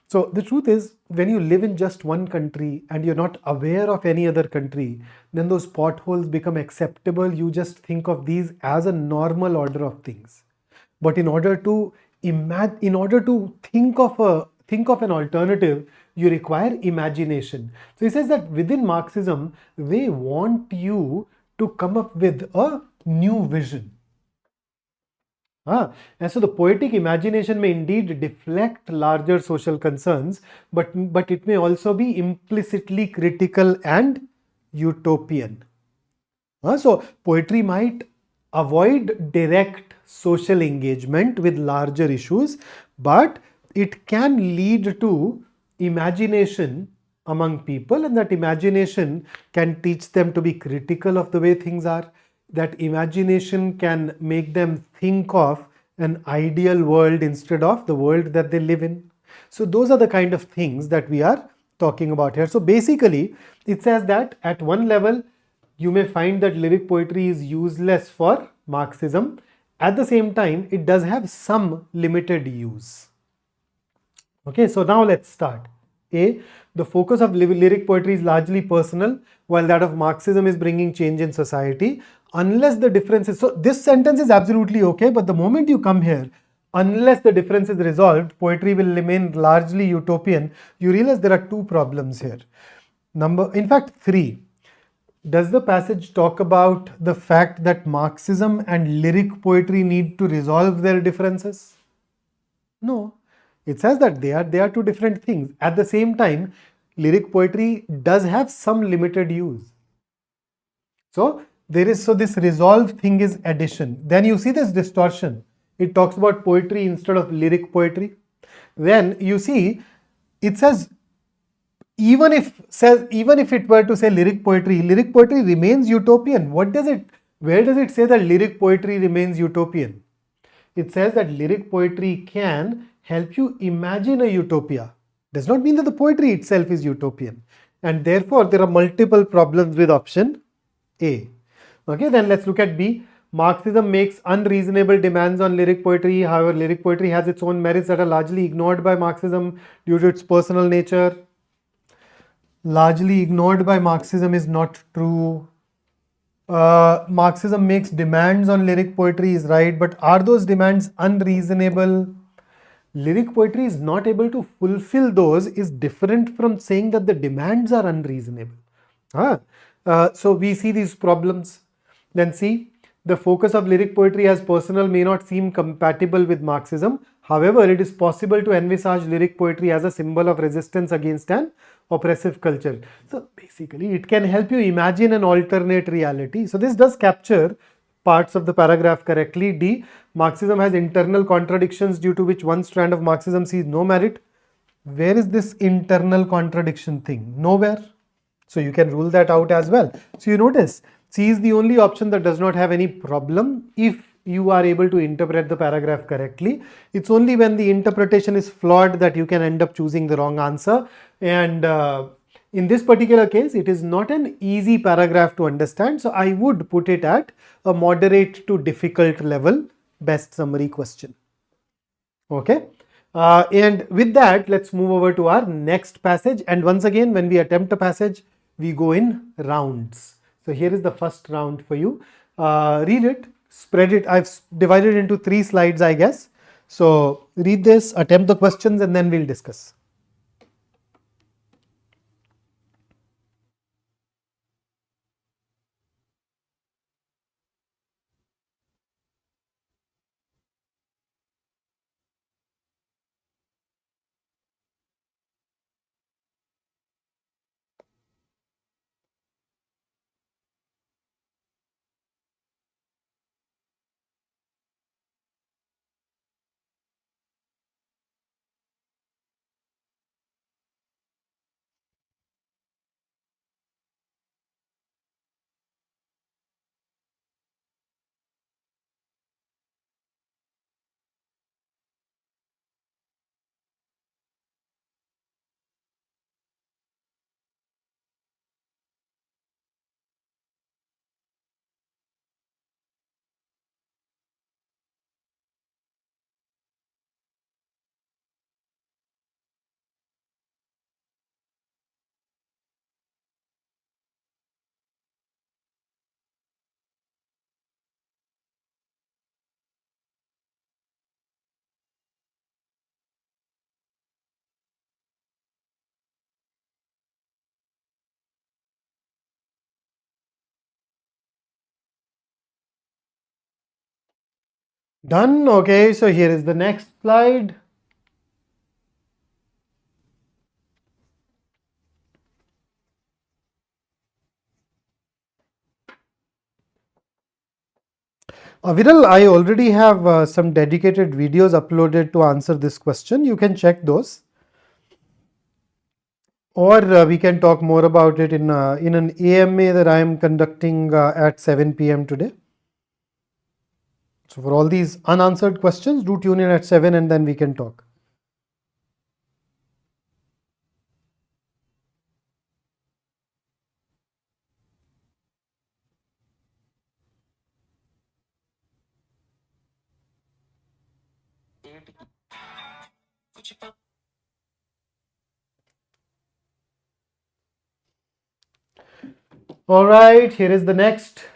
So the truth is, when you live in just one country and you're not aware of any other country, then those potholes become acceptable. You just think of these as a normal order of things. But in order to think of an alternative, you require imagination. So he says that within Marxism, they want you to come up with a new vision. And so the poetic imagination may indeed deflect larger social concerns, but it may also be implicitly critical and utopian. So poetry might avoid direct social engagement with larger issues, but it can lead to imagination among people, and that imagination can teach them to be critical of the way things are. That imagination can make them think of an ideal world instead of the world that they live in. So those are the kind of things that we are talking about here. So basically, it says that at one level, you may find that lyric poetry is useless for Marxism. At the same time, it does have some limited use. Okay, so now let's start. A. The focus of lyric poetry is largely personal, while that of Marxism is bringing change in society. Unless the difference is, so this sentence is absolutely okay, but the moment you come here, unless the difference is resolved, poetry will remain largely utopian. You realize there are two problems here. In fact, three. Does the passage talk about the fact that Marxism and lyric poetry need to resolve their differences? No. It says that they are two different things. At the same time, lyric poetry does have some limited use. So this resolve thing is addition. Then you see this distortion. It talks about poetry instead of lyric poetry. Then you see it says even if it were to say lyric poetry remains utopian. Where does it say that lyric poetry remains utopian? It says that lyric poetry can help you imagine a utopia. Does not mean that the poetry itself is utopian. And therefore, there are multiple problems with option A. Okay, then let's look at B. Marxism makes unreasonable demands on lyric poetry. However, lyric poetry has its own merits that are largely ignored by Marxism due to its personal nature. Largely ignored by Marxism is not true. Marxism makes demands on lyric poetry is right, but are those demands unreasonable? Lyric poetry is not able to fulfill those is different from saying that the demands are unreasonable. So we see these problems. Then see, the focus of lyric poetry as personal may not seem compatible with Marxism. However, it is possible to envisage lyric poetry as a symbol of resistance against an oppressive culture. So basically, it can help you imagine an alternate reality. So this does capture parts of the paragraph correctly. D. Marxism has internal contradictions due to which one strand of Marxism sees no merit. Where is this internal contradiction thing? Nowhere. So you can rule that out as well. So you notice C is the only option that does not have any problem if you are able to interpret the paragraph correctly. It's only when the interpretation is flawed that you can end up choosing the wrong answer. And in this particular case, it is not an easy paragraph to understand. So I would put it at a moderate to difficult level, best summary question. Okay. And with that, let's move over to our next passage. And once again, when we attempt a passage, we go in rounds. So here is the first round for you. Read it, spread it. I've divided into 3 slides, I guess. So read this, attempt the questions, and then we'll discuss. Done. Okay, so here is the next slide. Viral, I already have some dedicated videos uploaded to answer this question. You can check those. Or we can talk more about it in an AMA that I am conducting at 7 p.m. today. So for all these unanswered questions, do tune in at 7 and then we can talk. All right, here is the next.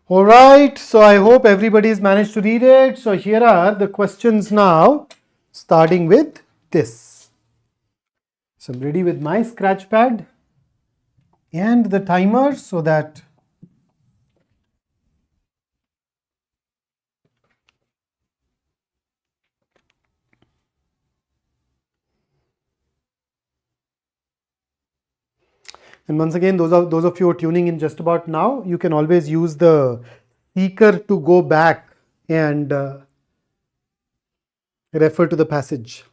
All right, so I hope everybody's managed to read it. So here are the questions now, starting with this. So I'm ready with my scratch pad and the timer so that and once again, those of you who are tuning in just about now, you can always use the seeker to go back and refer to the passage.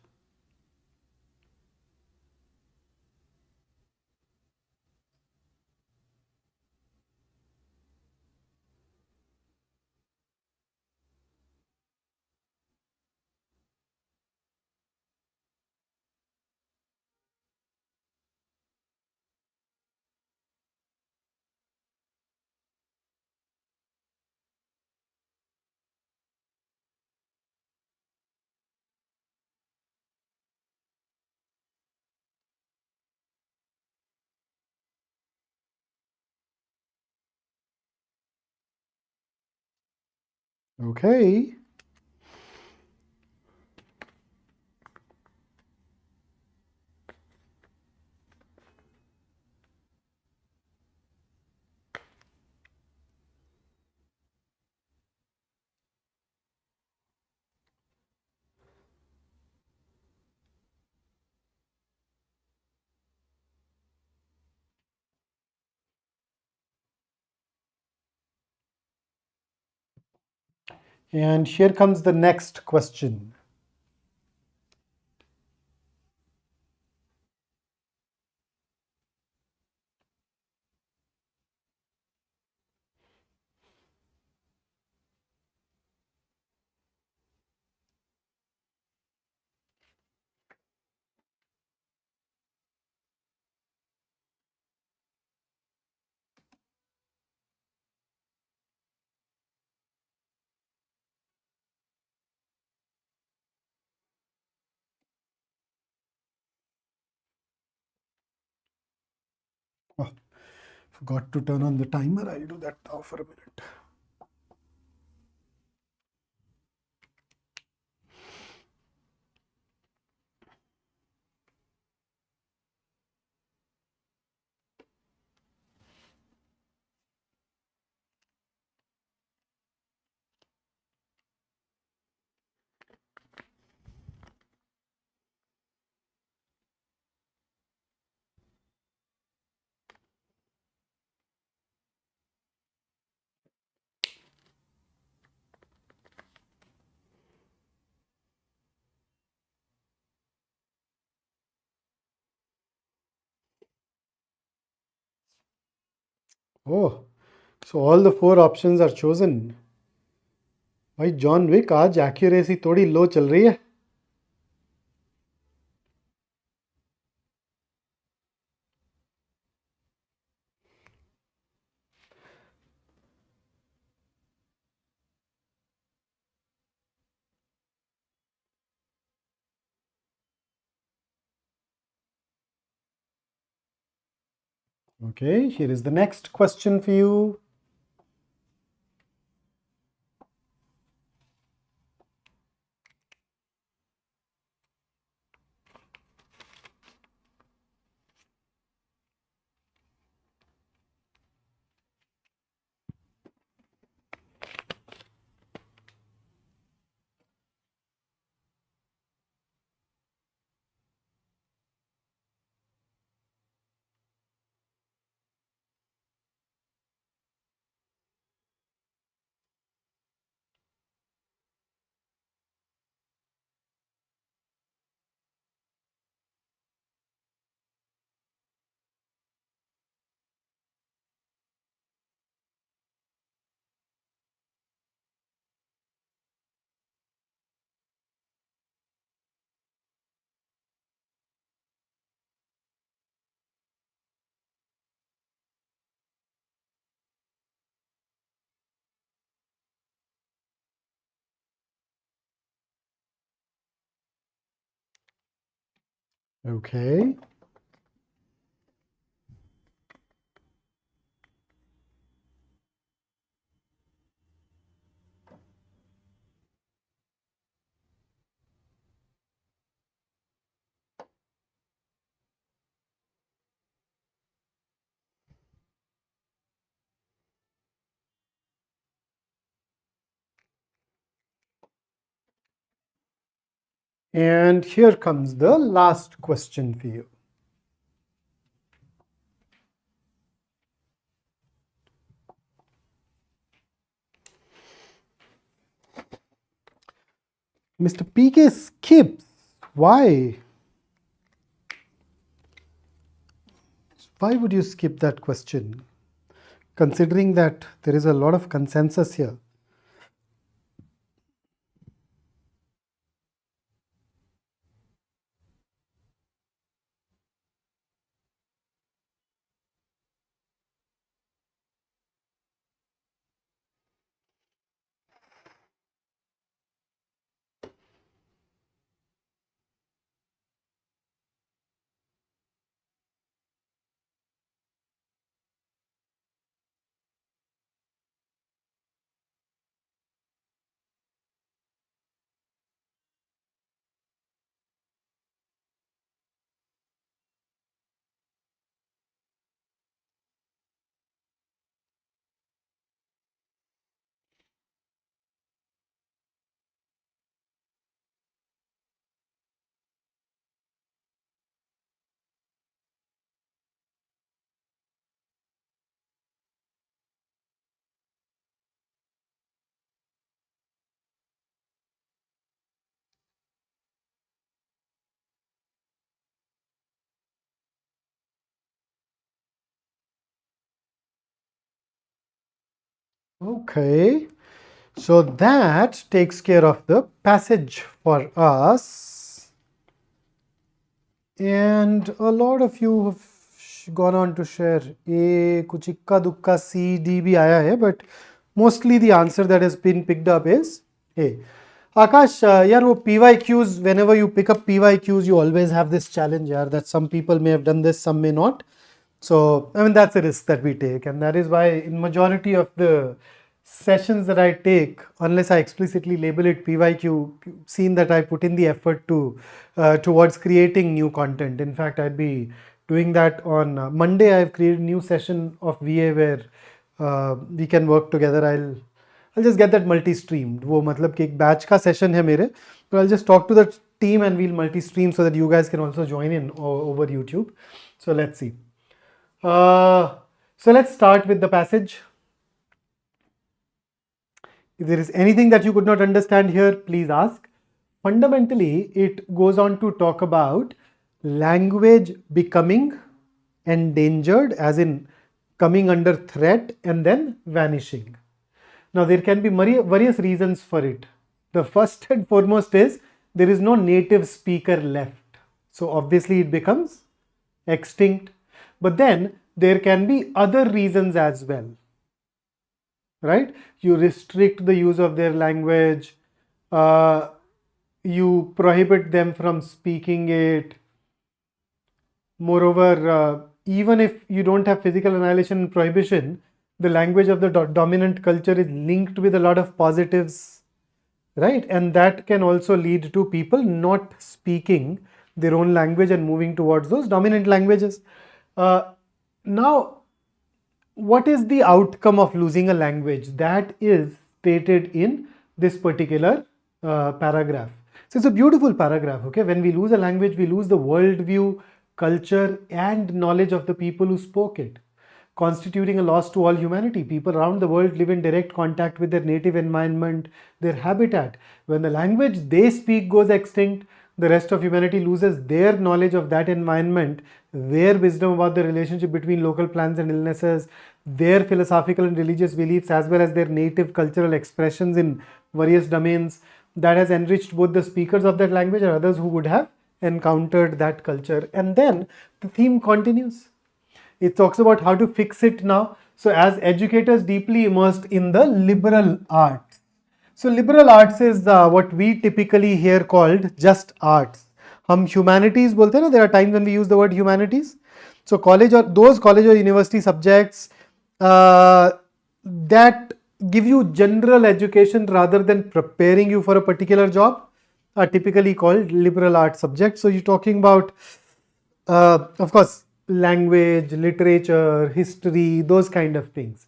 Okay. And here comes the next question. Oh, forgot to turn on the timer. I'll do that now for a minute. Oh, so all the 4 options are chosen. भाई John Wick आज accuracy थोड़ी लो चल रही है. Okay, here is the next question for you. Okay. And here comes the last question for you. Mr. PK skips. Why? Why would you skip that question? Considering that there is a lot of consensus here. Okay, so that takes care of the passage for us. And a lot of you have gone on to share A, कुछ इक्का दुक्का C, D भी आया है, but mostly the answer that has been picked up is A. Akash, यार वो PYQs, whenever you pick up PYQs, you always have this challenge यार, that some people may have done this, some may not. So, I mean, that's a risk that we take, and that is why in majority of the sessions that I take, unless I explicitly label it PYQ, you've seen that I put in the effort to towards creating new content. In fact, I'd be doing that on Monday. I've created a new session of VA where we can work together. I'll just get that multi-streamed. वो मतलब कि एक batch का session है मेरे, but I'll just talk to the team and we'll multi-stream so that you guys can also join in over YouTube. So let's see. So let's start with the passage. If there is anything that you could not understand here, please ask. Fundamentally, it goes on to talk about language becoming endangered, as in coming under threat and then vanishing. Now, there can be various reasons for it. The first and foremost is there is no native speaker left. So obviously it becomes extinct. But then there can be other reasons as well, right? You restrict the use of their language, you prohibit them from speaking it. Moreover, even if you don't have physical annihilation and prohibition, the language of the dominant culture is linked with a lot of positives, right? And that can also lead to people not speaking their own language and moving towards those dominant languages. Now, what is the outcome of losing a language? That is stated in this particular paragraph. So it's a beautiful paragraph. Okay, when we lose a language, we lose the worldview, culture, and knowledge of the people who spoke it, constituting a loss to all humanity. People around the world live in direct contact with their native environment, their habitat. When the language they speak goes extinct, the rest of humanity loses their knowledge of that environment, their wisdom about the relationship between local plants and illnesses, their philosophical and religious beliefs, as well as their native cultural expressions in various domains that has enriched both the speakers of that language and others who would have encountered that culture. And then the theme continues. It talks about how to fix it now. So as educators deeply immersed in the liberal arts. So liberal arts is what we typically hear called just arts. हम humanities बोलते हैं ना, there are times when we use the word humanities. So college or those college or university subjects that give you general education rather than preparing you for a particular job are typically called liberal arts subjects. So you're talking about, of course, language, literature, history, those kind of things.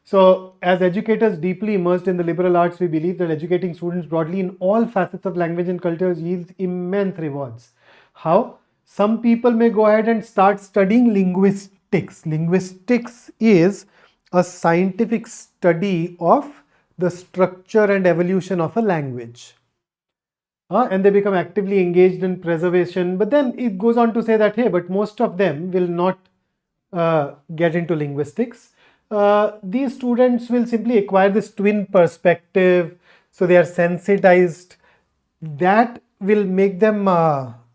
So as educators deeply immersed in the liberal arts, we believe that educating students broadly in all facets of language and cultures yields immense rewards. How? Some people may go ahead and start studying linguistics. Linguistics is a scientific study of the structure and evolution of a language. And they become actively engaged in preservation. But then it goes on to say that, hey, but most of them will not get into linguistics. These students will simply acquire this twin perspective. So they are sensitized. That will make them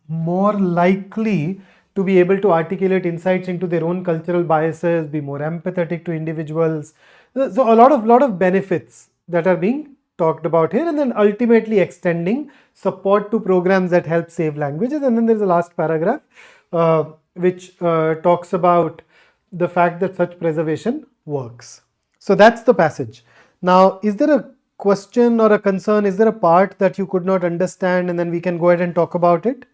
more likely to be able to articulate insights into their own cultural biases, be more empathetic to individuals. So a lot of benefits that are being talked about here, and then ultimately extending support to programs that help save languages. And then there's a last paragraph which talks about the fact that such preservation works. So that's the passage. Now, is there a question or a concern? Is there a part that you could not understand, and then we can go ahead and talk about it?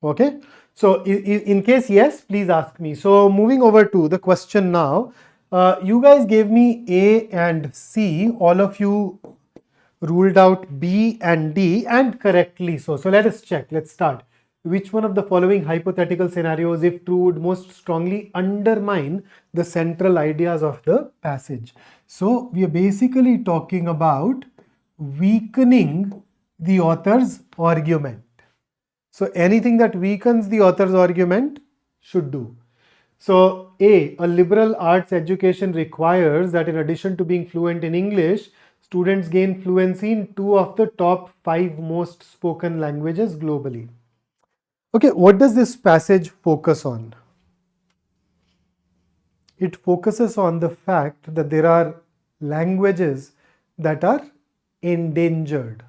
Okay, so in case yes, please ask me. So moving over to the question now, you guys gave me A and C, all of you ruled out B and D, and correctly so. So let us check, let's start. Which one of the following hypothetical scenarios, if true, would most strongly undermine the central ideas of the passage? So we are basically talking about weakening the author's argument. So anything that weakens the author's argument should do. So A liberal arts education requires that in addition to being fluent in English, students gain fluency in 2 of the top 5 most spoken languages globally. Okay, what does this passage focus on? It focuses on the fact that there are languages that are endangered.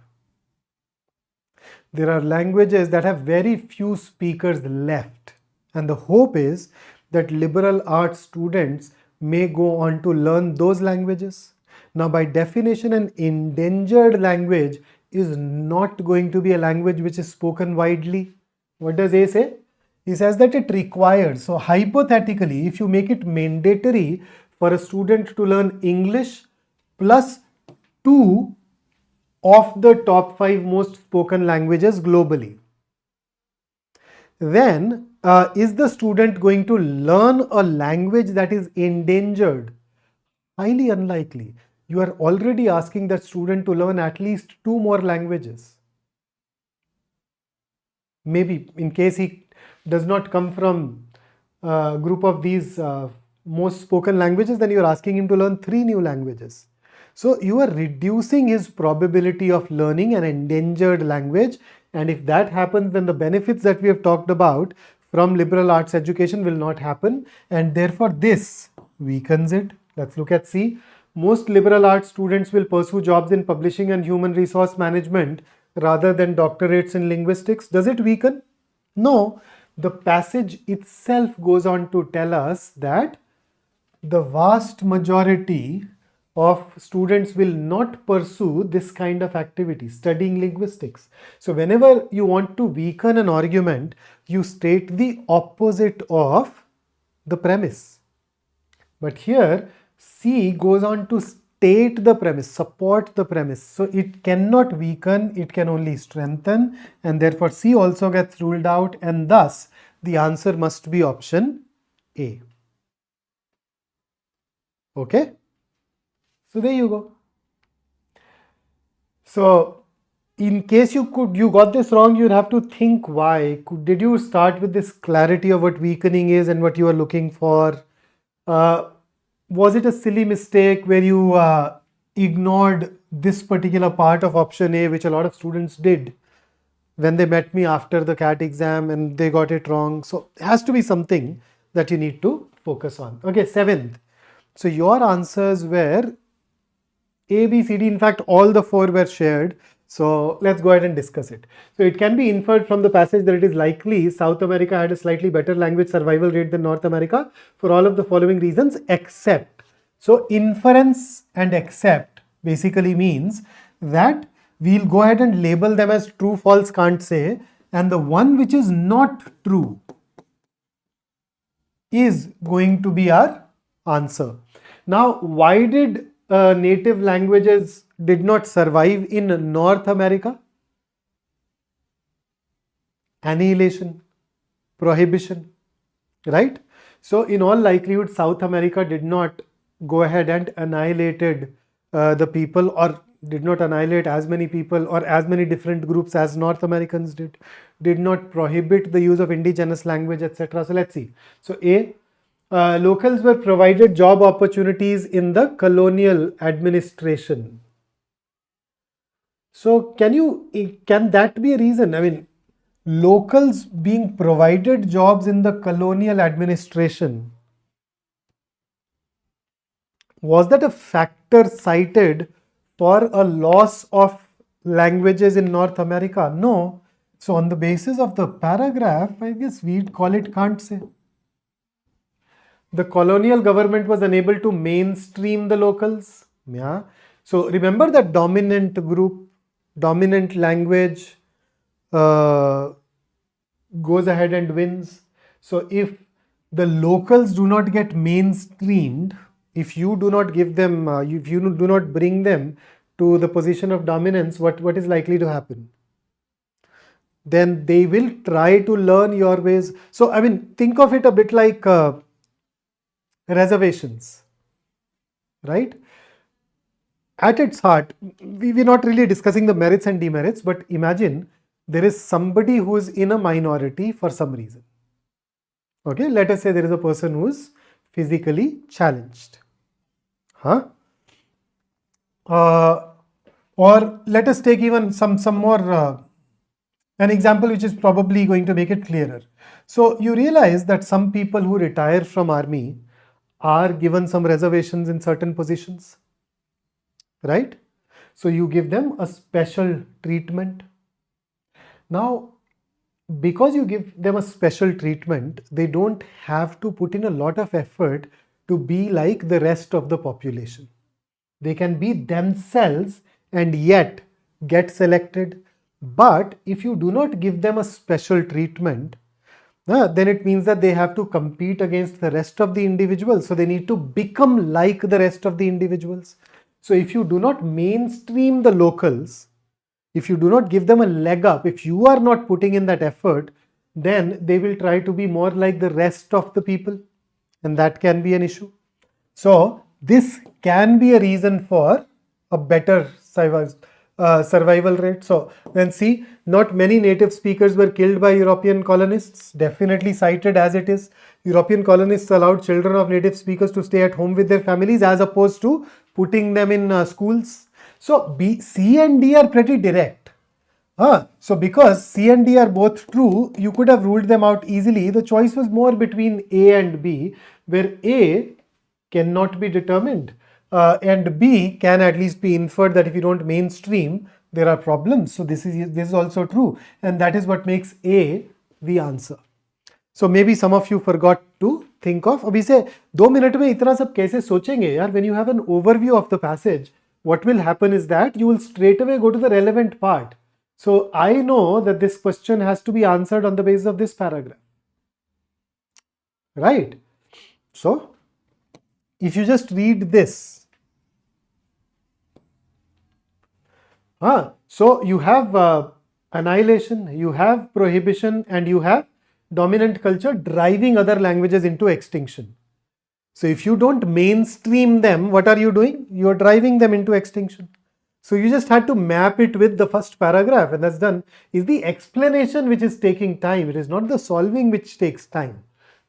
There are languages that have very few speakers left, and the hope is that liberal arts students may go on to learn those languages. Now, by definition, an endangered language is not going to be a language which is spoken widely. What does A say? He says that it requires. So hypothetically, if you make it mandatory for a student to learn English plus 2 of the top 5 most spoken languages globally, then is the student going to learn a language that is endangered? Highly unlikely. You are already asking that student to learn at least 2 more languages. Maybe in case he does not come from a group of these most spoken languages, then you are asking him to learn 3 new languages. So you are reducing his probability of learning an endangered language, and if that happens, then the benefits that we have talked about from liberal arts education will not happen, and therefore this weakens it. Let's look at C. Most liberal arts students will pursue jobs in publishing and human resource management rather than doctorates in linguistics. Does it weaken? No. The passage itself goes on to tell us that the vast majority of students will not pursue this kind of activity, studying linguistics. So whenever you want to weaken an argument, you state the opposite of the premise. But here, C goes on to state the premise, support the premise. So it cannot weaken, it can only strengthen, and therefore C also gets ruled out, and thus the answer must be option A. Okay? So there you go. So in case you got this wrong, you'd have to think why. Did you start with this clarity of what weakening is and what you are looking for? Was it a silly mistake where you ignored this particular part of option A, which a lot of students did when they met me after the CAT exam and they got it wrong? So it has to be something that you need to focus on. Okay, 7th. So your answers were A, B, C, D. In fact, all the 4 were shared. So let's go ahead and discuss it. So it can be inferred from the passage that it is likely South America had a slightly better language survival rate than North America for all of the following reasons, except. So inference and except basically means that we'll go ahead and label them as true, false, can't say, and the one which is not true is going to be our answer. Now, why did native languages did not survive in North America? Annihilation, prohibition, right? So in all likelihood, South America did not go ahead and annihilated the people, or did not annihilate as many people or as many different groups as North Americans did not prohibit the use of indigenous language, etc. So let's see. So A, locals were provided job opportunities in the colonial administration. So can that be a reason? I mean, locals being provided jobs in the colonial administration, was that a factor cited for a loss of languages in North America? No. So on the basis of the paragraph, I guess we'd call it can't say. The colonial government was unable to mainstream the locals. Yeah. So remember that dominant group, dominant language goes ahead and wins. So if the locals do not get mainstreamed, if you do not give them, if you do not bring them to the position of dominance, what is likely to happen? Then they will try to learn your ways. So I mean, think of it a bit like reservations, right? At its heart, we're not really discussing the merits and demerits, but imagine there is somebody who is in a minority for some reason. Okay, let us say there is a person who is physically challenged. Or let us take even some more an example which is probably going to make it clearer. So you realize that some people who retire from army are given some reservations in certain positions, right? So you give them a special treatment. Now, because you give them a special treatment, they don't have to put in a lot of effort to be like the rest of the population. They can be themselves and yet get selected. But if you do not give them a special treatment, then it means that they have to compete against the rest of the individuals. So they need to become like the rest of the individuals. So if you do not mainstream the locals, if you do not give them a leg up, if you are not putting in that effort, then they will try to be more like the rest of the people. And that can be an issue. So this can be a reason for a better survival rate. So then see, not many native speakers were killed by European colonists, definitely cited as it is. European colonists allowed children of native speakers to stay at home with their families as opposed to putting them in schools. So C and D are pretty direct. So because C and D are both true, you could have ruled them out easily. The choice was more between A and B, where A cannot be determined and B can at least be inferred that if you don't mainstream, there are problems. So this is also true, and that is what makes A the answer. So maybe some of you forgot to think of. अभी से 2 minute में इतना सब कैसे सोचेंगे यार? When you have an overview of the passage, what will happen is that you will straight away go to the relevant part. So I know that this question has to be answered on the basis of this paragraph, right? So if you just read this, so you have annihilation, you have prohibition, and you have dominant culture driving other languages into extinction. So if you don't mainstream them, what are you doing? You are driving them into extinction. So you just had to map it with the first paragraph, and that's done. Is the explanation which is taking time. It is not the solving which takes time.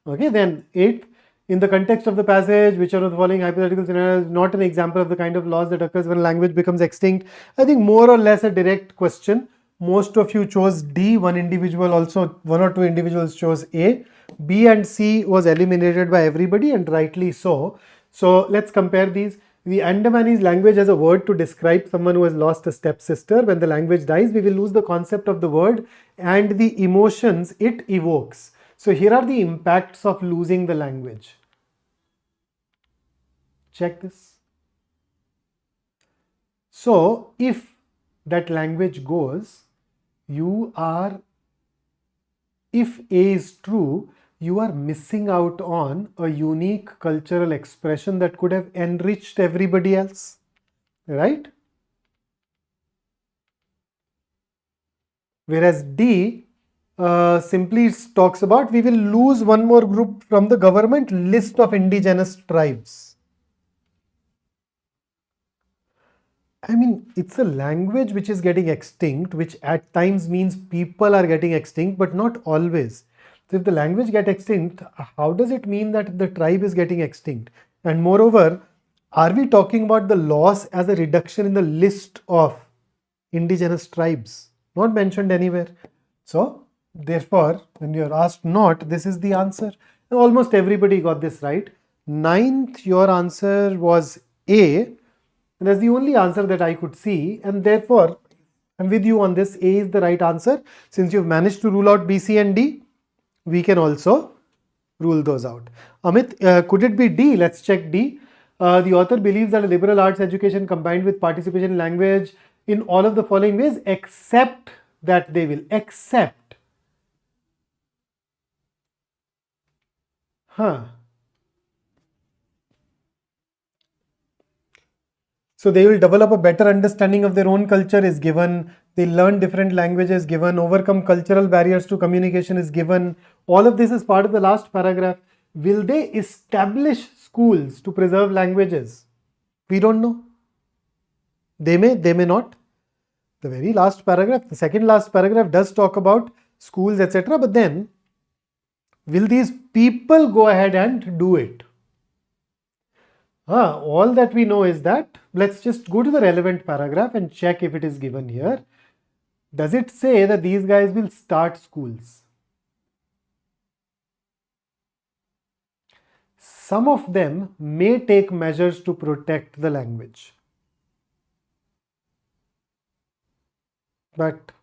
Okay, then 8. In the context of the passage, which are of the following hypothetical scenarios not an example of the kind of loss that occurs when language becomes extinct? I think more or less a direct question. Most of you chose D. One or two individuals chose A. B and C was eliminated by everybody, and rightly so. So let's compare these. The Andamanese language as a word to describe someone who has lost a stepsister. When the language dies, we will lose the concept of the word and the emotions it evokes. So here are the impacts of losing the language. Check this. So if that language goes, if A is true, you are missing out on a unique cultural expression that could have enriched everybody else, right? Whereas D simply talks about we will lose one more group from the government list of indigenous tribes. I mean, it's a language which is getting extinct, which at times means people are getting extinct, but not always. So if the language gets extinct, how does it mean that the tribe is getting extinct? And moreover, are we talking about the loss as a reduction in the list of indigenous tribes? Not mentioned anywhere. So therefore, when you are asked not, this is the answer. Almost everybody got this right. 9th, your answer was A. And that's the only answer that I could see, and therefore I'm with you on this. A is the right answer. Since you've managed to rule out B, C and D, we can also rule those out. Amit, could it be D? Let's check D. The author believes that a liberal arts education combined with participation in language in all of the following ways, except that they will accept. So they will develop a better understanding of their own culture is given. They learn different languages given. Overcome cultural barriers to communication is given. All of this is part of the last paragraph. Will they establish schools to preserve languages? We don't know. They may not. The very last paragraph, the second last paragraph does talk about schools, etc. But then, will these people go ahead and do it? All that we know is that, let's just go to the relevant paragraph and check if it is given here. Does it say that these guys will start schools? Some of them may take measures to protect the language. But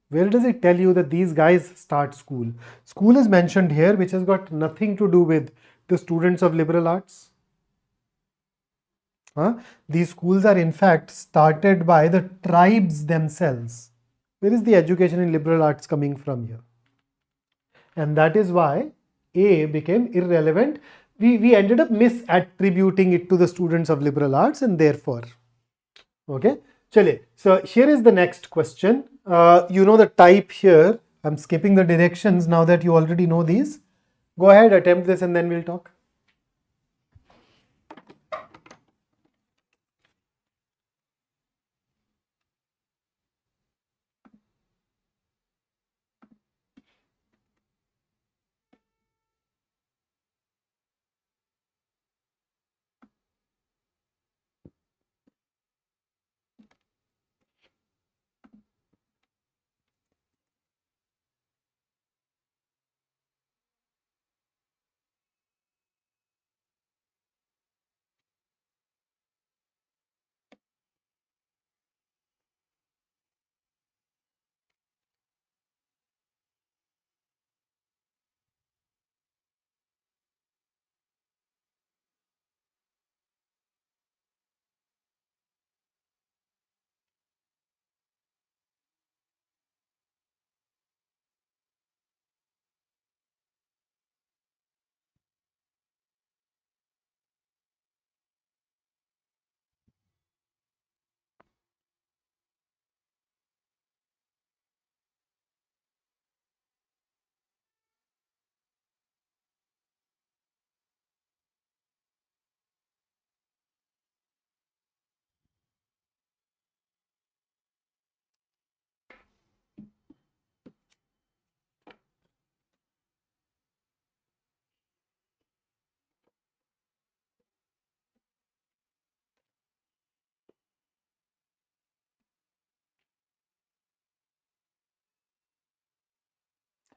where does it tell you that these guys start school? School is mentioned here, which has got nothing to do with the students of liberal arts. These schools are in fact started by the tribes themselves. Where is the education in liberal arts coming from here? And that is why A became irrelevant. We ended up misattributing it to the students of liberal arts, and therefore, okay. Chale. So here is the next question. You know the type here. I'm skipping the directions now that you already know these. Go ahead, attempt this, and then we'll talk.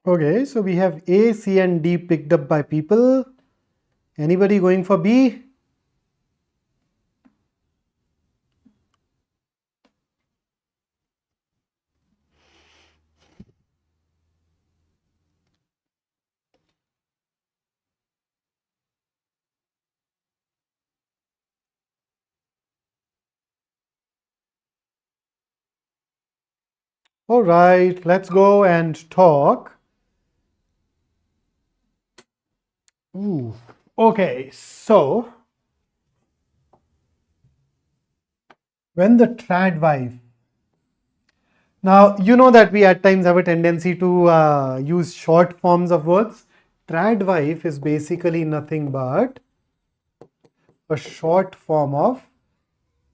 Okay, so we have A, C and D picked up by people. Anybody going for B? All right, let's go and talk. Ooh. Okay, so when the trad wife. Now, you know that we at times have a tendency to use short forms of words. Trad wife is basically nothing but a short form of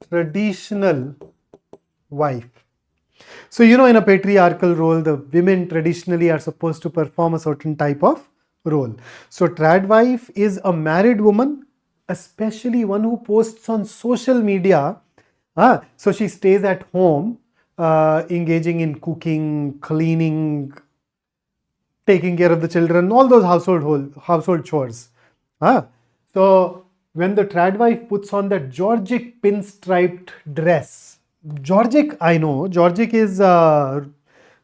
traditional wife. So, you know, in a patriarchal role, the women traditionally are supposed to perform a certain type of role. So, trad wife is a married woman, especially one who posts on social media. So, she stays at home, engaging in cooking, cleaning, taking care of the children, all those household chores. So when the trad wife puts on that Georgic pinstriped dress, Georgic, I know, Georgic is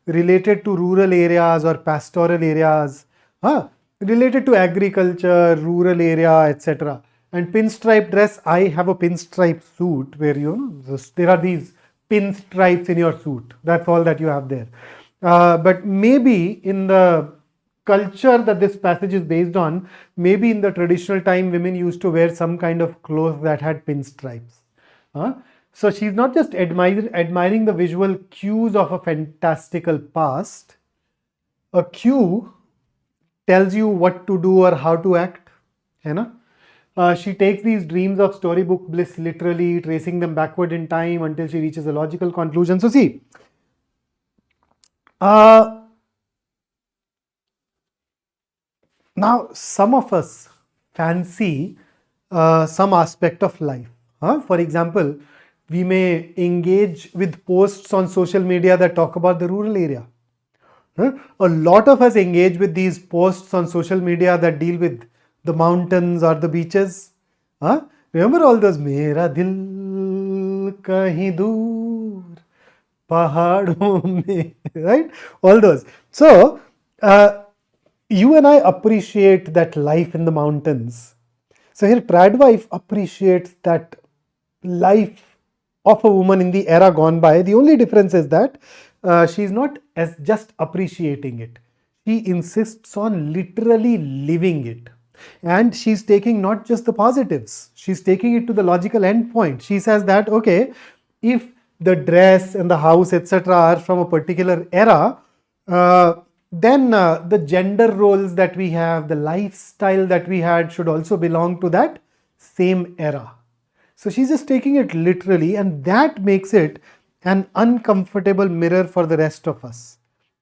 related to rural areas or pastoral areas, related to agriculture, rural area, etc. And pinstripe dress, I have a pinstripe suit where there are these pinstripes in your suit. That's all that you have there. But maybe in the culture that this passage is based on, maybe in the traditional time, women used to wear some kind of clothes that had pinstripes. So she's not just admiring the visual cues of a fantastical past. A cue tells you what to do or how to act. She takes these dreams of storybook bliss literally, tracing them backward in time until she reaches a logical conclusion. So see, now some of us fancy some aspect of life. For example, we may engage with posts on social media that talk about the rural area. A lot of us engage with these posts on social media that deal with the mountains or the beaches. Remember all those Mera dil kahin dur pahadon mein, right? All those. So, you and I appreciate that life in the mountains. So here trad wife appreciates that life of a woman in the era gone by. The only difference is that she's not as just appreciating it. She insists on literally living it. And she's taking not just the positives, she's taking it to the logical endpoint. She says that, okay, if the dress and the house, etc., are from a particular era, then the gender roles that we have, the lifestyle that we had should also belong to that same era. So she's just taking it literally, and that makes it an uncomfortable mirror for the rest of us.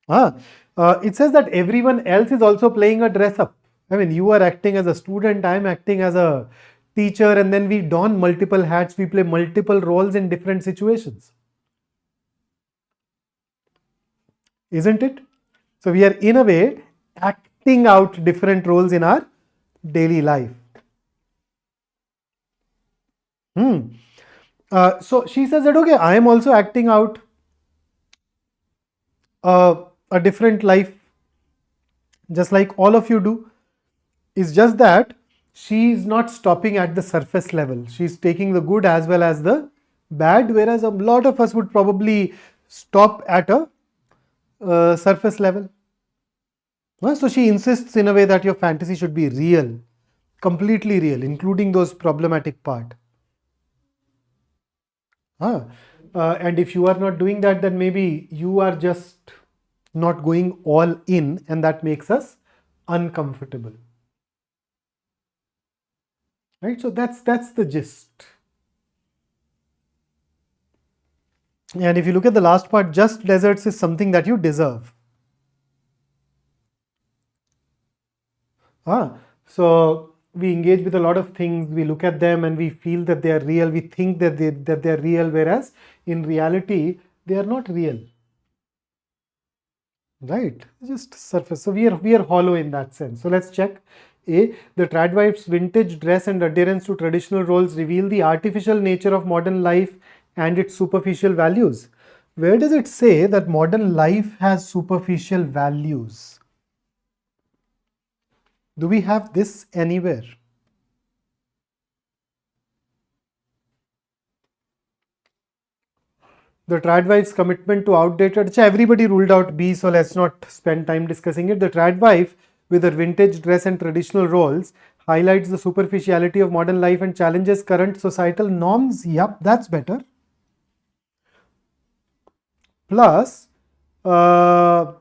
It says that everyone else is also playing a dress up. I mean, you are acting as a student, I'm acting as a teacher, and then we don multiple hats, we play multiple roles in different situations. Isn't it? So we are in a way acting out different roles in our daily life. So she says that, okay, I am also acting out a different life, just like all of you do. It's just that she's not stopping at the surface level. She's taking the good as well as the bad, whereas a lot of us would probably stop at a surface level. So she insists in a way that your fantasy should be real, completely real, including those problematic part. And if you are not doing that, then maybe you are just not going all in, and that makes us uncomfortable. Right? So that's the gist. And if you look at the last part, just deserts is something that you deserve. So we engage with a lot of things, we look at them and we feel that they are real, we think that they are real, whereas in reality they are not real. right? Just surface. So we are hollow in that sense. So let's check. A, the tradwife's vintage dress and adherence to traditional roles reveal the artificial nature of modern life and its superficial values. Where does it say that modern life has superficial values? Do we have this anywhere? The tradwife's commitment to outdated, everybody ruled out B, so let's not spend time discussing it. The tradwife, with her vintage dress and traditional roles, highlights the superficiality of modern life and challenges current societal norms. Yup, that's better. Plus, and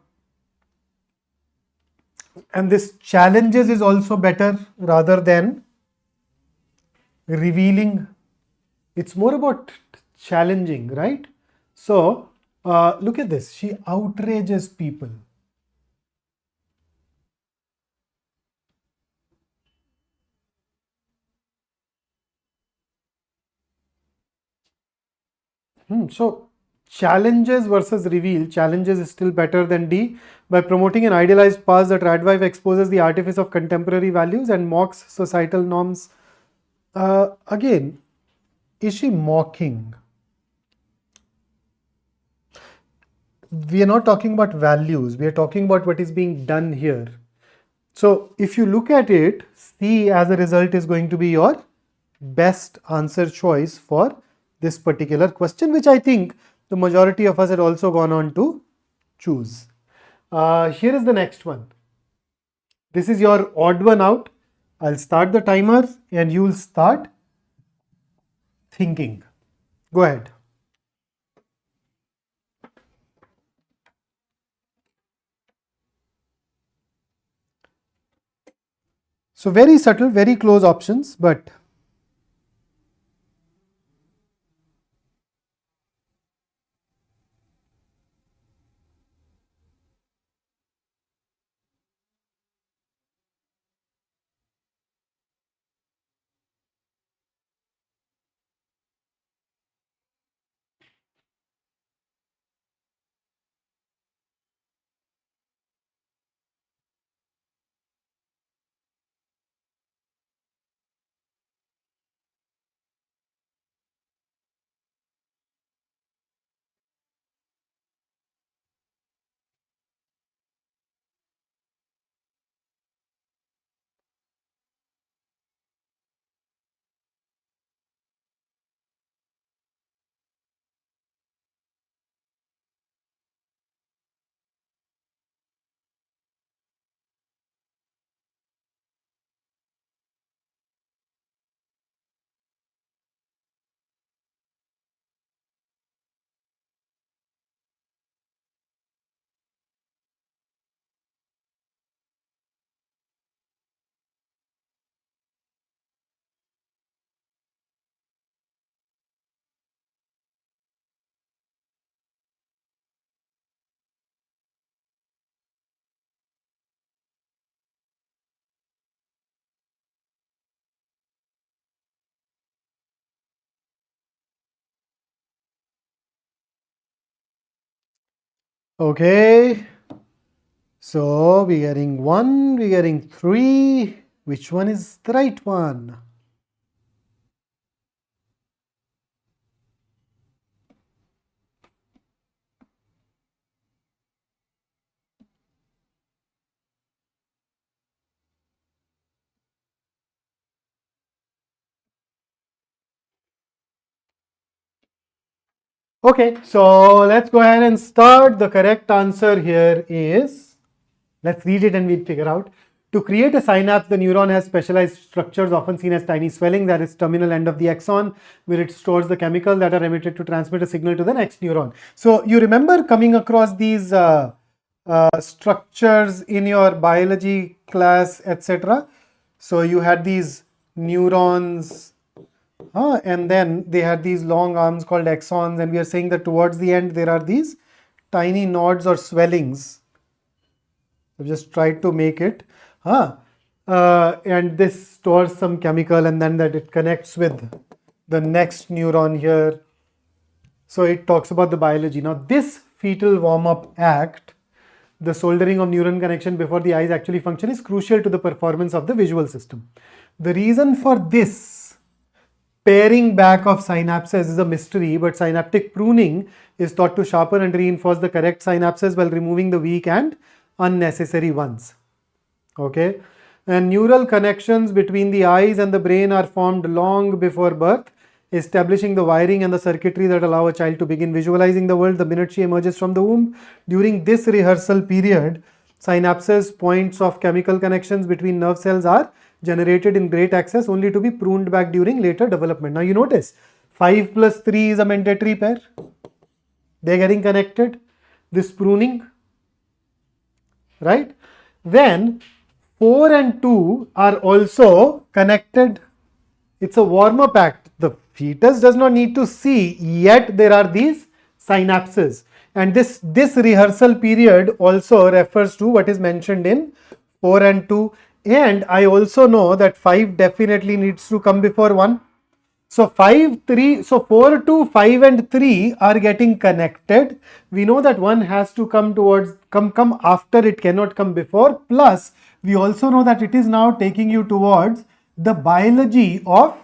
this challenges is also better rather than revealing. It's more about challenging, right? So look at this. She outrages people. So challenges versus reveal. Challenges is still better than D. By promoting an idealized past, the tradwife exposes the artifice of contemporary values and mocks societal norms. Again, is she mocking? We are not talking about values. We are talking about what is being done here. So if you look at it, C as a result is going to be your best answer choice for this particular question, which I think the majority of us had also gone on to choose. Here is the next one. This is your odd one out. I'll start the timer and you'll start thinking. Go ahead. So very subtle, very close options, but okay. So we're getting 1, we're getting 3. Which one is the right one? Okay, so let's go ahead and start. The correct answer here is, let's read it and we'll figure out. To create a synapse, the neuron has specialized structures often seen as tiny swellings at its terminal end of the axon, where it stores the chemicals that are emitted to transmit a signal to the next neuron. So you remember coming across these structures in your biology class, etc. So you had these neurons, and then they had these long arms called axons, and we are saying that towards the end there are these tiny nodes or swellings. I've just tried to make it. And this stores some chemical, and then that it connects with the next neuron here. So it talks about the biology. Now this fetal warm-up act the soldering of neuron connection before the eyes actually function is crucial to the performance of the visual system. The reason for this paring back of synapses is a mystery, but synaptic pruning is thought to sharpen and reinforce the correct synapses while removing the weak and unnecessary ones. Okay, and neural connections between the eyes and the brain are formed long before birth, establishing the wiring and the circuitry that allow a child to begin visualizing the world the minute she emerges from the womb. During this rehearsal period, synapses, points of chemical connections between nerve cells are generated in great excess, only to be pruned back during later development. Now you notice 5 plus 3 is a mandatory pair. They are getting connected. This pruning, right? Then 4 and 2 are also connected. It's a warm-up act. The fetus does not need to see, yet there are these synapses. And this rehearsal period also refers to what is mentioned in 4 and 2. And I also know that 5 definitely needs to come before 1. So 4, 2, 5 and 3 are getting connected. We know that 1 has to come after, it cannot come before. Plus, we also know that it is now taking you towards the biology of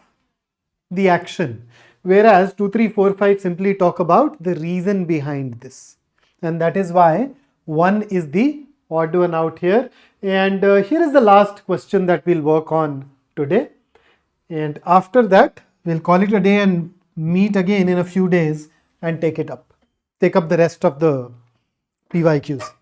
the action. Whereas 2, 3, 4, 5 simply talk about the reason behind this. And that is why 1 is the odd one out here. And here is the last question that we'll work on today. And after that, we'll call it a day and meet again in a few days and take up the rest of the PYQs.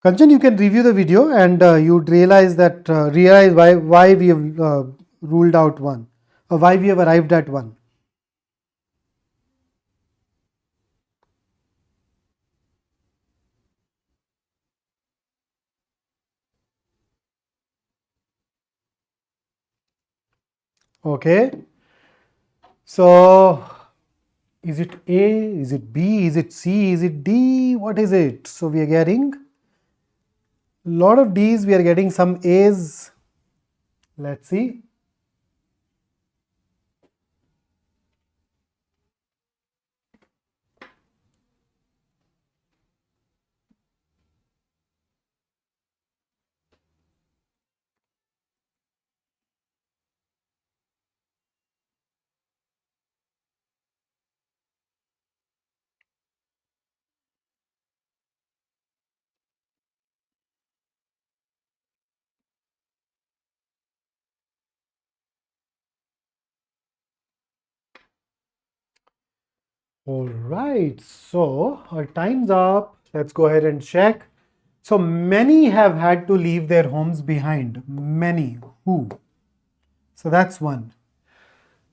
Kanchan, you can review the video and you'd realize why we have ruled out 1, or why we have arrived at 1. Okay. So, is it A, is it B, is it C, is it D, what is it? So, we are getting a lot of D's, we are getting some A's. Let's see. All right, so our time's up. Let's go ahead and check. So many have had to leave their homes behind. Many. Who? So that's 1.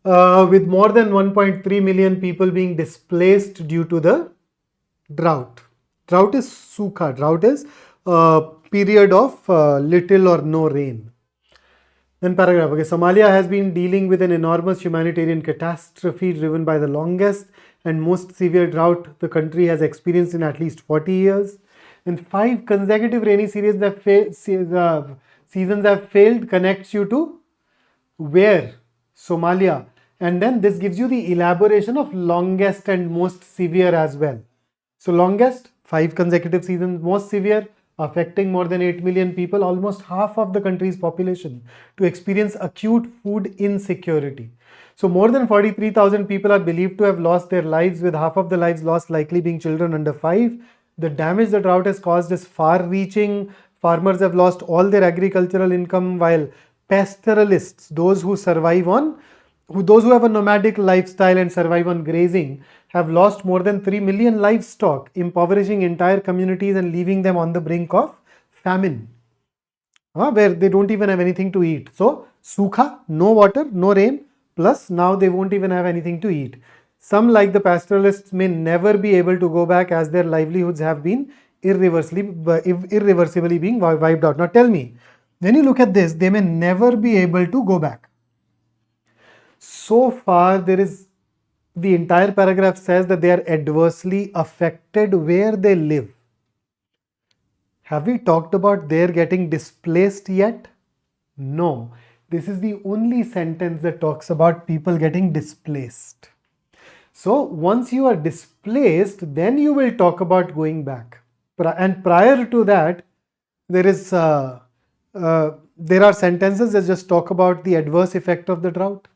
With more than 1.3 million people being displaced due to the drought. Drought is sukha. Drought is a period of little or no rain. Then paragraph, okay, Somalia has been dealing with an enormous humanitarian catastrophe driven by the longest and most severe drought the country has experienced in at least 40 years. And 5 consecutive rainy seasons have failed connects you to where? Somalia. And then this gives you the elaboration of longest and most severe as well. So longest, 5 consecutive seasons, most severe, affecting more than 8 million people, almost half of the country's population, to experience acute food insecurity. So more than 43,000 people are believed to have lost their lives, with half of the lives lost likely being children under 5. The damage the drought has caused is far-reaching. Farmers have lost all their agricultural income, while pastoralists, those who survive on those who have a nomadic lifestyle and survive on grazing have lost more than 3 million livestock, impoverishing entire communities and leaving them on the brink of famine, where they don't even have anything to eat. So, sukha, no water, no rain, plus now they won't even have anything to eat. Some, like the pastoralists, may never be able to go back as their livelihoods have been irreversibly being wiped out. Now tell me, when you look at this, they may never be able to go back. So far, the entire paragraph says that they are adversely affected where they live. Have we talked about their getting displaced yet? No. This is the only sentence that talks about people getting displaced. So once you are displaced, then you will talk about going back. And prior to that, there are sentences that just talk about the adverse effect of the drought.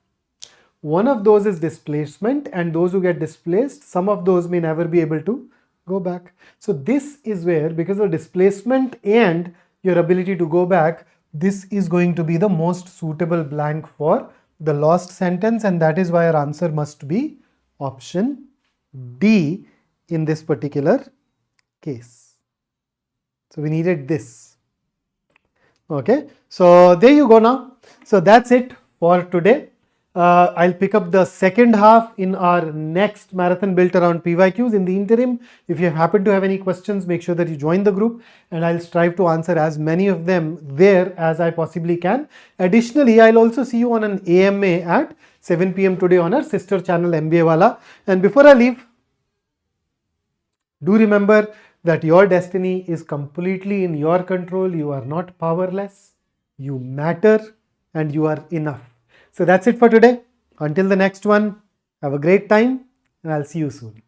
One of those is displacement, and those who get displaced, some of those may never be able to go back. So this is where, because of displacement and your ability to go back, this is going to be the most suitable blank for the lost sentence, and that is why our answer must be option D in this particular case. So we needed this. Okay, so there you go now. So that's it for today. I'll pick up the second half in our next marathon built around PYQs. In the interim, if you happen to have any questions, make sure that you join the group, and I'll strive to answer as many of them there as I possibly can. Additionally, I'll also see you on an AMA at 7 p.m. today on our sister channel MBA Wallah. And before I leave, do remember that your destiny is completely in your control. You are not powerless. You matter and you are enough. So that's it for today. Until the next one, have a great time and I'll see you soon.